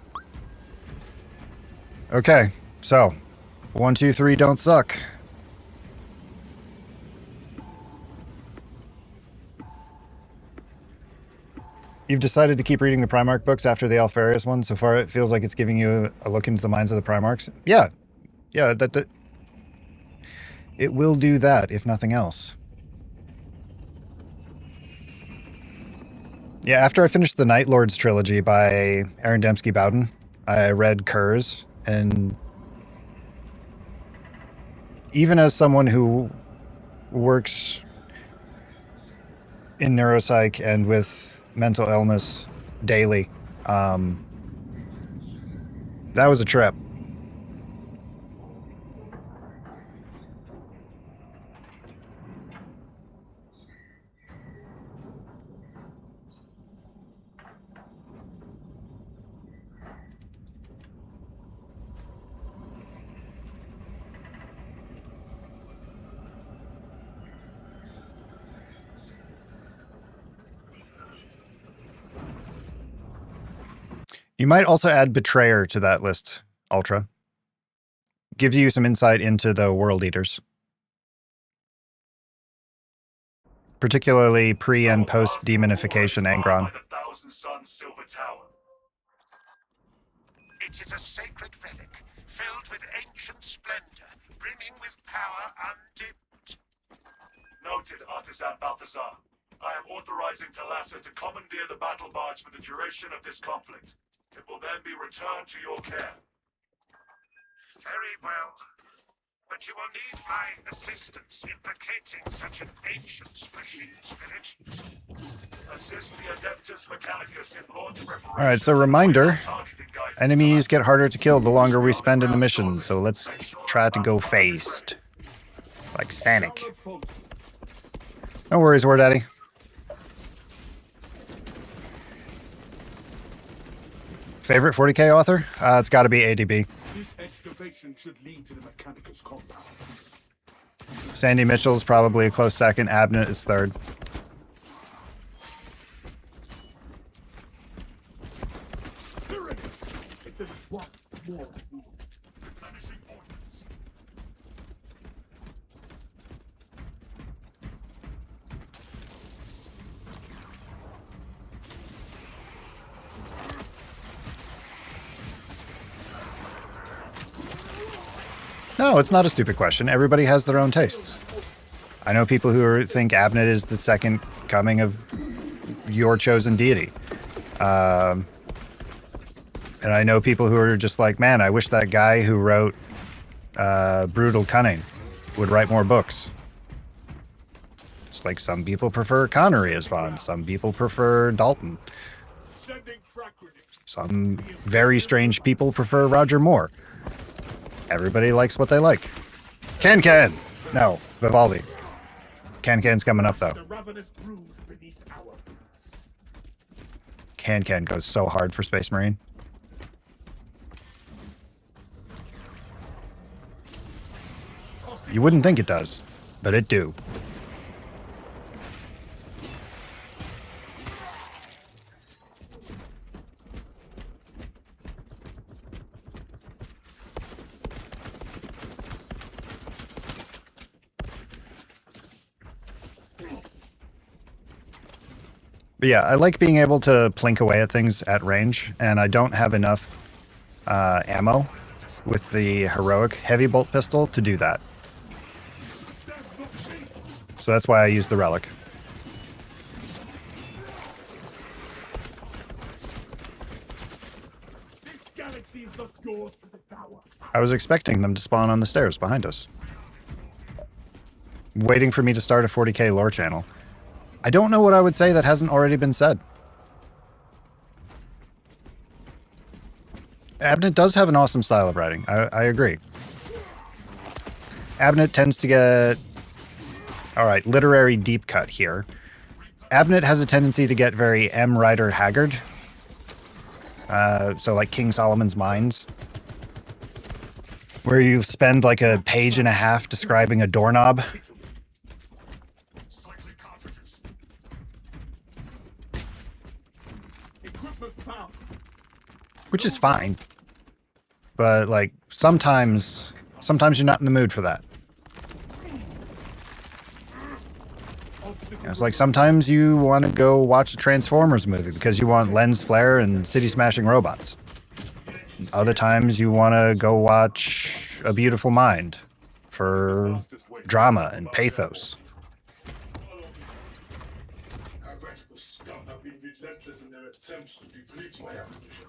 Speaker 1: Okay, so 1, 2, 3 don't suck. You've decided to keep reading the Primarch books after the Alfarius one. So far, it feels like it's giving you a look into the minds of the Primarchs. Yeah, that it will do that, if nothing else. Yeah, after I finished the Night Lords trilogy by Aaron Dembski Bowden, I read Kurz, and even as someone who works in neuropsych and with mental illness daily, that was a trip. You might also add Betrayer to that list, Ultra. Gives you some insight into the World Eaters. Particularly pre- and post-demonification Angron.
Speaker 2: By the Thousand Suns Silver Tower. It is a sacred relic, filled with ancient splendor, brimming with power undimmed. Noted, Artisan Balthazar. I am authorizing Talassa to commandeer the battle barge for the duration of this conflict. It will then be returned to your care. Very well. But you will need my assistance in placating such an ancient machine spirit. Assist the Adeptus Mechanicus in launch preparation.
Speaker 1: All right, so reminder, enemies get harder to kill the longer we spend in the mission, so let's try to go fast. Like Sanic. No worries, War Daddy. Favorite 40k author? It's got to be ADB.
Speaker 3: This excavation should lead to the Mechanicus compound.
Speaker 1: Sandy Mitchell's probably a close second. Abnett is third.
Speaker 3: If there is one more.
Speaker 2: Replenishing ordnance.
Speaker 1: No, it's not a stupid question. Everybody has their own tastes. I know people who think Abnett is the second coming of your chosen deity. And I know people who are just like, man, I wish that guy who wrote Brutal Cunning would write more books. It's like some people prefer Connery as Vaughn. Some people prefer Dalton.
Speaker 3: Sending frag grenades.
Speaker 1: Some very strange people prefer Roger Moore. Everybody likes what they like. Can. No, Vivaldi. Can's coming up, though.
Speaker 3: The ravenous brood beneath our boots.
Speaker 1: Can goes so hard for Space Marine. You wouldn't think it does, but it do. But yeah, I like being able to plink away at things at range, and I don't have enough ammo with the heroic heavy bolt pistol to do that. So that's why I use the relic.
Speaker 3: This galaxy is not yours to devour.
Speaker 1: I was expecting them to spawn on the stairs behind us. Waiting for me to start a 40k lore channel. I don't know what I would say that hasn't already been said. Abnett does have an awesome style of writing. I agree. Abnett tends to get... Alright, literary deep cut here. Abnett has a tendency to get very M. Rider Haggard. So like King Solomon's Mines. Where you spend like a page and a half describing a doorknob.
Speaker 2: Cycling cartridges.
Speaker 3: Equipment found.
Speaker 1: Which is fine. But like sometimes you're not in the mood for that. It's like sometimes you want to go watch a Transformers movie because you want lens flare and city smashing robots. Other times you want to go watch A Beautiful Mind for drama and pathos.
Speaker 4: Heretical scum have been relentless in their attempts to deplete my ammunition.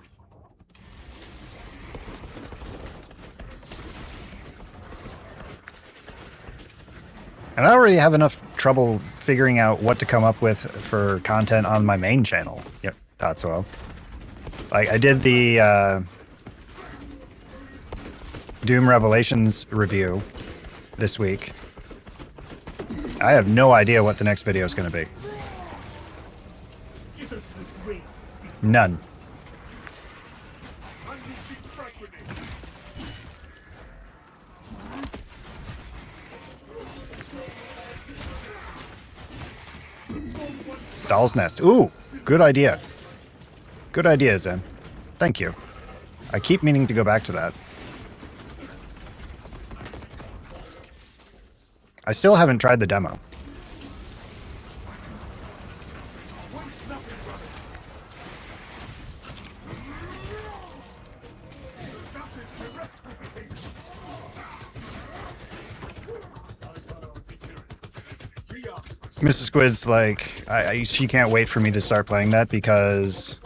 Speaker 1: And I already have enough trouble figuring out what to come up with for content on my main channel. Yep, thought so. Like, I did the Doom Revelations review this week. I have no idea what the next video is going to be. None. Doll's Nest. Ooh, good idea. Good idea, Zen. Thank you. I keep meaning to go back to that. I still haven't tried the demo. Mrs. Squid's like, she can't wait for me to start playing that because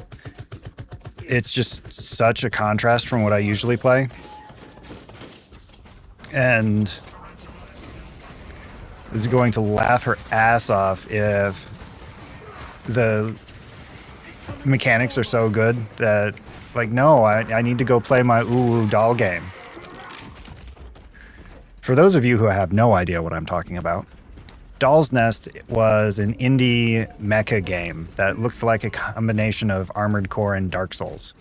Speaker 1: it's just such a contrast from what I usually play. And is going to laugh her ass off if the mechanics are so good that, like, no, I need to go play my Ooh doll game. For those of you who have no idea what I'm talking about, Doll's Nest was an indie mecha game that looked like a combination of Armored Core and Dark Souls.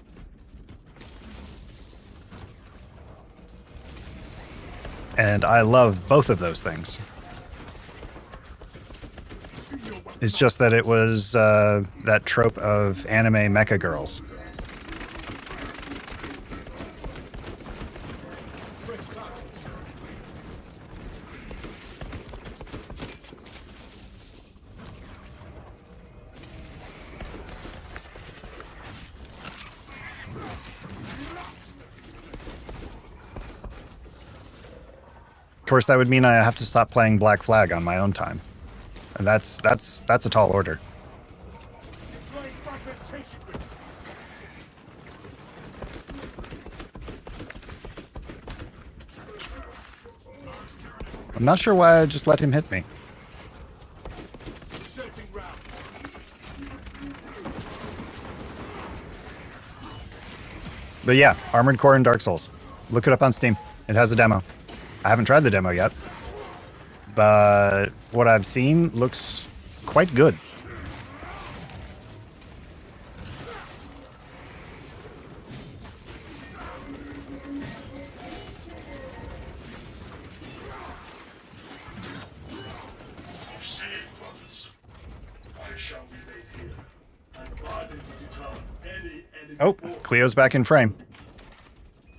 Speaker 1: And I love both of those things. It's just that it was that trope of anime mecha girls. Of course, that would mean I have to stop playing Black Flag on my own time. And that's a tall order. I'm not sure why I just let him hit me. But yeah, Armored Core and Dark Souls. Look it up on Steam. It has a demo. I haven't tried the demo yet, but what I've seen looks quite good.
Speaker 4: See, brothers, I shall remain here and guard it to deter any enemy.
Speaker 1: Oh, Cleo's back in frame.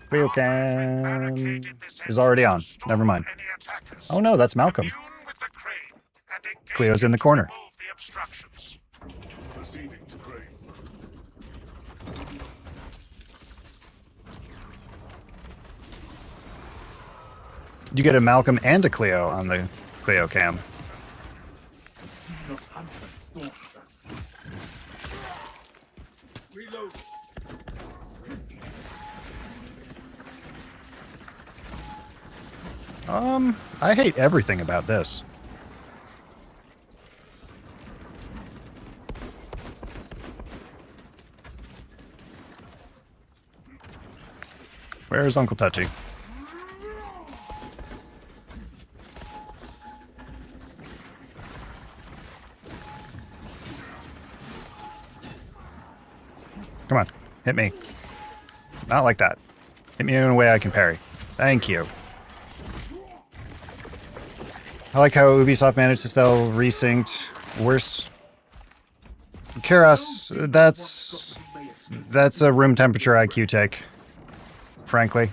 Speaker 1: Cleo cam is already on. Never mind. Oh no, that's Malcolm. Cleo's in the corner.
Speaker 2: Proceeding to Crane.
Speaker 1: You get a Malcolm and a Cleo on the Cleo cam.
Speaker 3: Reload.
Speaker 1: I hate everything about this. Where's Uncle Touchy? Come on, hit me. Not like that. Hit me in a way I can parry. Thank you. I like how Ubisoft managed to sell resynced. Worse. Keras, that's a room temperature IQ take, frankly.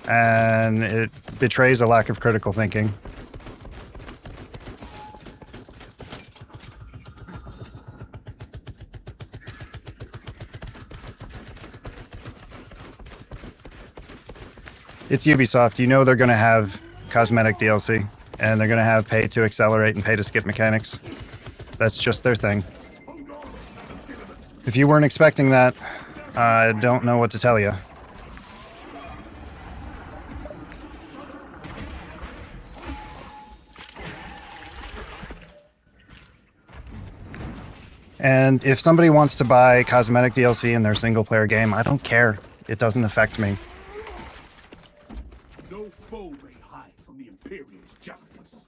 Speaker 1: And it betrays a lack of critical thinking. It's Ubisoft. You know they're going to have cosmetic DLC, and they're going to have pay to accelerate and pay to skip mechanics. That's just their thing. If you weren't expecting that, I don't know what to tell you. And if somebody wants to buy cosmetic DLC in their single-player game, I don't care. It doesn't affect me.
Speaker 3: No foe may hide from the Imperial's justice.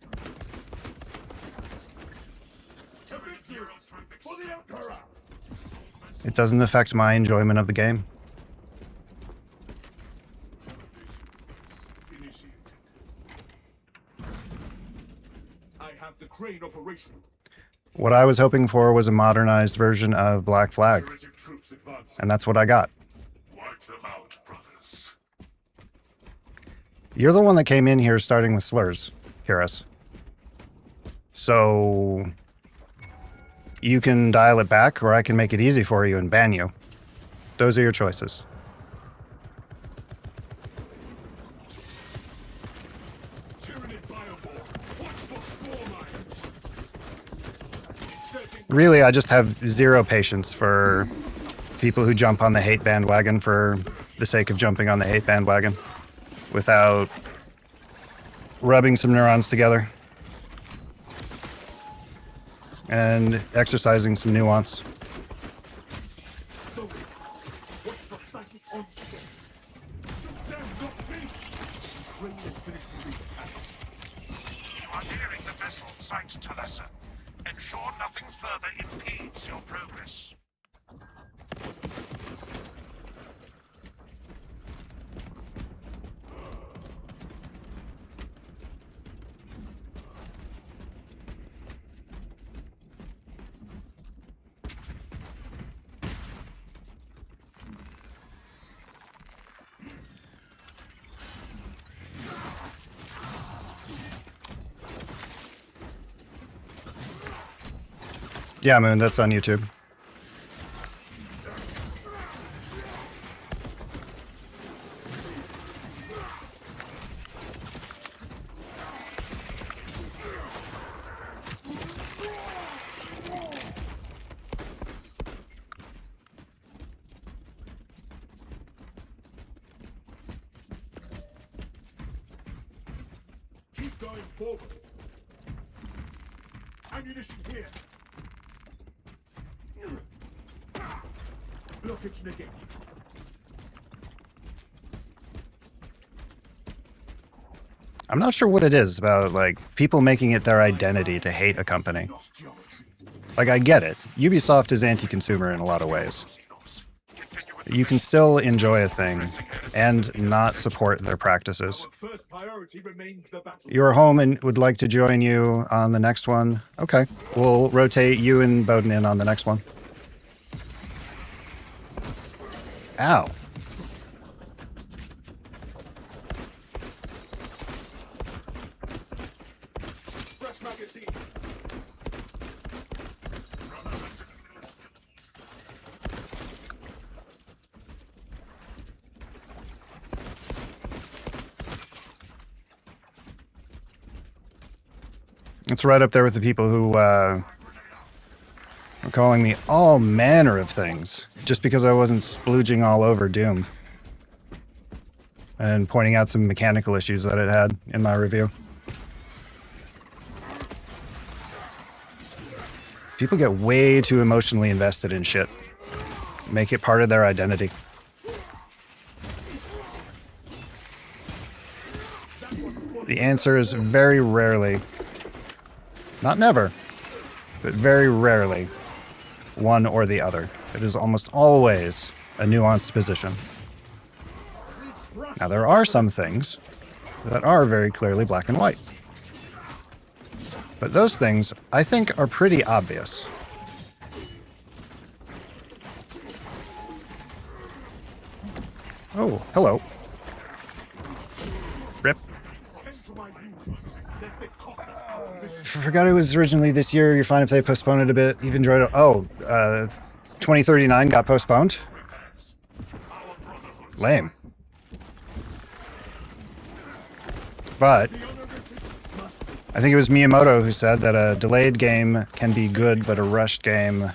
Speaker 3: To victory for the Emperor!
Speaker 1: It doesn't affect my enjoyment of the game.
Speaker 3: Initiated. I have the crane operational.
Speaker 1: What I was hoping for was a modernized version of Black Flag,
Speaker 3: Heretic troops advancing.
Speaker 1: and that's what I got.
Speaker 2: Wipe them out, brothers.
Speaker 1: You're the one that came in here starting with slurs, Kiris. So you can dial it back, or I can make it easy for you and ban you. Those are your choices.
Speaker 3: Tyrannid Biovore. Watch for spore mines. Insurgent
Speaker 1: Really, I just have zero patience for people who jump on the hate bandwagon for the sake of jumping on the hate bandwagon without rubbing some neurons together and exercising some nuance.
Speaker 3: soldier. Watch for psychic onslaught. Shoot them, not me. Crane is finished with the attack.
Speaker 2: You are nearing the vessel's site, Talassa. Ensure nothing further impedes your progress.
Speaker 1: Yeah, Moon, that's on YouTube.
Speaker 3: Keep going forward. Ammunition here. Blockage negated.
Speaker 1: I'm not sure what it is about, like, people making it their identity to hate a company.
Speaker 3: Lost geometries.
Speaker 1: Like, I get it. Ubisoft is anti-consumer in a lot of ways.
Speaker 2: Continue with
Speaker 1: You can still enjoy a thing and not support their practices.
Speaker 3: Our first priority remains the battle.
Speaker 1: You're home and would like to join you on the next one. Okay, we'll rotate you and Bowden in on the next one. Ow.
Speaker 3: Fresh magazine.
Speaker 1: It's right up there with the people who are calling me all manner of things just because I wasn't splooging all over Doom and pointing out some mechanical issues that it had in my review. People get way too emotionally invested in shit. Make it part of their identity. The answer is very rarely, not never, but very rarely, one or the other. It is almost always a nuanced position. Now, there are some things that are very clearly black and white. But those things, I think, are pretty obvious. Oh, hello. Rip. Forgot it was originally this year. You're fine if they postpone it a bit. You've enjoyed it. Oh, 2039 got postponed? Lame. But I think it was Miyamoto who said that a delayed game can be good, but a rushed game,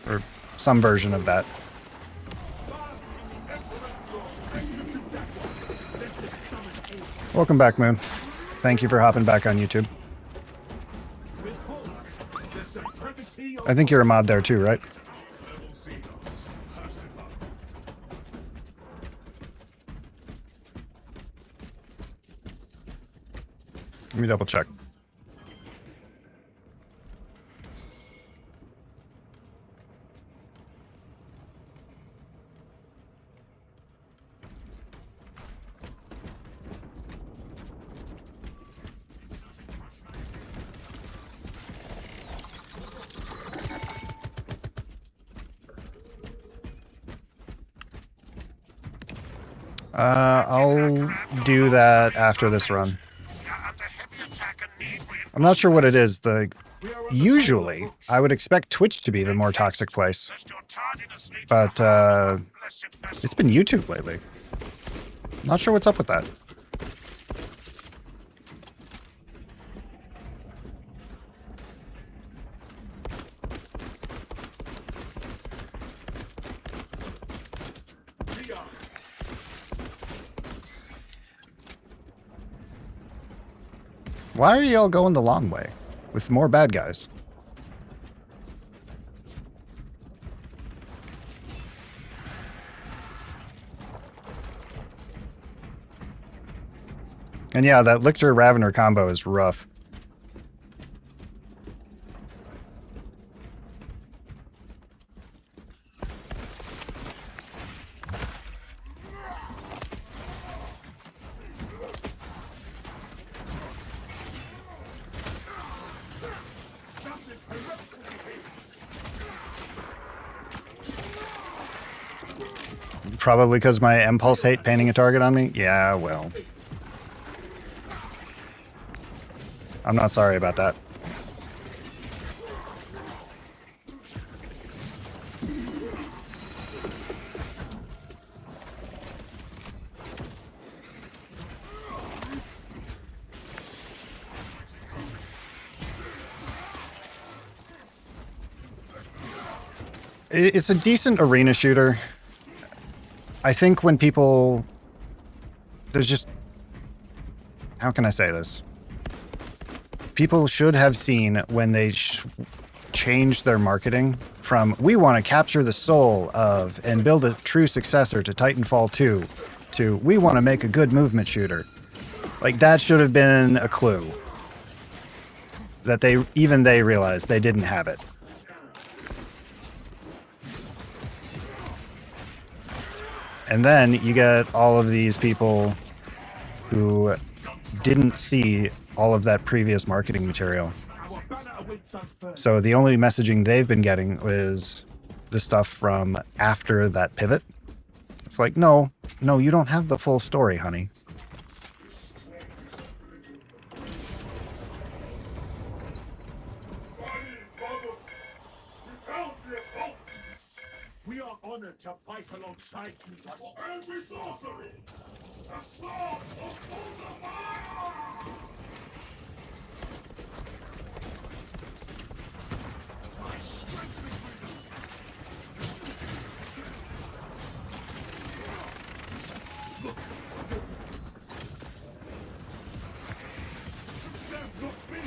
Speaker 1: or some version of that. Welcome back, Moon. Thank you for hopping back on YouTube. I think you're a mod there too, right? Let me double check. I'll do that after this run. I'm not sure what it is. Usually, I would expect Twitch to be the more toxic place. But it's been YouTube lately. Not sure what's up with that. Why are y'all going the long way with more bad guys? And yeah, that Lictor Ravener combo is rough. Probably because my impulse hate painting a target on me? Yeah, well. I'm not sorry about that. It's a decent arena shooter. I think when people... There's just... How can I say this? People should have seen when they changed their marketing from, we want to capture the soul of and build a true successor to Titanfall 2, to, we want to make a good movement shooter. Like, that should have been a clue. That even they realized they didn't have it. And then you get all of these people who didn't see all of that previous marketing material. So the only messaging they've been getting is the stuff from after that pivot. It's like, no, you don't have the full story, honey.
Speaker 3: We are honored to fight alongside you for every sorcery. The sword of Voldemort! My strength is with us. Look. Them, not me.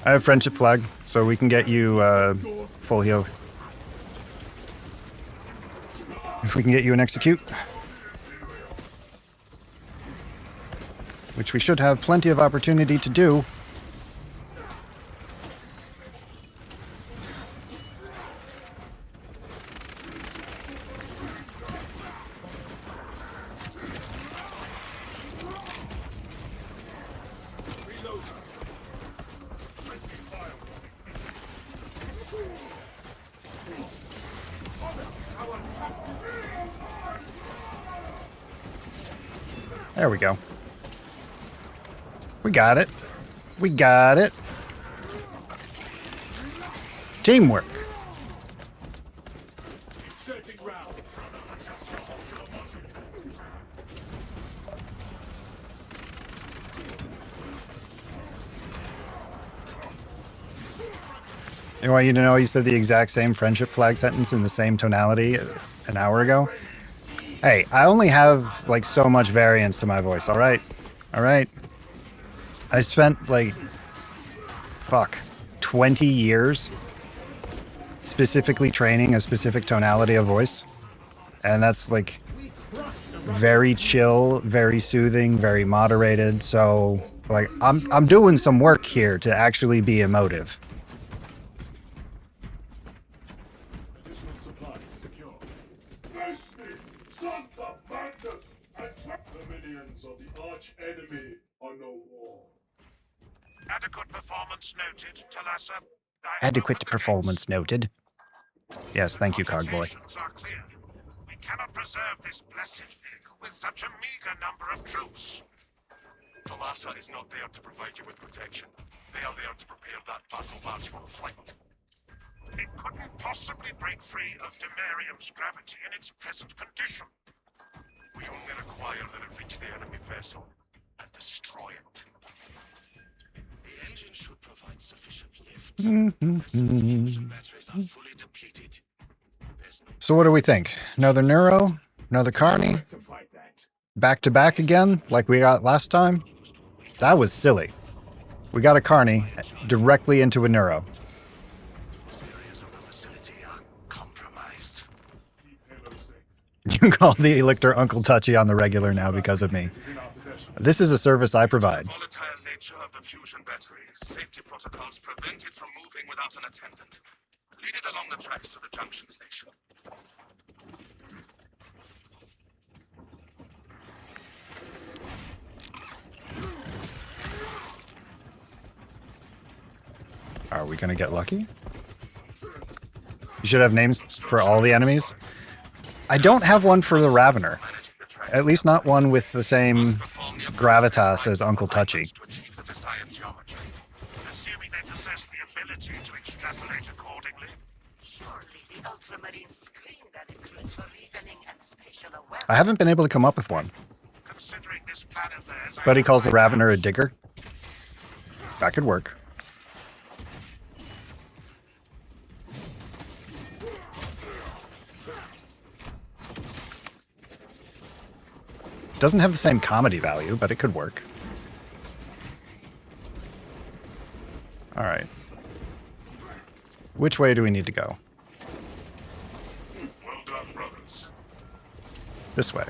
Speaker 1: I have friendship flag, so we can get you full heal. If we can get you an execute. which we should have plenty of opportunity to do. There we go. We got it. We got it. Teamwork.
Speaker 3: Searching round.
Speaker 1: I want you to know you said the exact same friendship flag sentence in the same tonality an hour ago. Hey, I only have like so much variance to my voice, all right? All right. I spent like, 20 years specifically training a specific tonality of voice. And that's like very chill, very soothing, very moderated. So like I'm doing some work here to actually be emotive.
Speaker 4: Additional supplies secure. Face me, sons of madness, and trap the minions of the arch enemy on no wall.
Speaker 2: Adequate performance noted, Talassa.
Speaker 1: Adequate performance noted. Yes, thank you, Cogboy.
Speaker 2: Calculations are clear. We cannot preserve this blessed vehicle with such a meager number of troops. Talassa is not there to provide you with protection. They are there to prepare that battle barge for flight. It couldn't possibly break free of Demarium's gravity in its present condition. We only require that it reach the enemy vessel and destroy it. The engine should provide sufficient lift. Fusion batteries are fully depleted. There's no
Speaker 1: So what do we think? Another Neuro? Another Carney?
Speaker 3: Rectify that.
Speaker 1: Back to back again, like we got last time? That was silly. We got a Carney directly into a Neuro.
Speaker 2: areas of the facility are compromised.
Speaker 4: Keep Halo safe.
Speaker 1: You call the Elictor Uncle Touchy on the regular now because of me.
Speaker 4: It's in our possession.
Speaker 1: This is a service I provide.
Speaker 2: Volatile nature of the fusion battery. Safety protocols prevent it from moving without an attendant. Lead it along the tracks to the junction station.
Speaker 1: Are we gonna get lucky? You should have names for all the enemies. I don't have one for the Ravener. At least not one with the same gravitas as Uncle Touchy.
Speaker 2: To achieve the desired geometry. Assuming they possess the ability to extrapolate accordingly.
Speaker 8: Surely the Ultramarines screen their recruits for reasoning and spatial awareness.
Speaker 1: I haven't been able to come up with one.
Speaker 2: Considering this plan of theirs,
Speaker 1: But he calls the Ravener a digger. That could work. Doesn't have the same comedy value, but it could work. All right. Which way do we need to go?
Speaker 2: Well done, brothers.
Speaker 1: This way.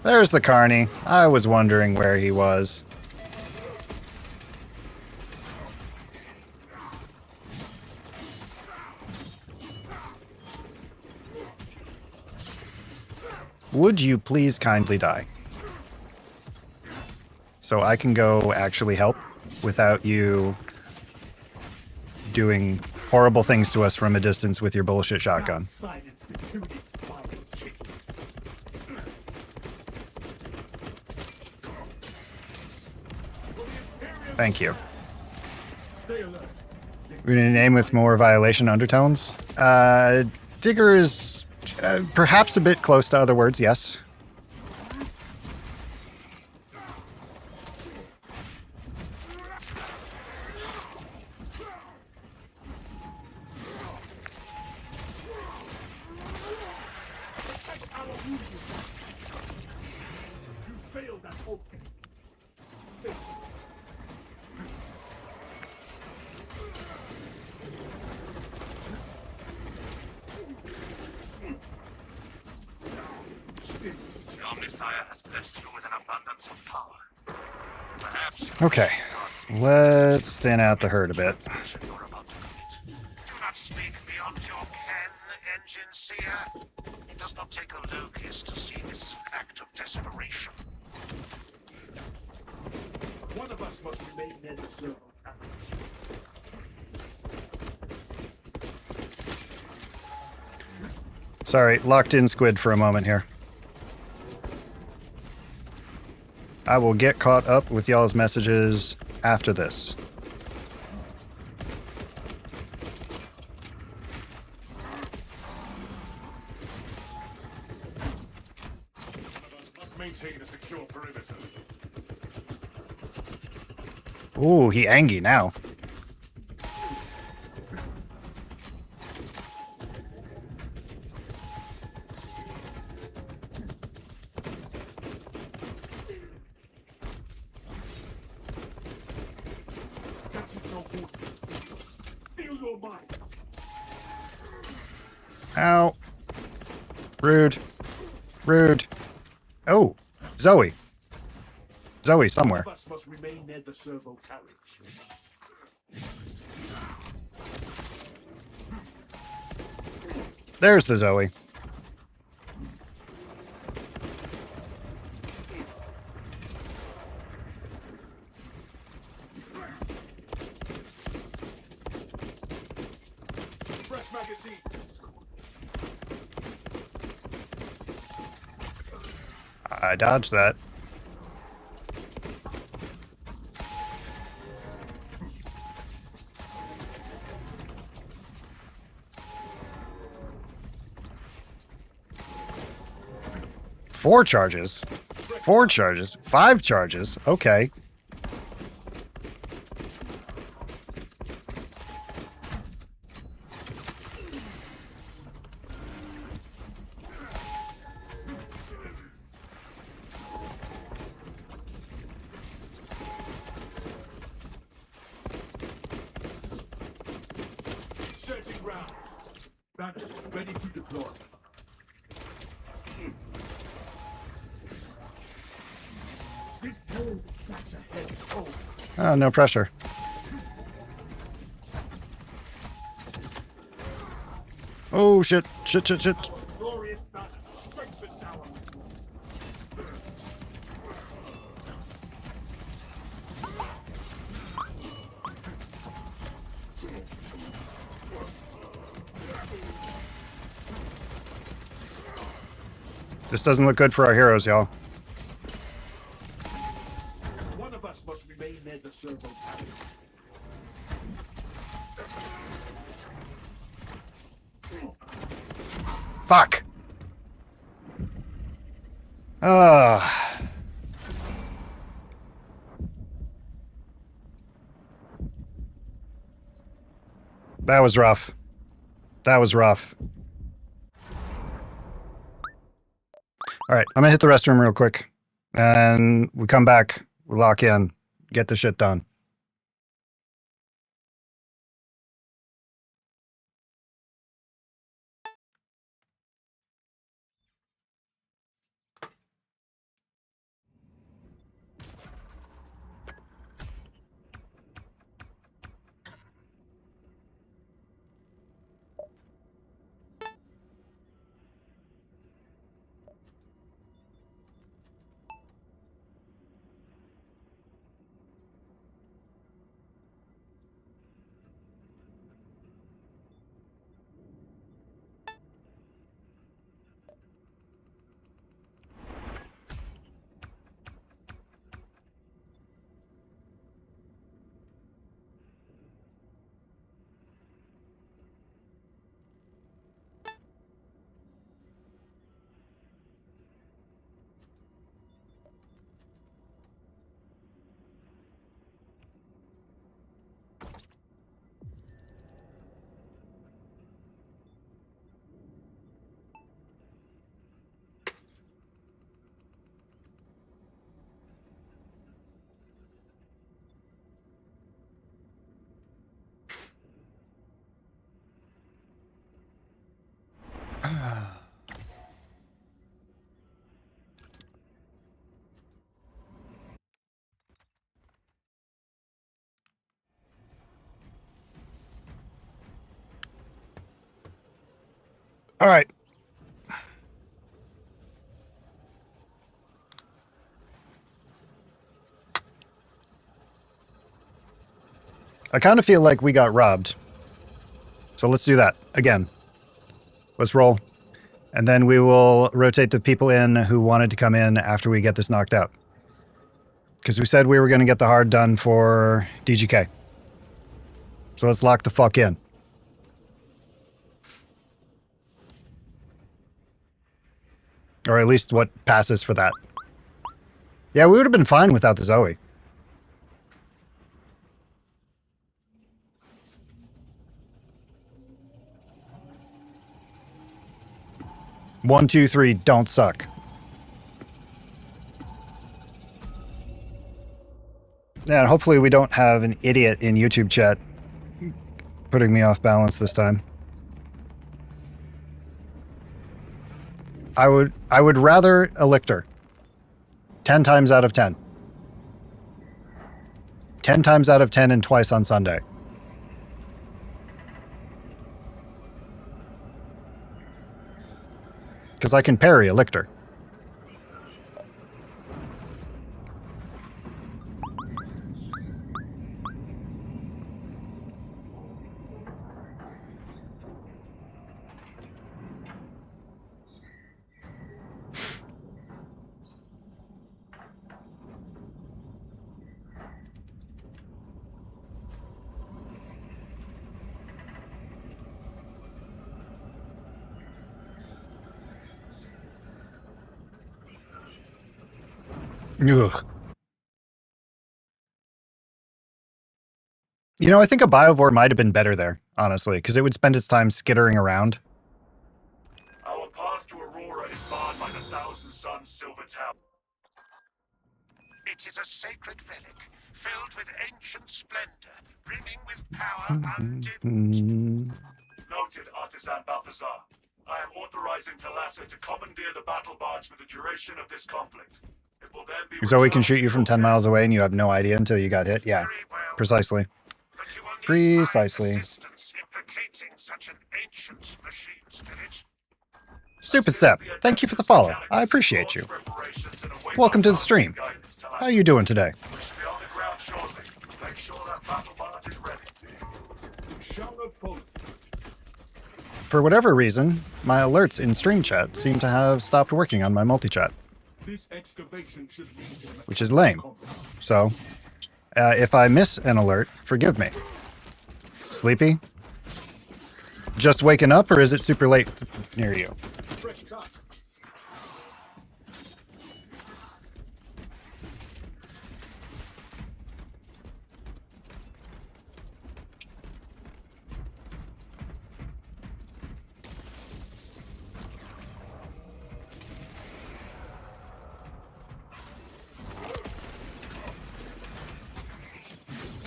Speaker 1: There's the Carney. I was wondering where he was. Would you please kindly die? So I can go actually help without you doing horrible things to us from a distance with your bullshit shotgun.
Speaker 3: Silence the Tunic vile shit.
Speaker 1: Thank you.
Speaker 3: Stay alert.
Speaker 1: We're gonna name with more violation undertones. Digger is perhaps a bit close to other words, yes.
Speaker 3: You failed at ultimate.
Speaker 2: The Omnisire has blessed you with an abundance of
Speaker 1: Okay, let's thin out the herd a bit.
Speaker 2: Transmission you're about to meet. Do not speak beyond your ken, engine seer. It does not take a Lucas to see this act of desperation.
Speaker 3: One of us must remain near the servo carriage.
Speaker 1: Sorry, locked in squid for a moment here. I will get caught up with y'all's messages after this.
Speaker 3: One of us must maintain a secure perimeter.
Speaker 1: Ooh, he angy now.
Speaker 3: That is no good. Steal your minds.
Speaker 1: Ow. Rude. Rude. Oh, Zoe. Zoe somewhere.
Speaker 3: One of us must remain near the servo carriage.
Speaker 1: There's the Zoe.
Speaker 3: Fresh magazine.
Speaker 1: I dodged that. Four charges? 4 charges? 5 charges? Okay.
Speaker 3: Searching rounds. Banter, ready to deploy. This wall that's ahead. Oh,
Speaker 1: Oh, no pressure. Oh, shit. Shit, shit, shit.
Speaker 3: glorious banner strengthens our.
Speaker 1: This doesn't look good for our heroes, y'all.
Speaker 3: One of us must remain near the servo carriage.
Speaker 1: Fuck. Ah. That was rough. That was rough. All right, I'm gonna hit the restroom real quick, and we come back, we lock in, get the shit done. All right. I kind of feel like we got robbed. So let's do that again. Let's roll. And then we will rotate the people in who wanted to come in after we get this knocked out. Because we said we were going to get the hard done for DGK. So let's lock the fuck in. Or at least what passes for that. Yeah, we would have been fine without the Zoe. One, two, three, don't suck. Yeah, and hopefully we don't have an idiot in YouTube chat putting me off balance this time. I would rather a lictor. 10 times out of 10. 10 times out of 10 and twice on Sunday. Because I can parry a lictor. Ugh. You know, I think a Biovore might have been better there, honestly, because it would spend its time skittering around.
Speaker 2: Our path to Aurora is barred by the Thousand Suns Silver Tower. It is a sacred relic, filled with ancient splendor, brimming with power undimmed. Noted, Artisan Balthazar. I am authorizing Talassa to commandeer the battle barge for the duration of this conflict. It will then be
Speaker 1: Zoe can
Speaker 2: returned
Speaker 1: shoot you
Speaker 2: to
Speaker 1: from 10
Speaker 2: your
Speaker 1: miles away and you have no idea until you got hit. Yeah,
Speaker 2: Very well.
Speaker 1: precisely.
Speaker 2: But you will need my
Speaker 1: Precisely.
Speaker 2: assistance implicating such an ancient machine spirit.
Speaker 1: Stupid Step, thank you for the follow. I appreciate you. Welcome to the stream. How you doing today?
Speaker 2: We should be on the ground shortly. Make sure that battle barge is ready.
Speaker 3: Shall not follow.
Speaker 1: For whatever reason, my alerts in stream chat seem to have stopped working on my multi-chat,
Speaker 3: This excavation should lead to
Speaker 1: which is lame. So, if I miss an alert, forgive me. Sleepy? Just waking up, or is it super late near you?
Speaker 3: fresh cut.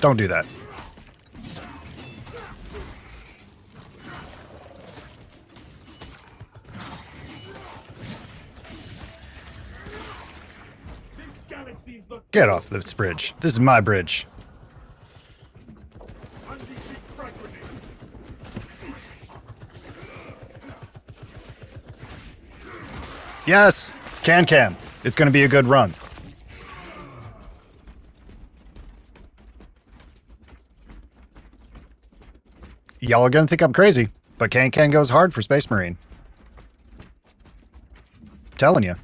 Speaker 1: Don't do that.
Speaker 3: This galaxy is not
Speaker 1: Get off this bridge. This is my bridge.
Speaker 3: unleashing frag grenade.
Speaker 1: Yes! Can. It's going to be a good run. Y'all are going to think I'm crazy, but Can goes hard for Space Marine. Telling you.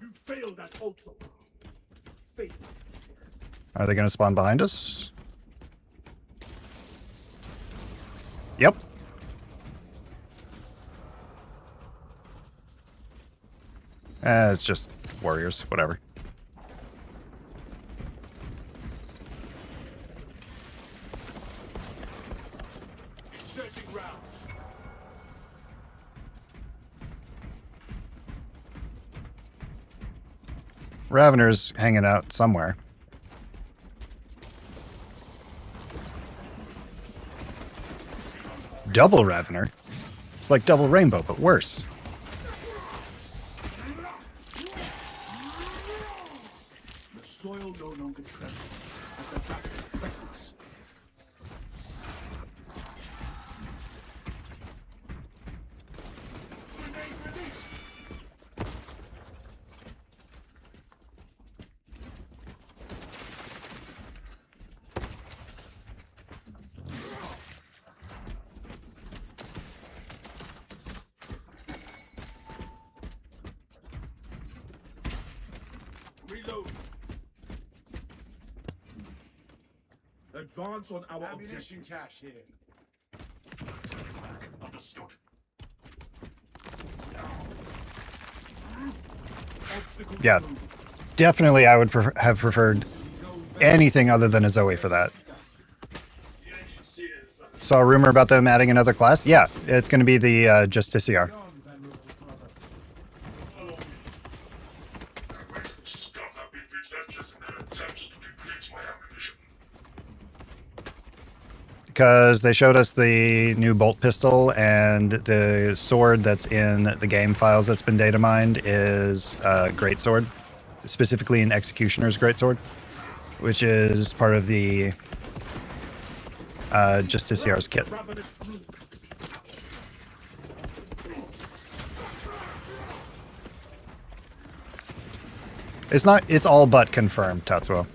Speaker 3: You failed at Ultra. Failed.
Speaker 1: Are they going to spawn behind us? Yep. It's just warriors, whatever.
Speaker 3: Inserting rounds.
Speaker 1: Ravener's hanging out somewhere. Double Ravener? It's like double rainbow, but worse.
Speaker 3: soil no longer trembles at the battle's presence. Grenade release! Reload. Advance on our ammunition cache here.
Speaker 2: Understood.
Speaker 3: Obstacle
Speaker 1: Yeah.
Speaker 3: removed.
Speaker 1: Definitely, I would have preferred anything other than a Zoe for that. Saw a rumor about them adding another class. Yeah, it's going to be the Justiciar.
Speaker 2: Scum have been relentless in their attempts to deplete my ammunition.
Speaker 1: Because they showed us the new bolt pistol, and the sword that's in the game files that's been data mined is a greatsword, specifically an Executioner's greatsword, which is part of the Justiciar's kit. It's all but confirmed, Tatsuo.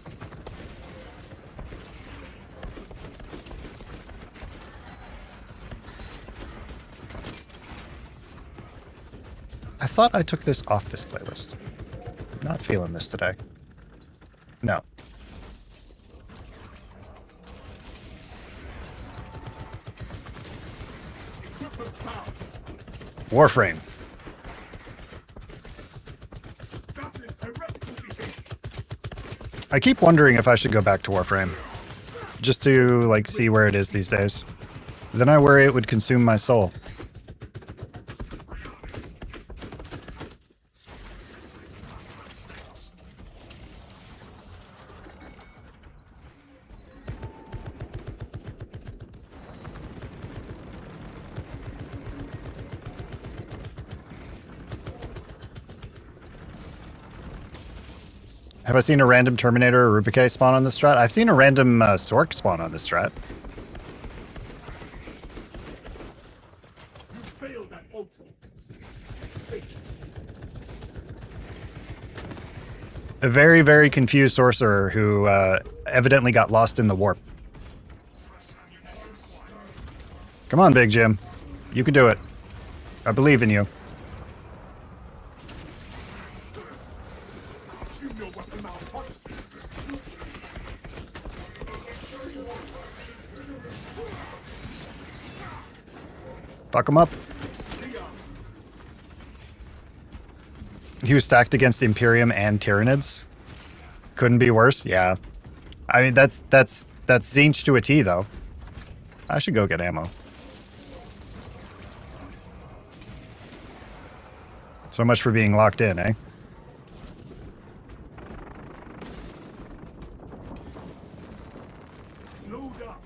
Speaker 1: I thought I took this off this playlist. Not feeling this today. No. Warframe. I keep wondering if I should go back to Warframe. Just to, like, see where it is these days. Then I worry it would consume my soul. Have I seen a random Terminator or Rubicay spawn on this strat? I've seen a random Sork spawn on this strat.
Speaker 3: You failed that ultra.
Speaker 1: A very, very confused sorcerer who evidently got lost in the warp. Come on, Big Jim. You can do it. I believe in you. Fuck him up. He was stacked against Imperium and Tyranids. Couldn't be worse. Yeah. I mean, that's Zinch to a T, though. I should go get ammo. So much for being locked in, eh?
Speaker 3: Load up.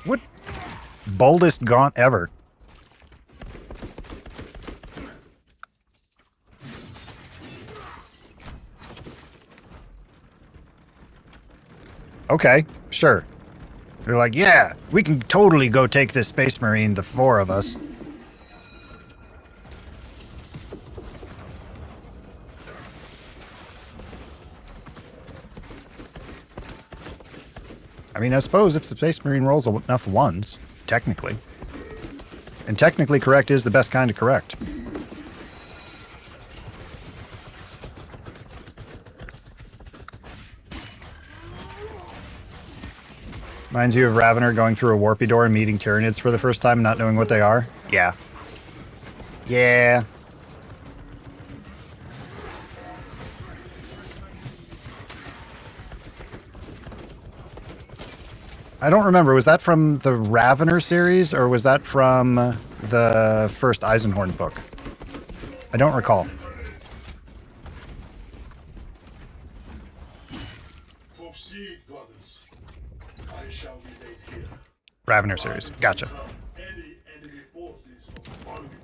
Speaker 1: What boldest gaunt ever? Okay, sure. They're like, yeah, we can totally go take this Space Marine, the four of us. I mean, I suppose if the Space Marine rolls enough ones, technically. And technically correct is the best kind of correct. Reminds you of Ravener going through a warpy door and meeting Tyranids for the first time and not knowing what they are? Yeah. Yeah. I don't remember. Was that from the Ravener series, or was that from the first Eisenhorn book? I don't recall.
Speaker 4: Proceed, brothers. I shall remain here.
Speaker 1: Ravener series. Gotcha.
Speaker 4: Any enemy forces from following you.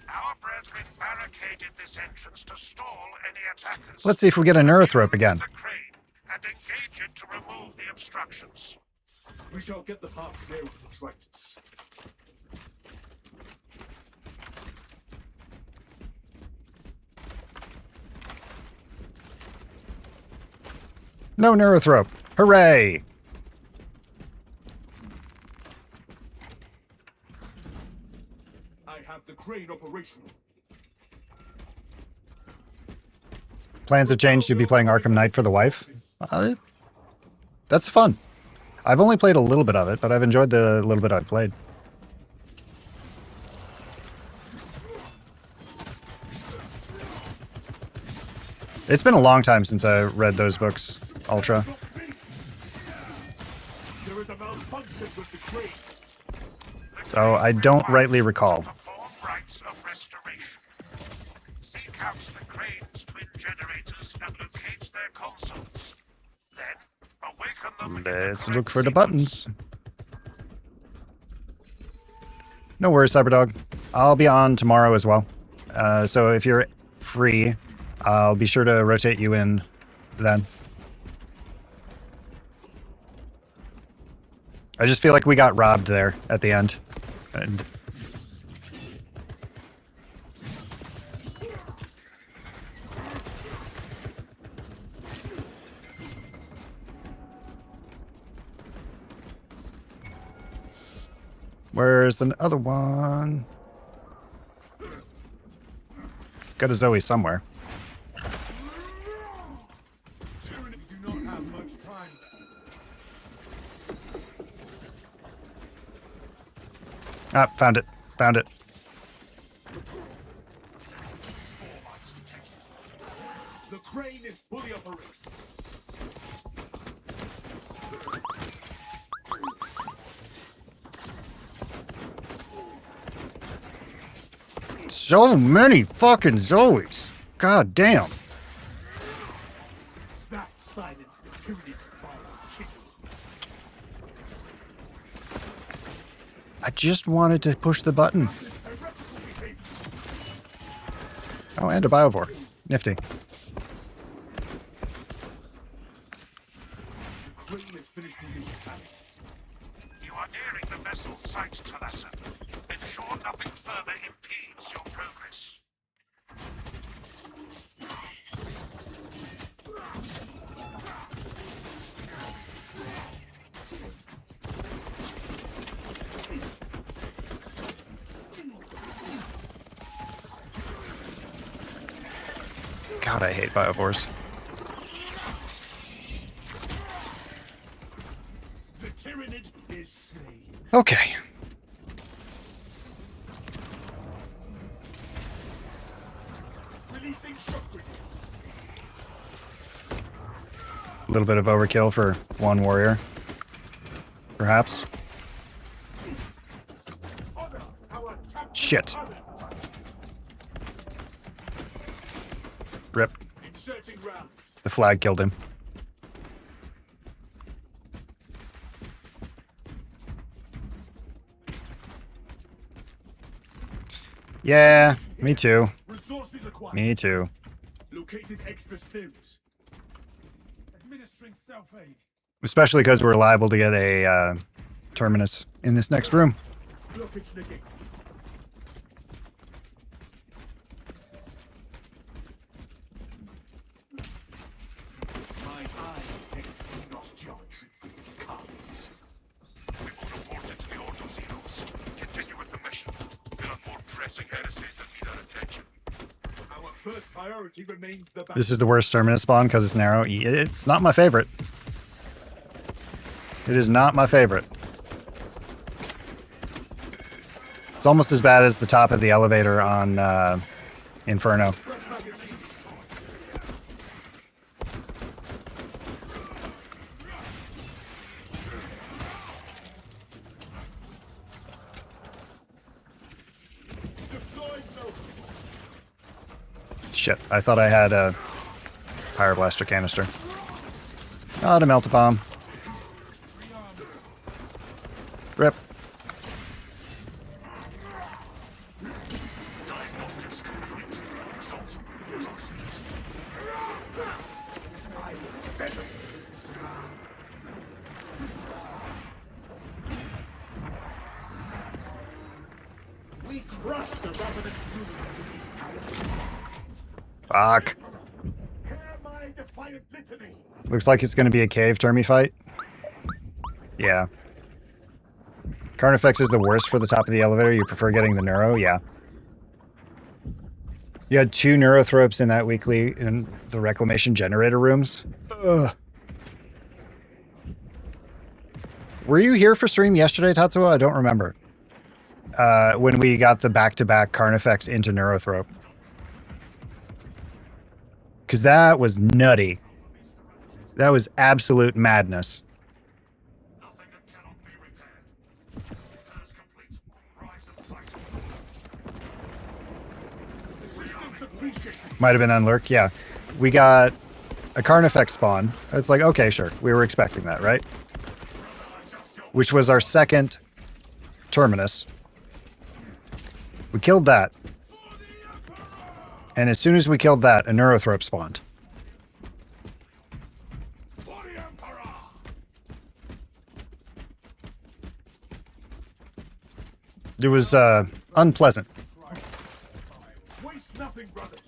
Speaker 7: Our brethren barrack
Speaker 2: barricaded this entrance to stall any attackers.
Speaker 1: Let's see if we get an earth rope again.
Speaker 2: The crane and engage it to remove the obstructions.
Speaker 3: We shall get the path clear with the traitors.
Speaker 1: No earth rope. Hooray!
Speaker 3: I have the crane operational.
Speaker 1: Plans have changed to be playing Arkham Knight for the wife. That's fun. I've only played a little bit of it, but I've enjoyed the little bit I've played. It's been a long time since I read those books, Ultra.
Speaker 3: There is a malfunction with the crane.
Speaker 1: So I don't rightly recall.
Speaker 2: Perform rites of restoration. Seek out the crane's twin generators and locate their consoles. Then awaken them. in the
Speaker 1: Let's
Speaker 2: correct
Speaker 1: look for the
Speaker 2: sequence.
Speaker 1: buttons. No worries, Cyberdog. I'll be on tomorrow as well. So if you're free, I'll be sure to rotate you in then. I just feel like we got robbed there at the end. And where's the other one? Got a Zoe somewhere.
Speaker 3: Tyranny, we do not have much time.
Speaker 1: Ah, found it. Found it.
Speaker 3: The crane is fully operational.
Speaker 1: So many fucking Zoes. God damn.
Speaker 3: That silenced the tyranny's violent hitting.
Speaker 1: I just wanted to push the button.
Speaker 3: Heretical behavior.
Speaker 1: Oh, and a Biovore. Nifty.
Speaker 3: The crane is finished moving the pallets.
Speaker 2: You are nearing the vessel's site, Talassa. Ensure nothing further impedes your progress.
Speaker 1: God, I hate Biovores.
Speaker 3: The tyrannid is slain.
Speaker 1: Okay.
Speaker 3: Releasing shock grenade.
Speaker 1: A little bit of overkill for one warrior. Perhaps.
Speaker 3: Honor our champion.
Speaker 1: Shit.
Speaker 3: Others.
Speaker 1: Rip.
Speaker 3: Inserting rounds.
Speaker 1: The flag killed him. Yeah, me too.
Speaker 3: Resources acquired.
Speaker 1: Me too.
Speaker 3: Located extra stims.
Speaker 7: Administering self-aid.
Speaker 1: Especially because we're liable to get a terminus in this next room.
Speaker 3: Blockage negated. My eyes take Xenos geometry for its cards.
Speaker 2: We will report it to the Ordo Xenos. Continue with the mission. There are more pressing heresies that need our attention.
Speaker 3: Our first priority remains the battle.
Speaker 1: This is the worst terminus spawn because it's narrow. It's not my favorite. It is not my favorite. It's almost as bad as the top of the elevator on Inferno.
Speaker 3: Fresh magazine destroyed. Deployed no.
Speaker 1: Shit, I thought I had a Pyro Blaster canister. Not a melt-a-bomb. Rip.
Speaker 2: Diagnostics complete.
Speaker 1: Fuck.
Speaker 3: Hear my defiant litany.
Speaker 1: Looks like it's going to be a cave Termy fight. Yeah. Carnifex is the worst for the top of the elevator. You prefer getting the neuro? Yeah. You had 2 neurothropes in that weekly in the reclamation generator rooms. Ugh. Were you here for stream yesterday, Tatsuo? I don't remember. When we got the back-to-back Carnifex into Neurothrope. Because that was nutty. That was absolute madness.
Speaker 2: Nothing that cannot be repaired. Repairs complete. Rise and fight.
Speaker 3: Assistance appreciated.
Speaker 1: Might have been on Lurk, yeah. We got a Carnifex spawn. It's like, okay, sure. We were expecting that, right? Which was our second Terminus. We killed that. And as soon as we killed that, a Neurothrope spawned.
Speaker 3: For the Emperor.
Speaker 1: It was unpleasant.
Speaker 3: Waste nothing, brothers.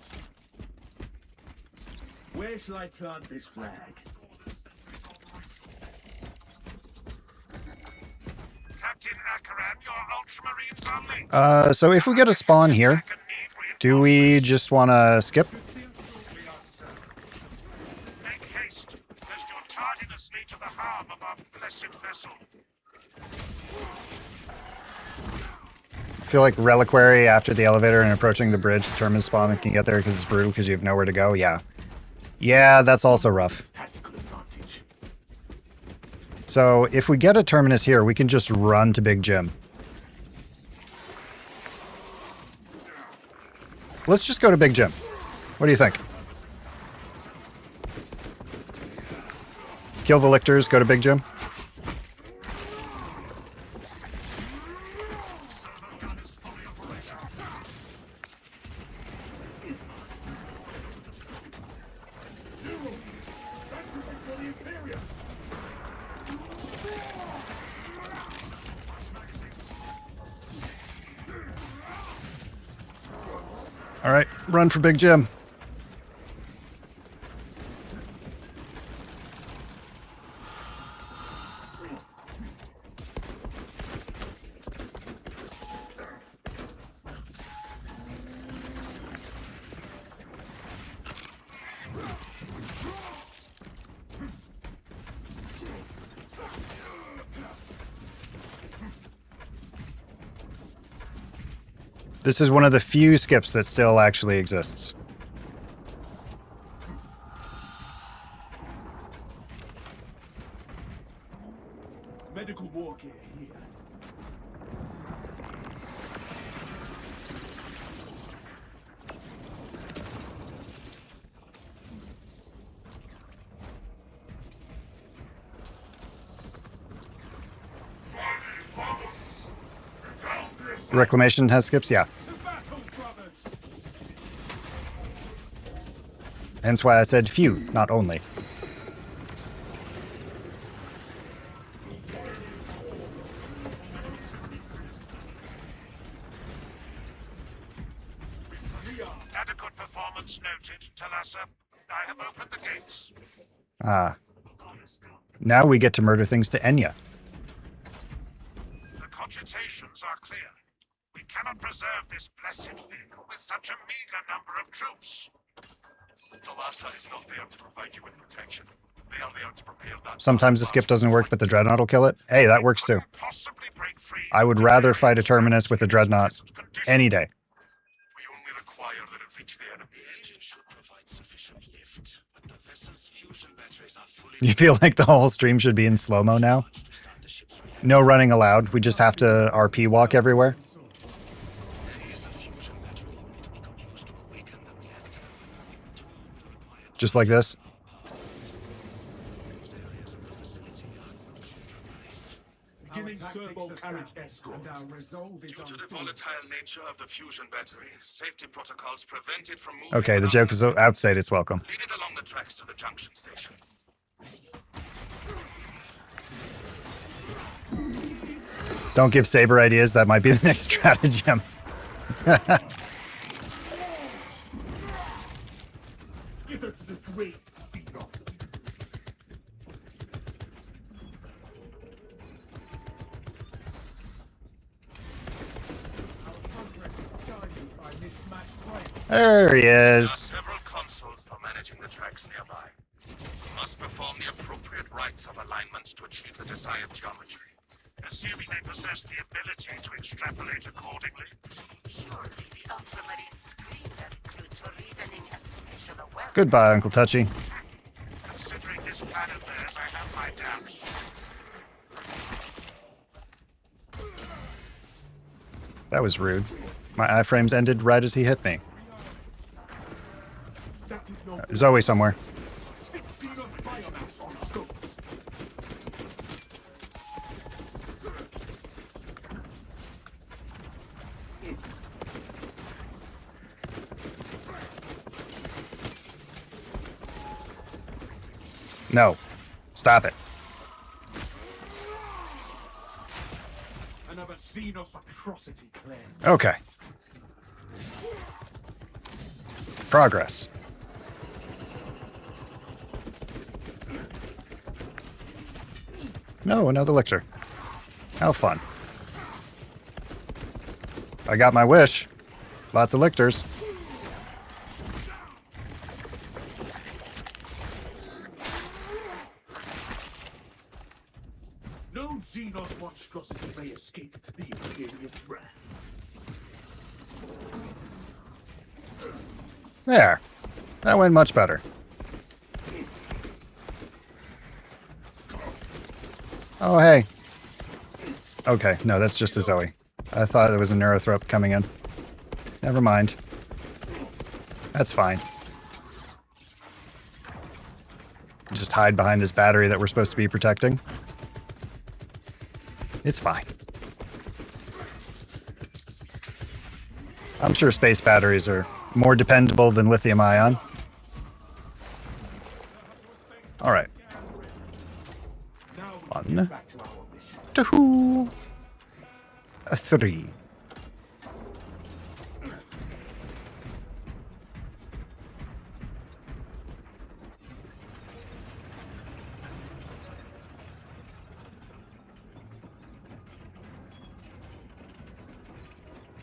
Speaker 3: Where shall I plant this flag?
Speaker 2: Captain Akaran, your Ultramarines are late.
Speaker 1: So if we get a spawn here, do we just want to skip?
Speaker 2: Make haste, lest your tardiness lead to the harm of our blessed vessel.
Speaker 1: I feel like Reliquary after the elevator and approaching the bridge determines spawn and can get there because it's brutal because you have nowhere to go. Yeah. Yeah, that's also rough.
Speaker 3: Tactical advantage.
Speaker 1: So if we get a Terminus here, we can just run to Big Jim. Let's just go to Big Jim. What do you think? Kill the Lictors, go to Big Jim. All right, run for Big Jim. This is one of the few skips that still actually exists.
Speaker 3: Medical war gear here.
Speaker 1: Reclamation has skips, yeah.
Speaker 3: To battle, brothers.
Speaker 1: Hence why I said few, not only.
Speaker 2: Adequate performance noted, Talassa. I have opened the gates.
Speaker 1: Ah. Now we get to murder things to Enya.
Speaker 2: The cogitations are clear. We cannot preserve this blessed vehicle with such a meager number of troops. Talassa is not there to provide you with protection. They are there to prepare that.
Speaker 1: Sometimes the skip doesn't work, but the Dreadnought will kill it. Hey, that works too.
Speaker 2: Possibly break free.
Speaker 1: I would rather fight a Terminus with a Dreadnought any day.
Speaker 2: We only require that it reach the enemy.
Speaker 5: Engine should provide sufficient lift, but the vessel's fusion batteries are fully
Speaker 1: You feel like the whole stream should be in slow-mo now?
Speaker 5: charged to start the ship's reactor.
Speaker 1: No running allowed. We just have to RP walk everywhere.
Speaker 5: There is a fusion battery unit we could use to awaken the reactor. The tool will require
Speaker 1: Just like this.
Speaker 5: those areas of the facility are computerized.
Speaker 3: Beginning servo carriage escort.
Speaker 2: Due to the volatile nature of the fusion battery, safety protocols prevent it from moving.
Speaker 1: Okay, the
Speaker 2: without
Speaker 1: joke is outstayed its welcome.
Speaker 2: Lead it along the tracks to the junction station.
Speaker 1: Don't give Saber ideas. That might be the next stratagem.
Speaker 3: Skittered to the grave, Xenos. Our progress is stymied by mismatched frames.
Speaker 1: There he
Speaker 2: There are
Speaker 1: is.
Speaker 2: several consoles for managing the tracks nearby. You must perform the appropriate rites of alignment to achieve the desired geometry. Assuming they possess the ability to extrapolate accordingly.
Speaker 8: Surely the ultramarine screen that includes reasoning and spatial awareness.
Speaker 1: Goodbye, Uncle Touchy.
Speaker 2: Considering this plan of theirs, I have my doubts.
Speaker 1: That was rude. My iframes ended right as he hit me.
Speaker 3: That is no
Speaker 1: Zoe somewhere.
Speaker 3: Stick Xenos biomass on scopes.
Speaker 1: No. Stop it.
Speaker 3: Another Xenos atrocity cleansed.
Speaker 1: Okay. Progress. No, another lictor. How fun. I got my wish. Lots of lictors.
Speaker 3: No Xenos monstrosity may escape the Imperium's wrath.
Speaker 1: There. That went much better. Oh, hey. Okay, no, that's just a Zoe. I thought there was a Neurothrop coming in. Never mind. That's fine. Just hide behind this battery that we're supposed to be protecting. It's fine. I'm sure space batteries are more dependable than lithium ion. All right.
Speaker 3: Now we
Speaker 1: One.
Speaker 3: can get back to our mission.
Speaker 1: Two. A 3.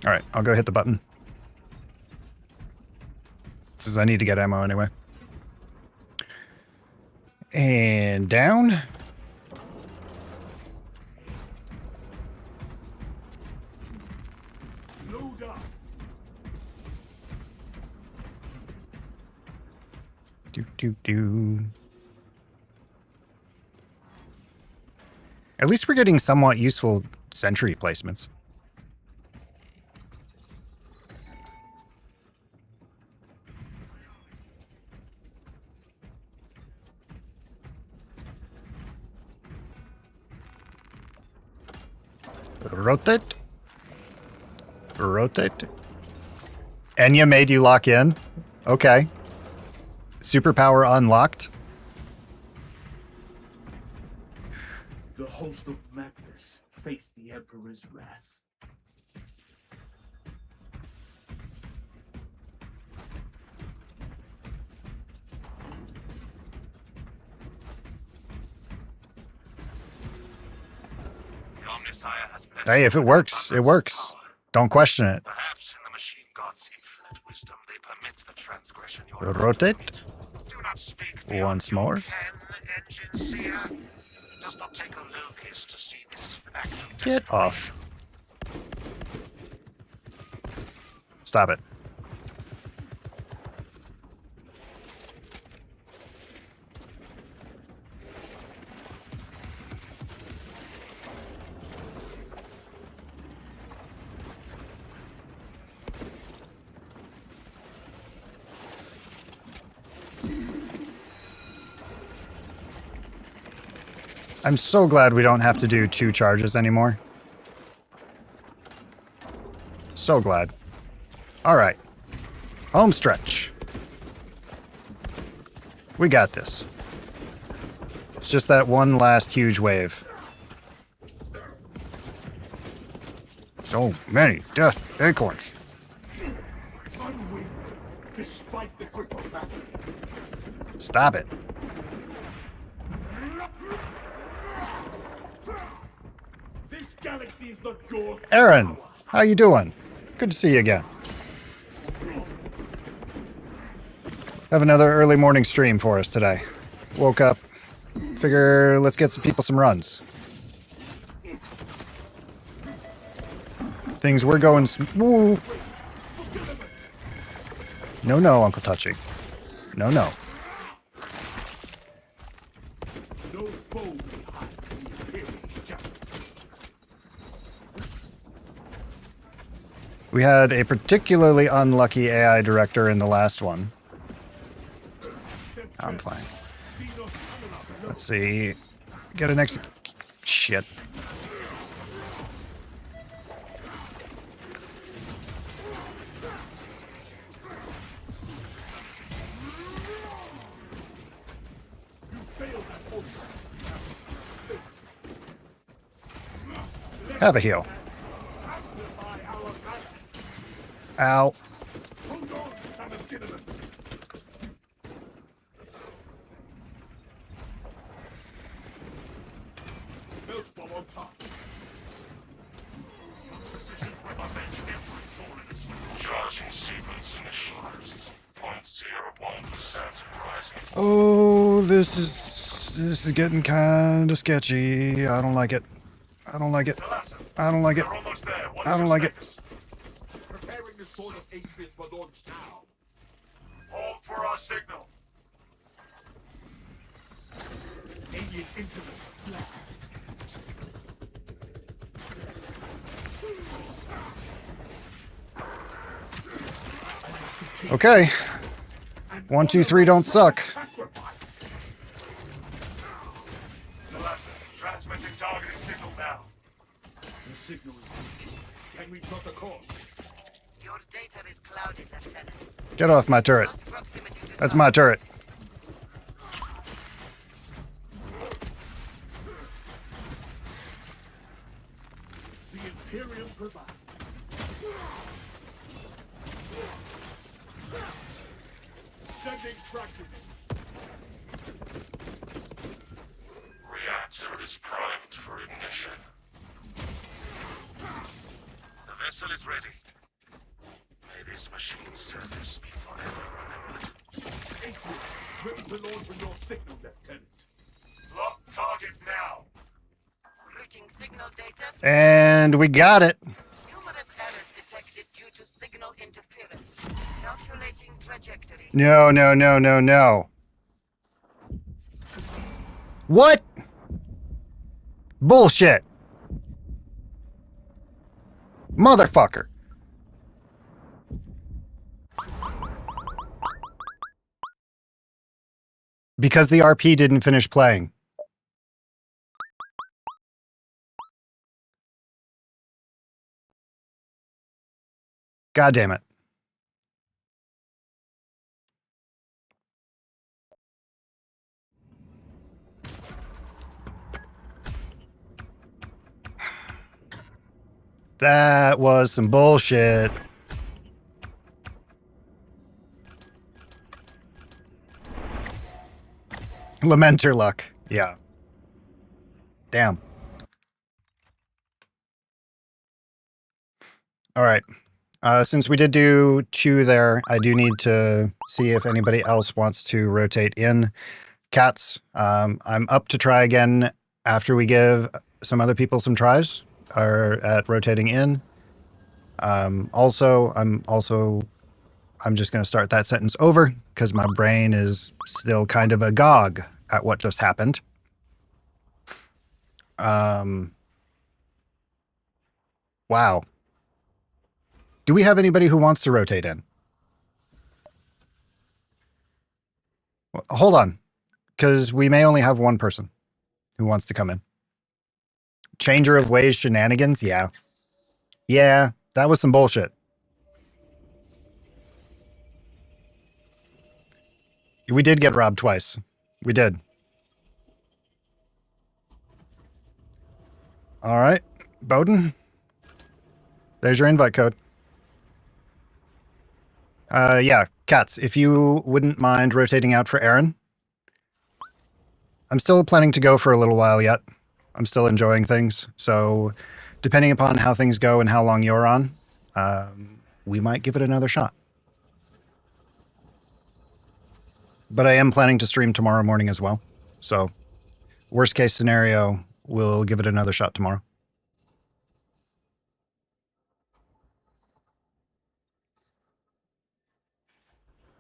Speaker 1: All right, I'll go hit the button. Since I need to get ammo anyway. And down.
Speaker 3: Load up.
Speaker 1: Do. At least we're getting somewhat useful sentry placements. Rotate. Rotate. Enya made you lock in? Okay. Superpower unlocked.
Speaker 3: The host of Magnus faced the Emperor's wrath.
Speaker 2: The Omnissiah has blessed
Speaker 1: Hey, if it
Speaker 2: you with
Speaker 1: works,
Speaker 2: abundance
Speaker 1: it
Speaker 2: of
Speaker 1: works.
Speaker 2: power.
Speaker 1: Don't question it.
Speaker 2: Perhaps in the machine god's infinite wisdom, they permit the transgression you're about to
Speaker 1: Rotate.
Speaker 2: commit. Do not speak
Speaker 1: Once
Speaker 2: beyond your
Speaker 1: more.
Speaker 2: ken, engine seer. It does not take a Lucas to see this act of
Speaker 1: Get off. Stop it. I'm so glad we don't have to do 2 charges anymore. So glad. All right. Home stretch. We got this. It's just that one last huge wave. So many death acorns.
Speaker 3: Unwavering. despite the grip of battery.
Speaker 1: Stop it.
Speaker 3: This galaxy is not yours. to
Speaker 1: Aaron,
Speaker 3: power.
Speaker 1: how you doing? Good to see you again. Have another early morning stream for us today. Woke up, figure let's get some people some runs. Things were going smooth. No, no, Uncle Touchy. No, no.
Speaker 3: No foe behind the Imperial justice.
Speaker 1: We had a particularly unlucky AI director in the last one. I'm fine. Let's see. Get an shit. Have a heal. Ow.
Speaker 3: Hold on, son of Gilliman. Melt bomb on top.
Speaker 2: Charging sequence initialized. 0.01% rising.
Speaker 1: Oh, this is getting kind of sketchy. I don't like it. I don't like it. I don't like it.
Speaker 2: We're almost there. What
Speaker 1: I
Speaker 2: is
Speaker 1: don't
Speaker 2: your
Speaker 1: like it.
Speaker 2: status?
Speaker 3: Preparing the sword of Aegis for launch now.
Speaker 2: Hold for our signal.
Speaker 3: Alien intimate.
Speaker 1: Okay. 1, 2, 3 don't suck.
Speaker 2: Alaska, transmitting targeting signal now.
Speaker 3: The signal is weak. Can we plot a course?
Speaker 8: Your data is clouded, Lieutenant.
Speaker 1: Get off my turret.
Speaker 8: Close proximity to
Speaker 1: That's my turret.
Speaker 3: The Imperium provides. Sending fragments.
Speaker 2: Reactor is primed for ignition. The vessel is ready. May this machine's service be forever remembered.
Speaker 3: Aegis, ready to launch on your signal, Lieutenant.
Speaker 2: Lock target now.
Speaker 8: routing signal data.
Speaker 1: And we got it.
Speaker 8: Numerous errors detected due to signal interference. Calculating trajectory.
Speaker 1: No, no, no, no, no. What? Bullshit. Motherfucker. Because the RP didn't finish playing. God damn it. That was some bullshit. Lamenter luck. Yeah. Damn. All right. Since we did do 2 there, I do need to see if anybody else wants to rotate in. Cats, I'm up to try again after we give some other people some tries or at rotating in. I'm just going to start that sentence over because my brain is still kind of agog at what just happened. Wow. Do we have anybody who wants to rotate in? Well, hold on, because we may only have one person who wants to come in. Changer of ways shenanigans? Yeah. Yeah, that was some bullshit. We did get robbed twice. We did. All right, Bowden. There's your invite code. Yeah, Cats, if you wouldn't mind rotating out for Aaron. I'm still planning to go for a little while yet. I'm still enjoying things. So depending upon how things go and how long you're on, we might give it another shot. But I am planning to stream tomorrow morning as well. So worst case scenario, we'll give it another shot tomorrow.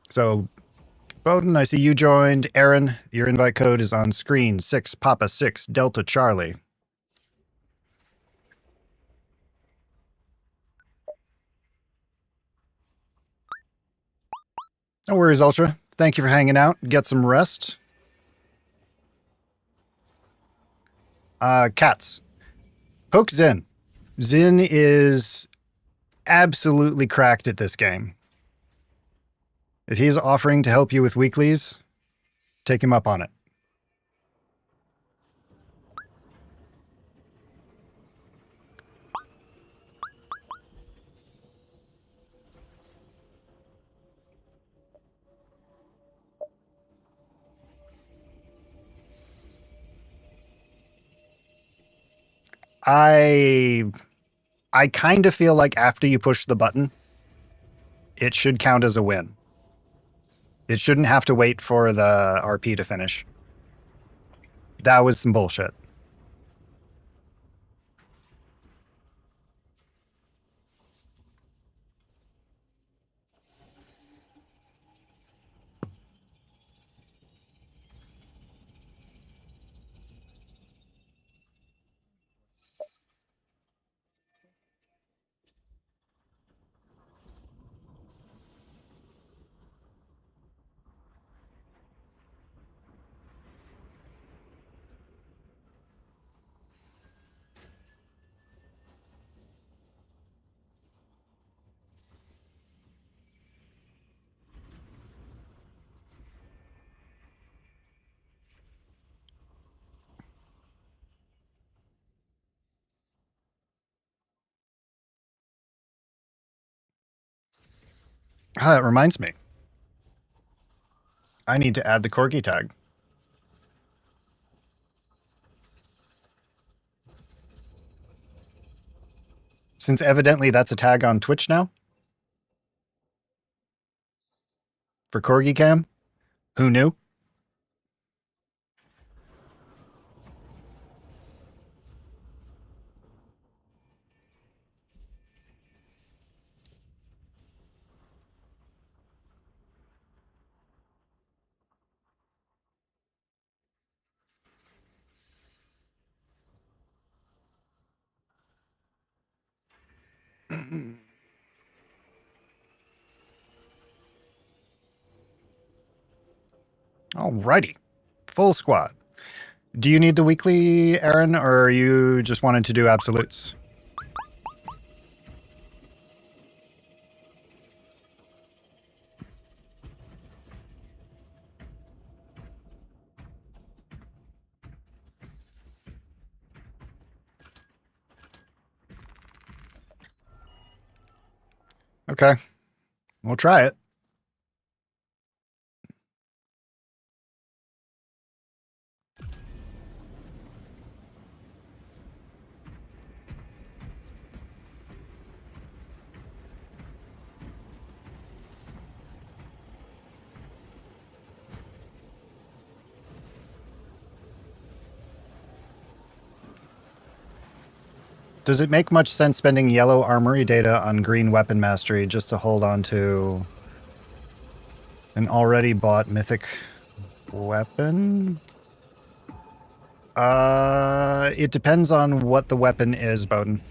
Speaker 1: So Bowden, I see you joined. Aaron, your invite code is on screen. 6 Papa 6 Delta Charlie. No worries, Ultra. Thank you for hanging out. Get some rest. Cats. Poke Zin. Zin is absolutely cracked at this game. If he's offering to help you with weeklies, take him up on it. I kind of feel like after you push the button, it should count as a win. It shouldn't have to wait for the RP to finish. That was some bullshit. Ah, that reminds me. I need to add the corgi tag. Since evidently that's a tag on Twitch now. For corgi cam. Who knew? Alrighty. Full squad. Do you need the weekly, Aaron, or are you just wanted to do absolutes? Okay. We'll try it. Does it make much sense spending yellow armory data on green weapon mastery just to hold on to an already bought mythic weapon? It depends on what the weapon is, Bowden.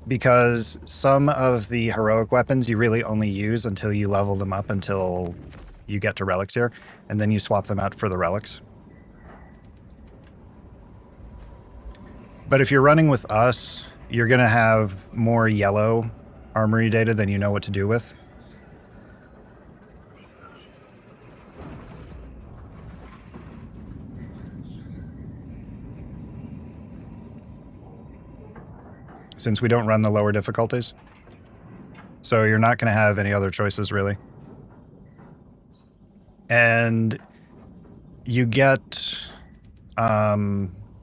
Speaker 1: Because some of the heroic weapons you really only use until you level them up until you get to relics here, and then you swap them out for the relics. But if you're running with us, you're going to have more yellow armory data than you know what to do with. Since we don't run the lower difficulties. So you're not going to have any other choices, really. And you get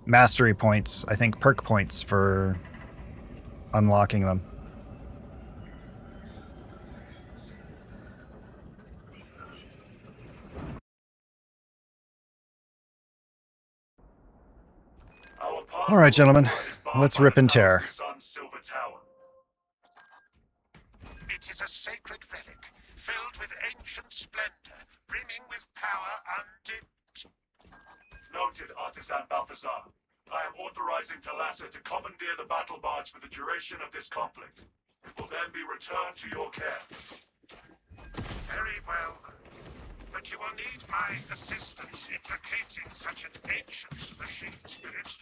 Speaker 1: mastery points, I think perk points for unlocking them. All right, gentlemen, let's rip and tear.
Speaker 2: It is a sacred relic, filled with ancient splendor, brimming with power undimmed.
Speaker 3: Noted, Artisan Balthazar. I am authorizing Talassa to commandeer the battle barge for the duration of this conflict. It will then be returned to your care.
Speaker 2: Very well. But you will need my assistance in locating such an ancient machine spirit.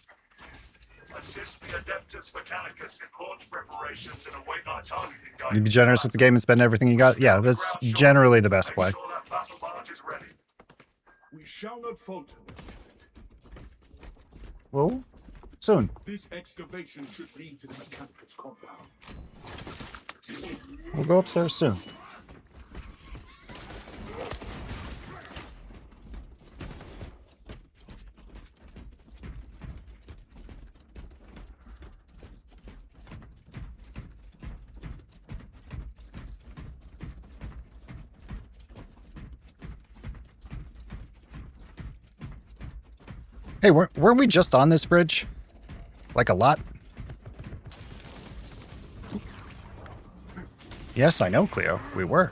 Speaker 3: Assist the Adeptus Mechanicus in launch preparations and await our targeting guidance.
Speaker 1: You'd be generous with the game and spend everything you got? Yeah, that's generally the best play.
Speaker 3: Make sure that battle barge is ready.
Speaker 4: We shall not falter.
Speaker 1: Well, soon.
Speaker 4: This excavation should lead to the Mechanicus compound.
Speaker 1: We'll go upstairs soon. Hey, weren't we just on this bridge? Like a lot? Yes, I know, Cleo. We were.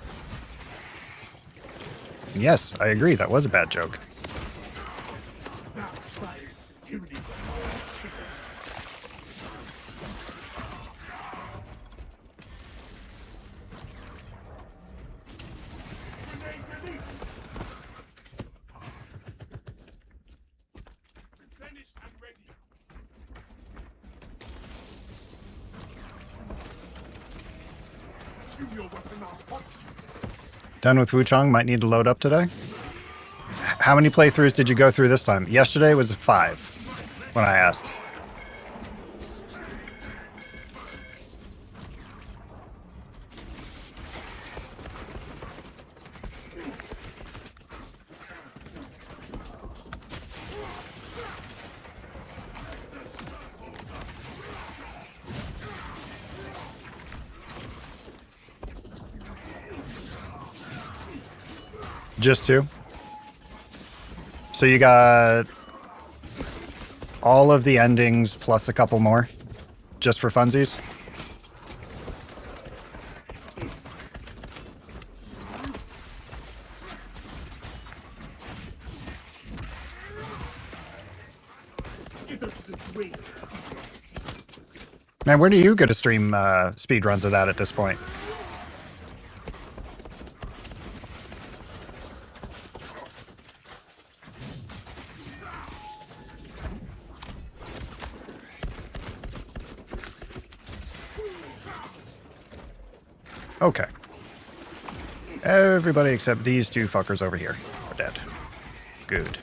Speaker 1: Yes, I agree. That was a bad joke. Done with Wuchang, might need to load up today. How many playthroughs did you go through this time? Yesterday was 5 when I asked. Just 2. So you got all of the endings plus a couple more, just for funsies. Man, where do you go to stream speed runs of that at this point? Okay. Everybody except these 2 fuckers over here are dead. Good.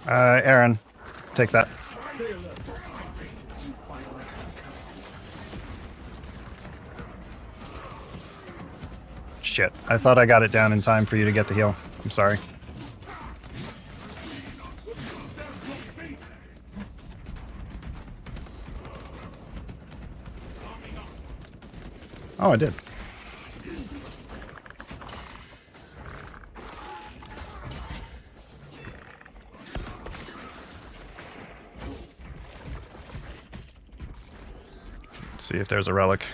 Speaker 1: Aaron, take that. Shit, I thought I got it down in time for you to get the heal. I'm sorry. Oh, I did. Let's see if there's a relic.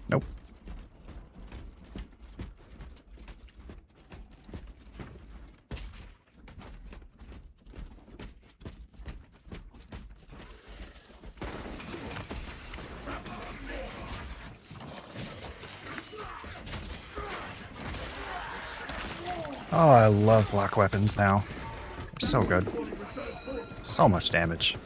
Speaker 1: Nope. Oh, I love block weapons now. They're so good. So much damage.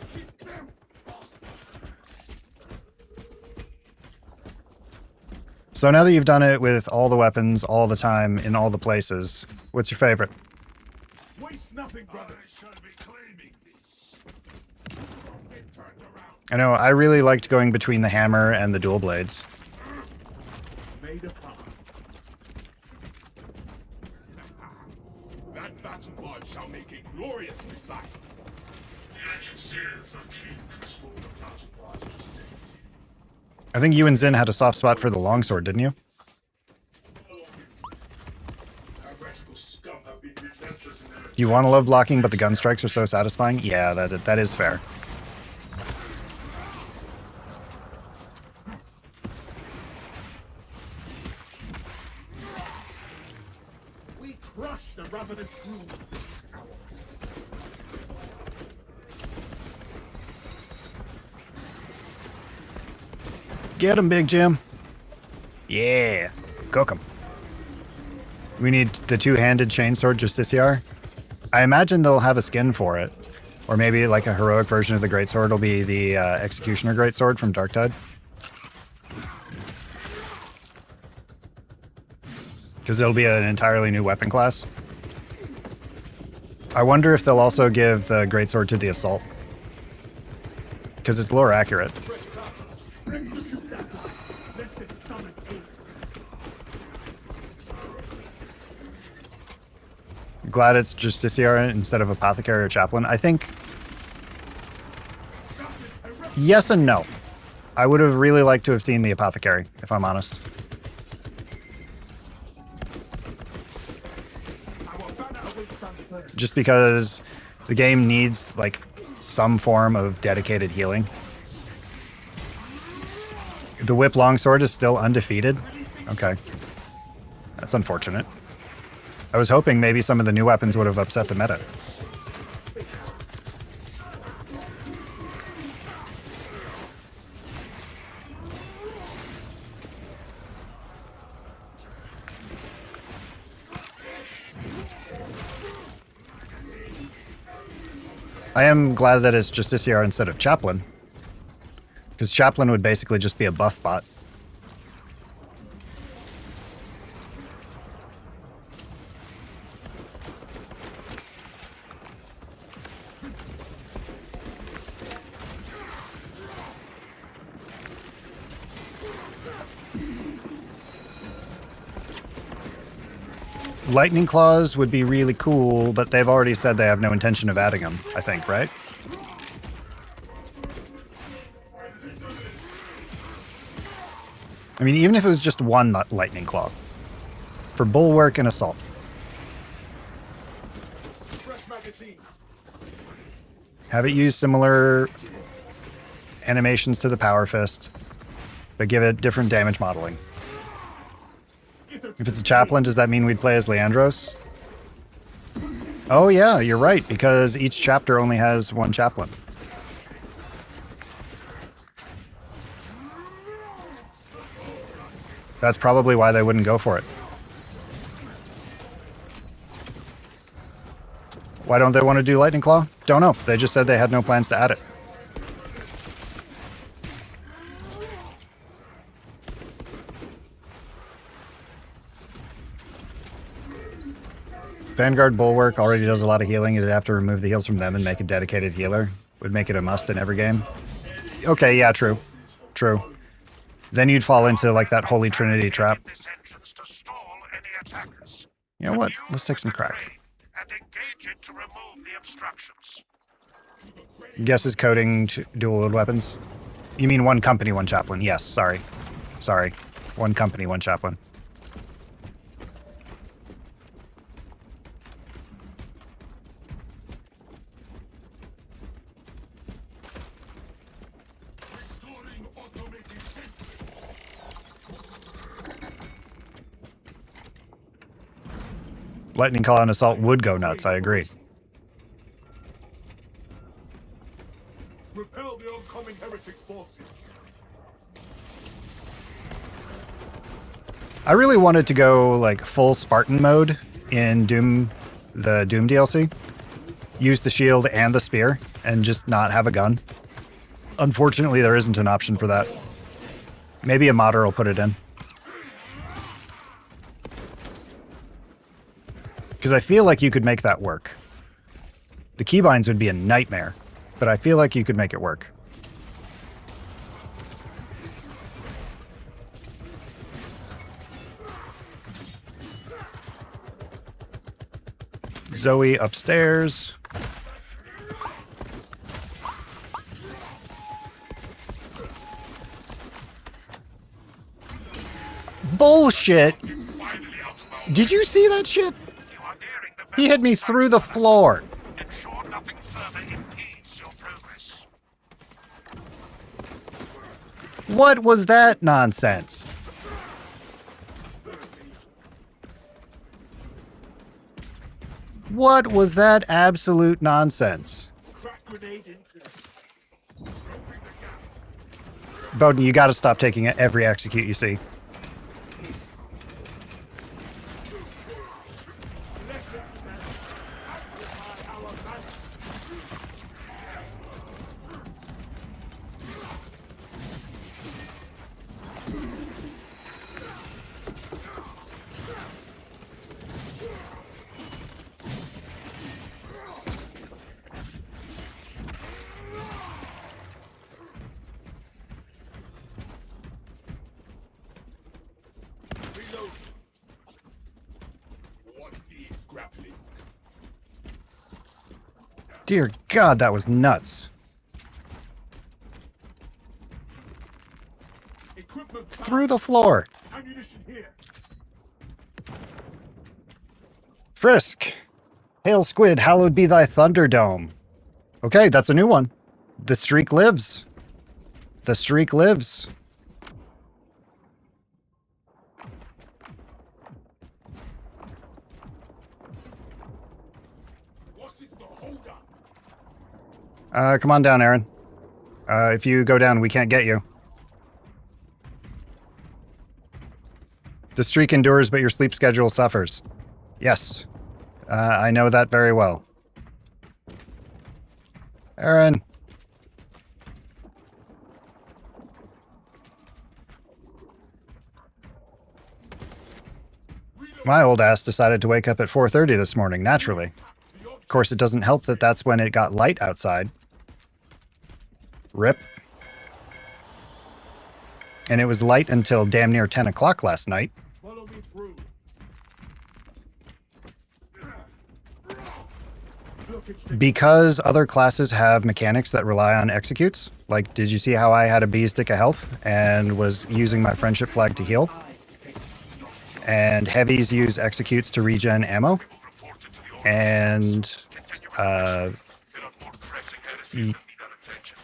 Speaker 1: So now that you've done it with all the weapons, all the time, in all the places, what's your favorite?
Speaker 3: Waste nothing, brothers.
Speaker 2: Shall be claiming this.
Speaker 3: Get turned around.
Speaker 1: I know, I really liked going between the hammer and the dual blades.
Speaker 3: Made a path.
Speaker 4: That battle bard shall make a glorious missile.
Speaker 2: The ancient seers are keen to restore the battle bard to safety.
Speaker 1: I think you and Zin had a soft spot for the longsword, didn't you?
Speaker 4: Heretical scum have been relentless in their
Speaker 1: You want to love blocking, but the gun strikes are so satisfying? Yeah, that is fair.
Speaker 3: We crush the ravenous brood.
Speaker 1: Get him, Big Jim. Yeah. Cook him. We need the two-handed chainsword justiciar. I imagine they'll have a skin for it. Or maybe like a heroic version of the greatsword will be the executioner greatsword from Darktide. Because it'll be an entirely new weapon class. I wonder if they'll also give the greatsword to the assault. Because it's lore accurate.
Speaker 3: Execute that one, lest it summon aid.
Speaker 1: Glad it's justiciar instead of apothecary or chaplain. I think yes and no. I would have really liked to have seen the apothecary, if I'm honest.
Speaker 3: Our banner awaits unfurled.
Speaker 1: Just because the game needs like some form of dedicated healing. The whip longsword is still undefeated. Okay. That's unfortunate. I was hoping maybe some of the new weapons would have upset the meta. I am glad that it's Justiciar instead of Chaplain. Because Chaplain would basically just be a buff bot. Lightning Claws would be really cool, but they've already said they have no intention of adding them, I think, right? I mean, even if it was just one Lightning Claw. For Bulwark and Assault.
Speaker 3: Fresh magazine.
Speaker 1: Have it use similar animations to the Power Fist, but give it different damage modeling. If it's a Chaplain, does that mean we'd play as Leandros? Oh yeah, you're right, because each chapter only has one Chaplain. That's probably why they wouldn't go for it. Why don't they want to do Lightning Claw? Don't know. They just said they had no plans to add it. Vanguard Bulwark already does a lot of healing. You'd have to remove the heals from them and make a dedicated healer. Would make it a must in every game. Okay, yeah, true. True. Then you'd fall into like that Holy Trinity trap.
Speaker 2: This entrance to stall any attackers.
Speaker 1: You know what?
Speaker 2: Use
Speaker 1: Let's take some
Speaker 2: the
Speaker 1: crack.
Speaker 2: terrain and engage it to remove the obstructions.
Speaker 1: Guess is coding to dual wield weapons. You mean one company, one chaplain? Yes, sorry. Sorry. One company, one chaplain.
Speaker 4: restoring automated sentry.
Speaker 1: Lightning Claw and Assault would go nuts, I agree.
Speaker 3: Repel the oncoming heretic forces.
Speaker 1: I really wanted to go like full Spartan mode in Doom, the Doom DLC. Use the shield and the spear and just not have a gun. Unfortunately, there isn't an option for that. Maybe a modder will put it in. I feel like you could make that work. The keybinds would be a nightmare, but I feel like you could make it work. Zoe upstairs. Bullshit! Did you see that shit?
Speaker 2: You are nearing the
Speaker 1: He hit me through the floor.
Speaker 2: Ensure nothing further impedes your progress.
Speaker 1: What was that nonsense? What was that absolute nonsense?
Speaker 7: Crack grenade in.
Speaker 1: Bowden, you gotta stop taking every execute you see.
Speaker 7: Reload. What needs grappling?
Speaker 1: Dear God, that was nuts.
Speaker 7: Equipment
Speaker 1: Through the floor.
Speaker 7: ammunition here.
Speaker 1: Frisk. Hail Squid, hallowed be thy Thunderdome. Okay, that's a new one. The streak lives. The streak lives.
Speaker 7: What is the holdup?
Speaker 1: Come on down, Aaron. If you go down, we can't get you. The streak endures, but your sleep schedule suffers. Yes. I know that very well. Aaron. My old ass decided to wake up at 4:30 this morning, naturally. Of course, it doesn't help that that's when it got light outside. Rip. And it was light until damn near 10 o'clock last night.
Speaker 7: Follow me through. Look, it's the
Speaker 1: Because other classes have mechanics that rely on executes. Like, did you see how I had a bee stick of health and was using my friendship flag to heal? And heavies use executes to regen ammo. And
Speaker 2: There are more pressing heresies that need our attention.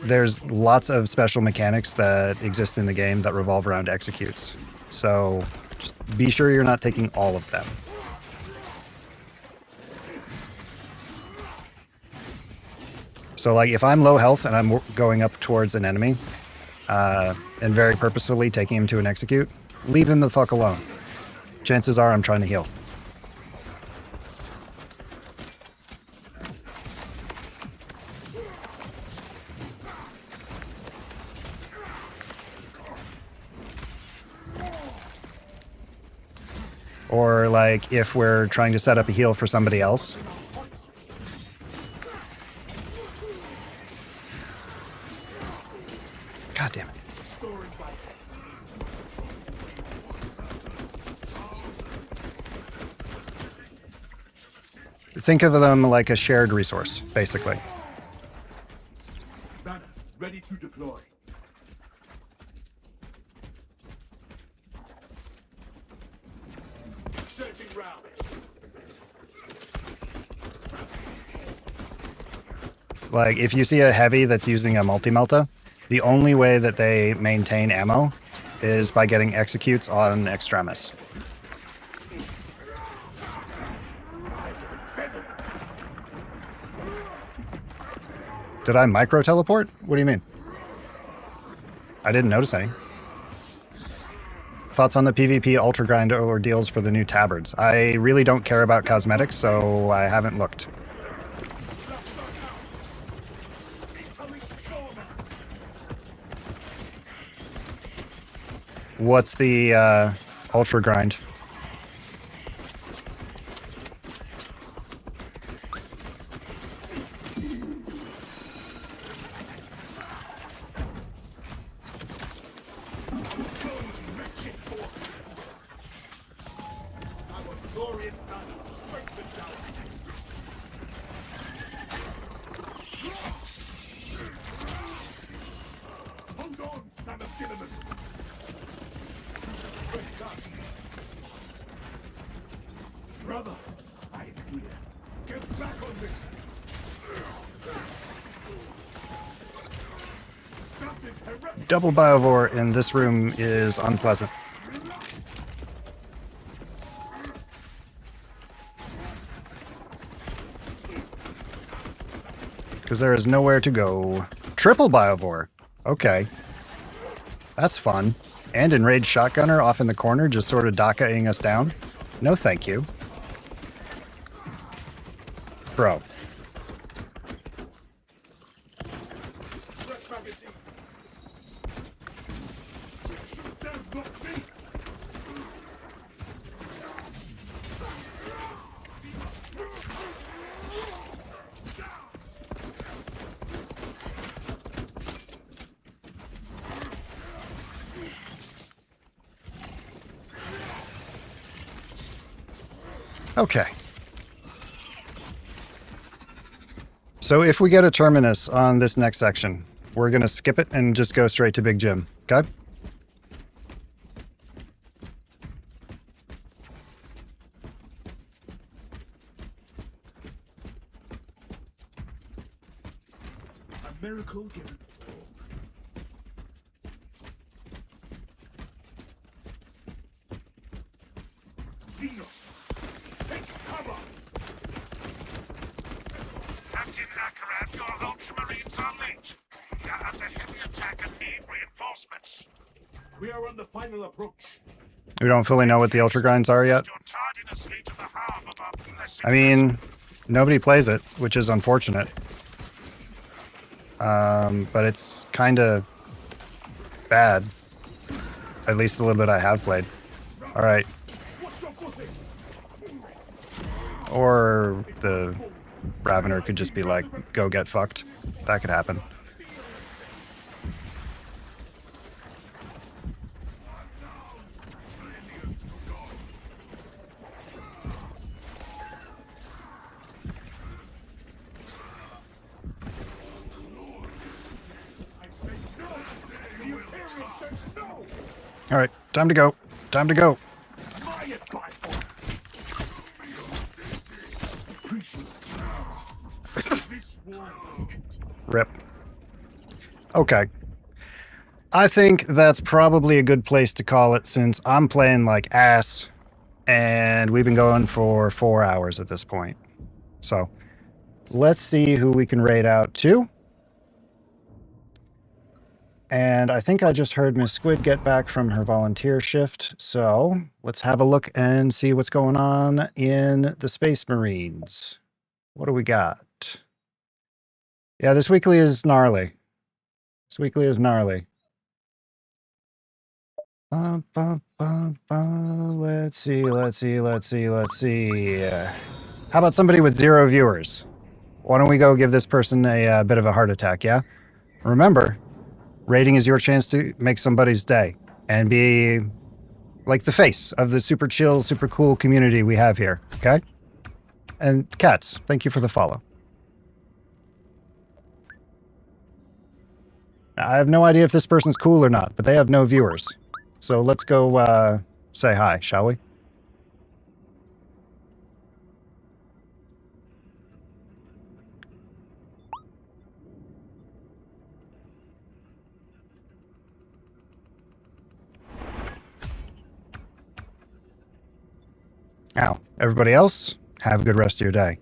Speaker 1: there's lots of special mechanics that exist in the game that revolve around executes. So just be sure you're not taking all of them. So like if I'm low health and I'm going up towards an enemy and very purposefully taking him to an execute, leave him the fuck alone. Chances are I'm trying to heal. Or like if we're trying to set up a heal for somebody else. God damn it.
Speaker 7: story bites.
Speaker 1: Think of them like a shared resource, basically.
Speaker 7: Banner, ready to deploy. Searching rounds.
Speaker 1: Like if you see a heavy that's using a multi-melta, the only way that they maintain ammo is by getting executes on extremis. Did I micro teleport? What do you mean? I didn't notice any. Thoughts on the PvP Ultra Grind ordeals for the new tabards? I really don't care about cosmetics, so I haven't looked. What's the Ultra Grind?
Speaker 4: Brother, I am here. Get back on me. That is heresy.
Speaker 1: Double biovore in this room is unpleasant. Because there is nowhere to go. Triple biovore. Okay. That's fun. And enraged shotgunner off in the corner, just sort of Daka-ing us down. No thank you. Bro.
Speaker 4: Fresh magazine. Shoot them, not me.
Speaker 1: Okay. So if we get a terminus on this next section, we're going to skip it and just go straight to Big Jim. Okay?
Speaker 4: A miracle given form. Xenos, take cover.
Speaker 2: Captain Akarat, your Ultramarines are late. You're under heavy attack and need reinforcements.
Speaker 4: We are on the final approach.
Speaker 1: We don't fully know what the Ultra Grinds are yet.
Speaker 2: Your tardiness lead to the harm of our blessed.
Speaker 1: I mean, nobody plays it, which is unfortunate. But it's kind of bad. At least a little bit I have played. All right.
Speaker 4: What's your footing?
Speaker 1: Or the Ravener could just be like, go get fucked. That could happen.
Speaker 4: I say no. The Imperium says no.
Speaker 1: All right, time to go. Time to go.
Speaker 4: My advice. Appreciate it. This war is
Speaker 1: Rip. Okay. I think that's probably a good place to call it since I'm playing like ass and we've been going for 4 hours at this point. So let's see who we can raid out to. And I think I just heard Miss Squid get back from her volunteer shift. So let's have a look and see what's going on in the Space Marines. What do we got? Yeah, this weekly is gnarly. This weekly is gnarly. Let's see. How about somebody with 0 viewers? Why don't we go give this person a bit of a heart attack, yeah? Remember, rating is your chance to make somebody's day and be like the face of the super chill, super cool community we have here, okay? And Cats, thank you for the follow. I have no idea if this person's cool or not, but they have no viewers. So let's go say hi, shall we? Now, everybody else, have a good rest of your day.